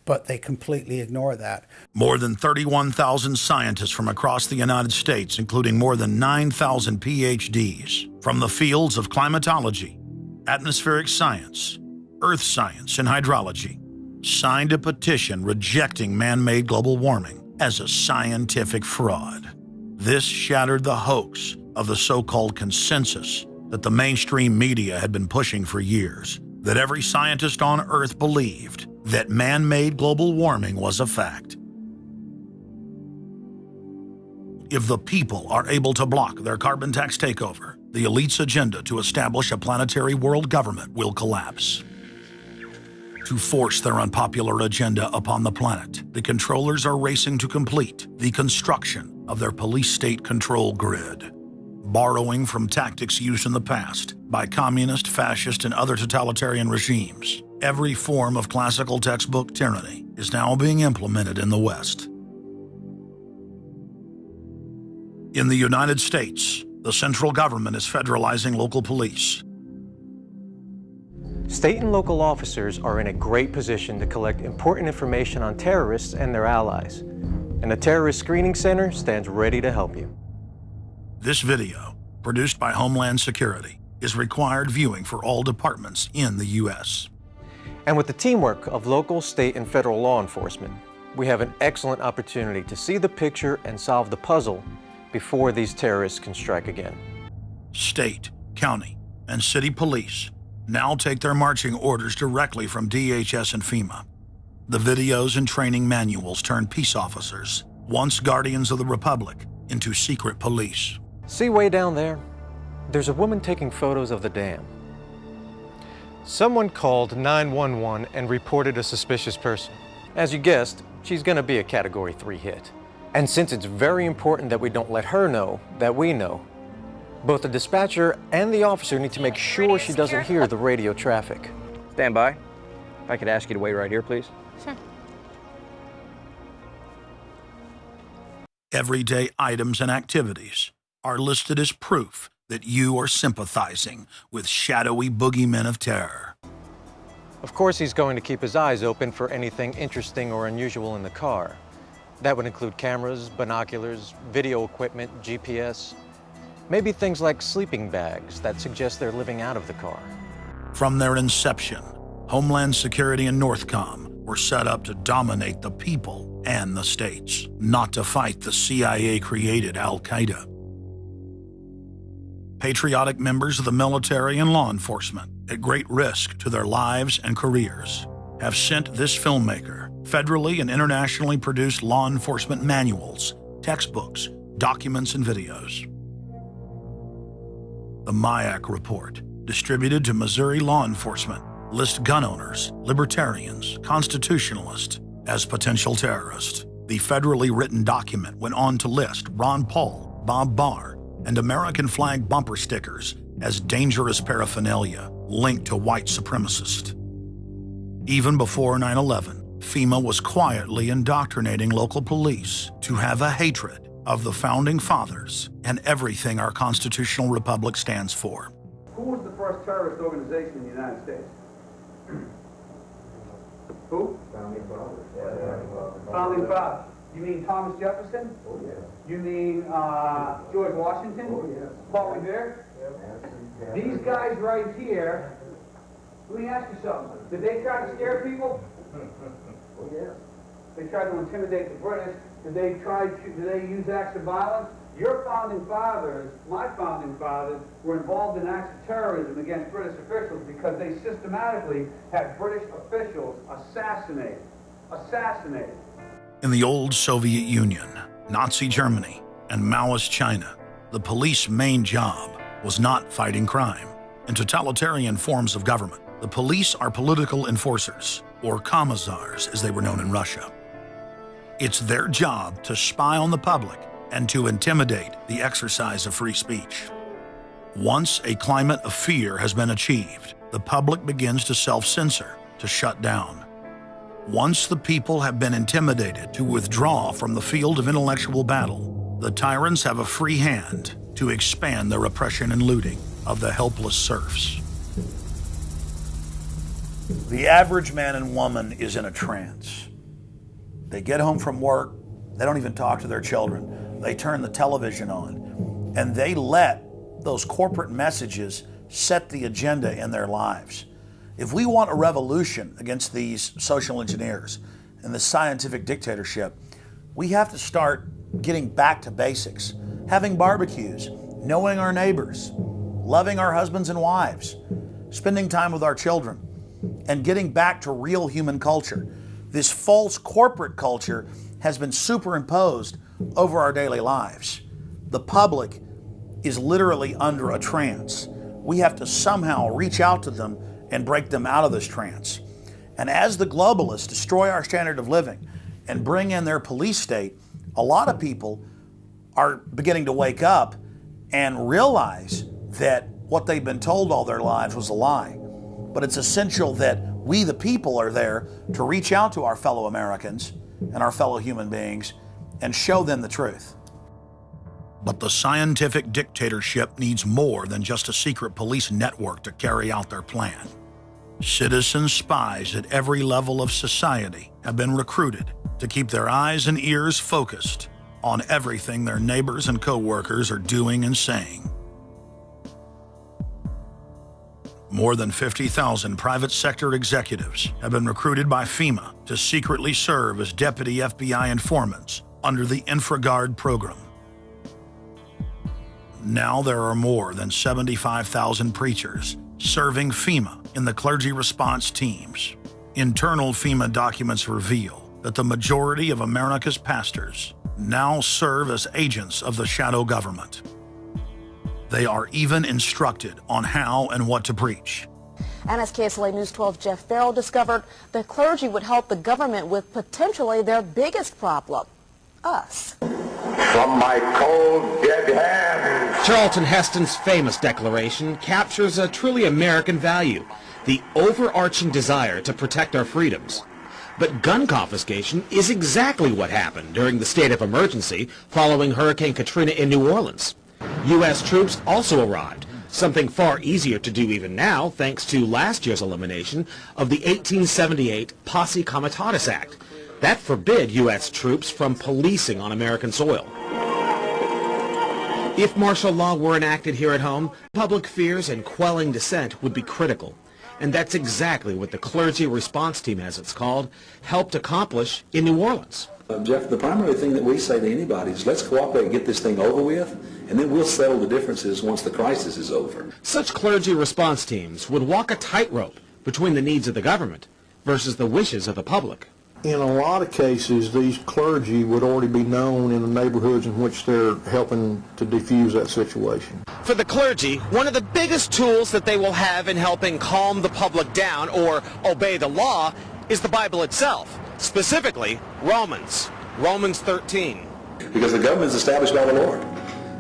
but they completely ignore that. More than 31,000 scientists from across the United States, including more than 9,000 PhDs from the fields of climatology, atmospheric science, earth science, and hydrology, signed a petition rejecting man-made global warming as a scientific fraud. This shattered the hoax of the so-called consensus that the mainstream media had been pushing for years, that every scientist on Earth believed that man-made global warming was a fact. If the people are able to block their carbon tax takeover, the elite's agenda to establish a planetary world government will collapse. To force their unpopular agenda upon the planet, the controllers are racing to complete the construction of their police state control grid. Borrowing from tactics used in the past by communist, fascist, and other totalitarian regimes, every form of classical textbook tyranny is now being implemented in the West. In the United States, the central government is federalizing local police. State and local officers are in a great position to collect important information on terrorists and their allies, and the Terrorist Screening Center stands ready to help you. This video, produced by Homeland Security, is required viewing for all departments in the U.S. And with the teamwork of local, state, and federal law enforcement, we have an excellent opportunity to see the picture and solve the puzzle before these terrorists can strike again. State, county, and city police now take their marching orders directly from DHS and FEMA. The videos and training manuals turn peace officers, once guardians of the Republic, into secret police. See way down there? There's a woman taking photos of the dam. Someone called 911 and reported a suspicious person. As you guessed, she's going to be a Category 3 hit. And since it's very important that we don't let her know that we know, both the dispatcher and the officer need to make sure she doesn't hear the radio traffic. Stand by. If I could ask you to wait right here, please. Sure. Everyday items and activities are listed as proof that you are sympathizing with shadowy boogeymen of terror. Of course, he's going to keep his eyes open for anything interesting or unusual in the car. That would include cameras, binoculars, video equipment, GPS, maybe things like sleeping bags that suggest they're living out of the car. From their inception, Homeland Security and Northcom were set up to dominate the people and the states, not to fight the CIA-created Al-Qaeda. Patriotic members of the military and law enforcement, at great risk to their lives and careers, have sent this filmmaker federally and internationally produced law enforcement manuals, textbooks, documents, and videos. The MIAC report, distributed to Missouri law enforcement, lists gun owners, libertarians, constitutionalists as potential terrorists. The federally written document went on to list Ron Paul, Bob Barr, and American flag bumper stickers as dangerous paraphernalia linked to white supremacists. Even before 9/11, FEMA was quietly indoctrinating local police to have a hatred of the Founding Fathers and everything our constitutional republic stands for. Who was the first terrorist organization in the United States? Who? Founding Fathers. Founding Fathers. You mean Thomas Jefferson? Oh, yeah. You mean George Washington? Oh, yeah. Paul Revere? Yeah. These guys right here, let me ask you something. Did they try to scare people? Oh, yeah. They tried to intimidate the British. Did they use acts of violence? Your founding fathers, my founding fathers, were involved in acts of terrorism against British officials because they systematically had British officials assassinated. In the old Soviet Union, Nazi Germany, and Maoist China, the police's main job was not fighting crime. In totalitarian forms of government, the police are political enforcers, or commissars as they were known in Russia. It's their job to spy on the public and to intimidate the exercise of free speech. Once a climate of fear has been achieved, the public begins to self-censor, to shut down. Once the people have been intimidated to withdraw from the field of intellectual battle, the tyrants have a free hand to expand their oppression and looting of the helpless serfs. The average man and woman is in a trance. They get home from work, they don't even talk to their children. They turn the television on, and they let those corporate messages set the agenda in their lives. If we want a revolution against these social engineers and the scientific dictatorship, we have to start getting back to basics, having barbecues, knowing our neighbors, loving our husbands and wives, spending time with our children, and getting back to real human culture. This false corporate culture has been superimposed over our daily lives. The public is literally under a trance. We have to somehow reach out to them and break them out of this trance. And as the globalists destroy our standard of living and bring in their police state, a lot of people are beginning to wake up and realize that what they've been told all their lives was a lie. But it's essential that we, the people, are there to reach out to our fellow Americans and our fellow human beings and show them the truth. But the scientific dictatorship needs more than just a secret police network to carry out their plan. Citizen spies at every level of society have been recruited to keep their eyes and ears focused on everything their neighbors and co-workers are doing and saying. More than 50,000 private sector executives have been recruited by FEMA to secretly serve as deputy FBI informants under the InfraGard program. Now there are more than 75,000 preachers serving FEMA in the clergy response teams. Internal FEMA documents reveal that the majority of America's pastors now serve as agents of the shadow government. They are even instructed on how and what to preach. And as KSLA News 12 Jeff Farrell discovered, the clergy would help the government with potentially their biggest problem, us. From my cold, dead hands. Charlton Heston's famous declaration captures a truly American value, the overarching desire to protect our freedoms. But gun confiscation is exactly what happened during the state of emergency following Hurricane Katrina in New Orleans. U.S. troops also arrived, something far easier to do even now thanks to last year's elimination of the 1878 Posse Comitatus Act. That forbid U.S. troops from policing on American soil. If martial law were enacted here at home, public fears and quelling dissent would be critical. And that's exactly what the Clergy Response Team, as it's called, helped accomplish in New Orleans. Jeff, the primary thing that we say to anybody is let's cooperate and get this thing over with, and then we'll settle the differences once the crisis is over. Such clergy response teams would walk a tightrope between the needs of the government versus the wishes of the public. In a lot of cases, these clergy would already be known in the neighborhoods in which they're helping to defuse that situation. For the clergy, one of the biggest tools that they will have in helping calm the public down or obey the law is the Bible itself, specifically Romans 13. Because the government is established by the Lord,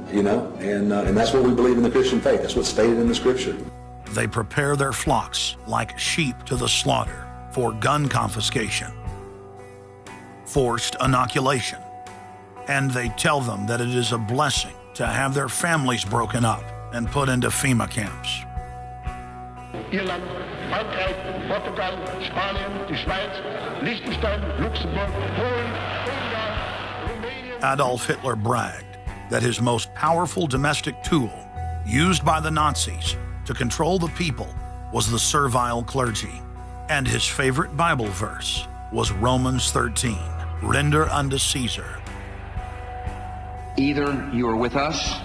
you know, and that's what we believe in the Christian faith. That's what's stated in the Scripture. They prepare their flocks like sheep to the slaughter for gun confiscation, forced inoculation, and they tell them that it is a blessing to have their families broken up and put into FEMA camps. Irland, Frankreich, Portugal, Spanien, die Schweiz, Liechtenstein, Luxembourg, Polen, Ungarn, Romania. Adolf Hitler bragged that his most powerful domestic tool, used by the Nazis to control the people, was the servile clergy. And his favorite Bible verse was Romans 13, render unto Caesar. Either you are with us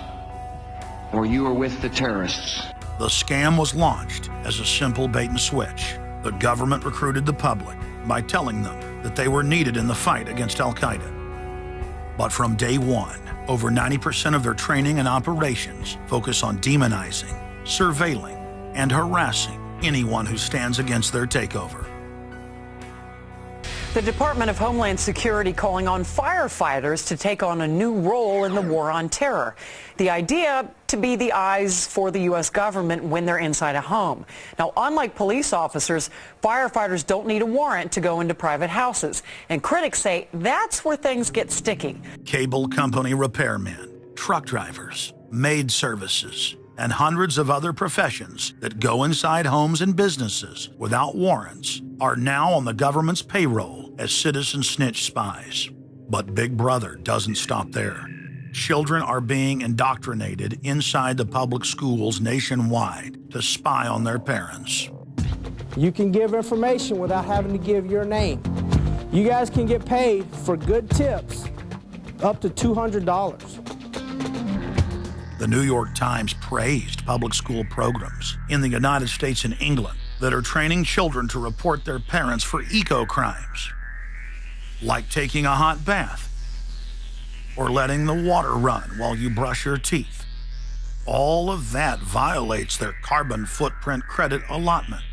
or you are with the terrorists. The scam was launched as a simple bait and switch. The government recruited the public by telling them that they were needed in the fight against Al-Qaeda. But from day one, over 90% of their training and operations focus on demonizing, surveilling, and harassing anyone who stands against their takeover. The Department of Homeland Security calling on firefighters to take on a new role in the war on terror. The idea to be the eyes for the U.S. government when they're inside a home. Now, unlike police officers, firefighters don't need a warrant to go into private houses. And critics say that's where things get sticky. Cable company repairmen, truck drivers, maid services, and hundreds of other professions that go inside homes and businesses without warrants are now on the government's payroll as citizen snitch spies. But Big Brother doesn't stop there. Children are being indoctrinated inside the public schools nationwide to spy on their parents. You can give information without having to give your name. You guys can get paid for good tips up to $200. The New York Times praised public school programs in the United States and England that are training children to report their parents for eco-crimes, like taking a hot bath or letting the water run while you brush your teeth. All of that violates their carbon footprint credit allotment.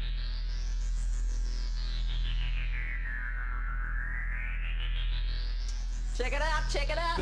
Check it out, check it out.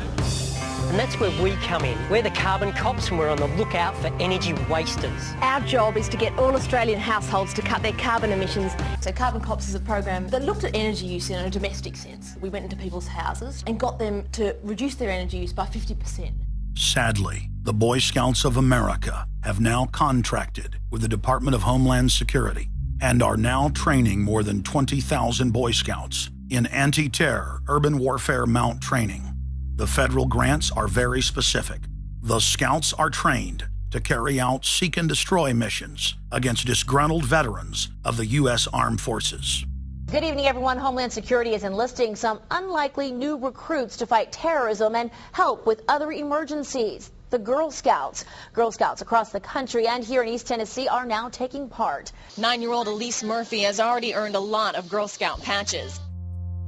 And that's where we come in. We're the carbon cops and we're on the lookout for energy wasters. Our job is to get all Australian households to cut their carbon emissions. So Carbon Cops is a program that looked at energy use in a domestic sense. We went into people's houses and got them to reduce their energy use by 50%. Sadly, the Boy Scouts of America have now contracted with the Department of Homeland Security and are now training more than 20,000 Boy Scouts in anti-terror urban warfare mount training. The federal grants are very specific. The Scouts are trained to carry out seek and destroy missions against disgruntled veterans of the U.S. Armed Forces. Good evening, everyone. Homeland Security is enlisting some unlikely new recruits to fight terrorism and help with other emergencies. The Girl Scouts. Girl Scouts across the country and here in East Tennessee are now taking part. 9-year-old Elise Murphy has already earned a lot of Girl Scout patches.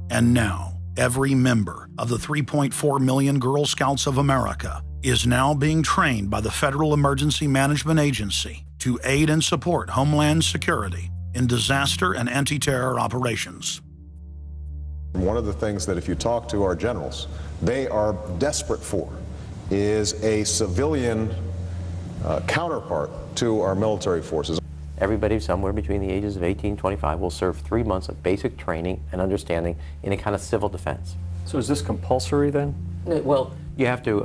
And now, every member of the 3.4 million Girl Scouts of America is now being trained by the Federal Emergency Management Agency to aid and support Homeland Security in disaster and anti-terror operations. One of the things that if you talk to our generals, they are desperate for is a civilian counterpart to our military forces. Everybody somewhere between the ages of 18 and 25 will serve 3 months of basic training and understanding in a kind of civil defense. So is this compulsory then? Well, you have to,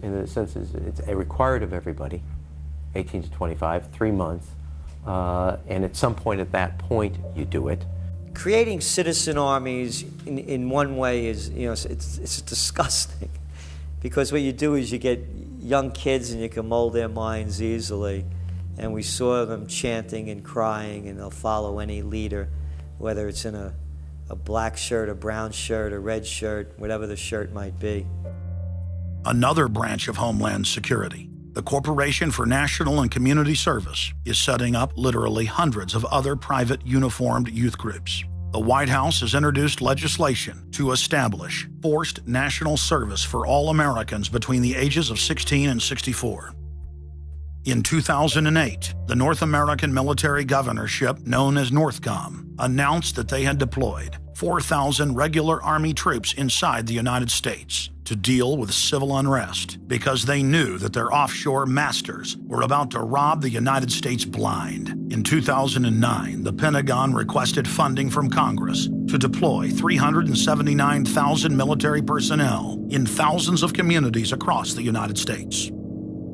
in a sense, it's required of everybody, 18 to 25, 3 months, and at some point at that point you do it. Creating citizen armies in one way is, it's disgusting, because what you do is you get young kids and you can mold their minds easily. And we saw them chanting and crying, and they'll follow any leader, whether it's in a black shirt, a brown shirt, a red shirt, whatever the shirt might be. Another branch of Homeland Security, the Corporation for National and Community Service, is setting up literally hundreds of other private uniformed youth groups. The White House has introduced legislation to establish forced national service for all Americans between the ages of 16 and 64. In 2008, the North American military governorship, known as NORTHCOM, announced that they had deployed 4,000 regular Army troops inside the United States to deal with civil unrest because they knew that their offshore masters were about to rob the United States blind. In 2009, the Pentagon requested funding from Congress to deploy 379,000 military personnel in thousands of communities across the United States.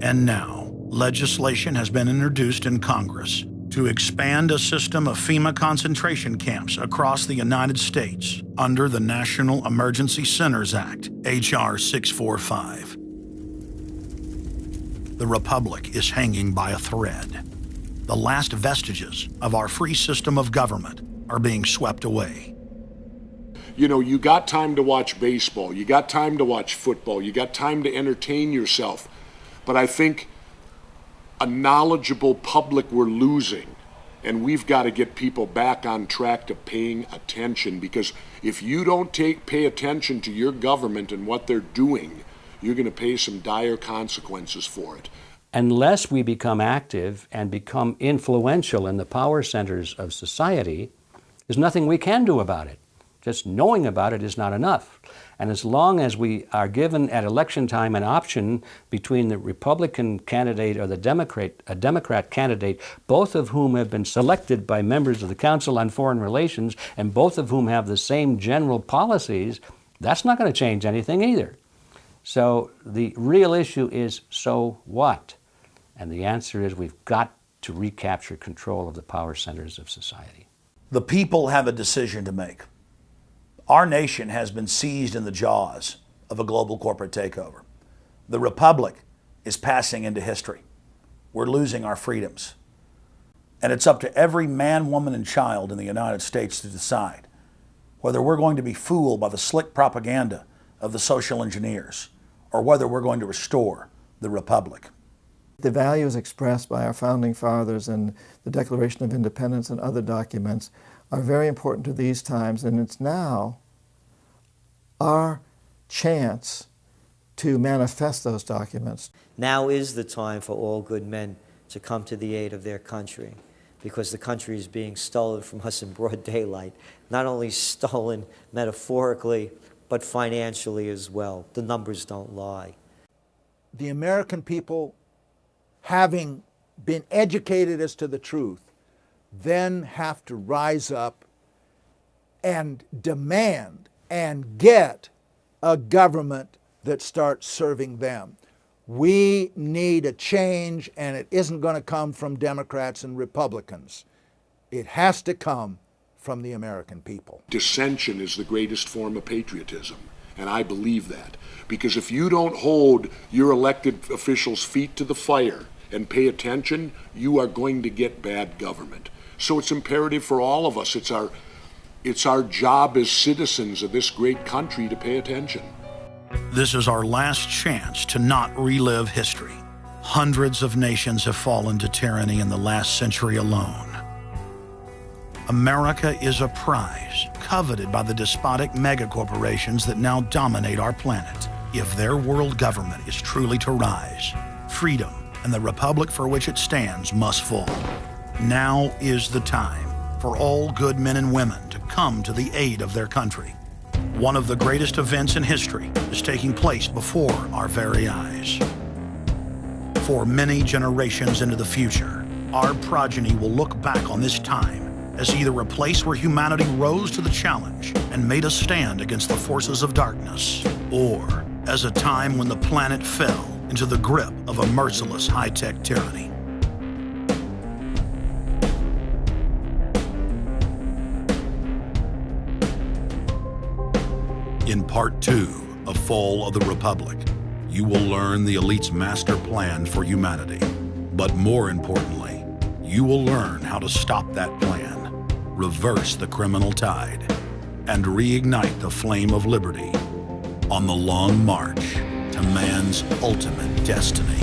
And now, legislation has been introduced in Congress to expand a system of FEMA concentration camps across the United States under the National Emergency Centers Act, H.R. 645. The Republic is hanging by a thread. The last vestiges of our free system of government are being swept away. You know, you got time to watch baseball, you got time to watch football, you got time to entertain yourself, but I think a knowledgeable public we're losing, and we've got to get people back on track to paying attention, because if you don't pay attention to your government and what they're doing, you're going to pay some dire consequences for it. Unless we become active and become influential in the power centers of society, there's nothing we can do about it. Just knowing about it is not enough. And as long as we are given at election time an option between the Republican candidate or the Democrat candidate, both of whom have been selected by members of the Council on Foreign Relations and both of whom have the same general policies, that's not going to change anything either. So the real issue is, so what? And the answer is we've got to recapture control of the power centers of society. The people have a decision to make. Our nation has been seized in the jaws of a global corporate takeover. The Republic is passing into history. We're losing our freedoms. And it's up to every man, woman, and child in the United States to decide whether we're going to be fooled by the slick propaganda of the social engineers or whether we're going to restore the Republic. The values expressed by our founding fathers and the Declaration of Independence and other documents are very important to these times, and it's now our chance to manifest those documents. Now is the time for all good men to come to the aid of their country, because the country is being stolen from us in broad daylight. Not only stolen metaphorically, but financially as well. The numbers don't lie. The American people, having been educated as to the truth, then have to rise up and demand and get a government that starts serving them. We need a change, and it isn't going to come from Democrats and Republicans. It has to come from the American people. Dissension is the greatest form of patriotism, and I believe that. Because if you don't hold your elected officials' feet to the fire and pay attention, you are going to get bad government. So it's imperative for all of us. It's our job as citizens of this great country to pay attention. This is our last chance to not relive history. Hundreds of nations have fallen to tyranny in the last century alone. America is a prize coveted by the despotic megacorporations that now dominate our planet. If their world government is truly to rise, freedom and the republic for which it stands must fall. Now is the time for all good men and women to come to the aid of their country. One of the greatest events in history is taking place before our very eyes. For many generations into the future, our progeny will look back on this time as either a place where humanity rose to the challenge and made a stand against the forces of darkness, or as a time when the planet fell into the grip of a merciless high-tech tyranny. In Part 2 of Fall of the Republic, you will learn the elite's master plan for humanity. But more importantly, you will learn how to stop that plan, reverse the criminal tide, and reignite the flame of liberty on the long march to man's ultimate destiny.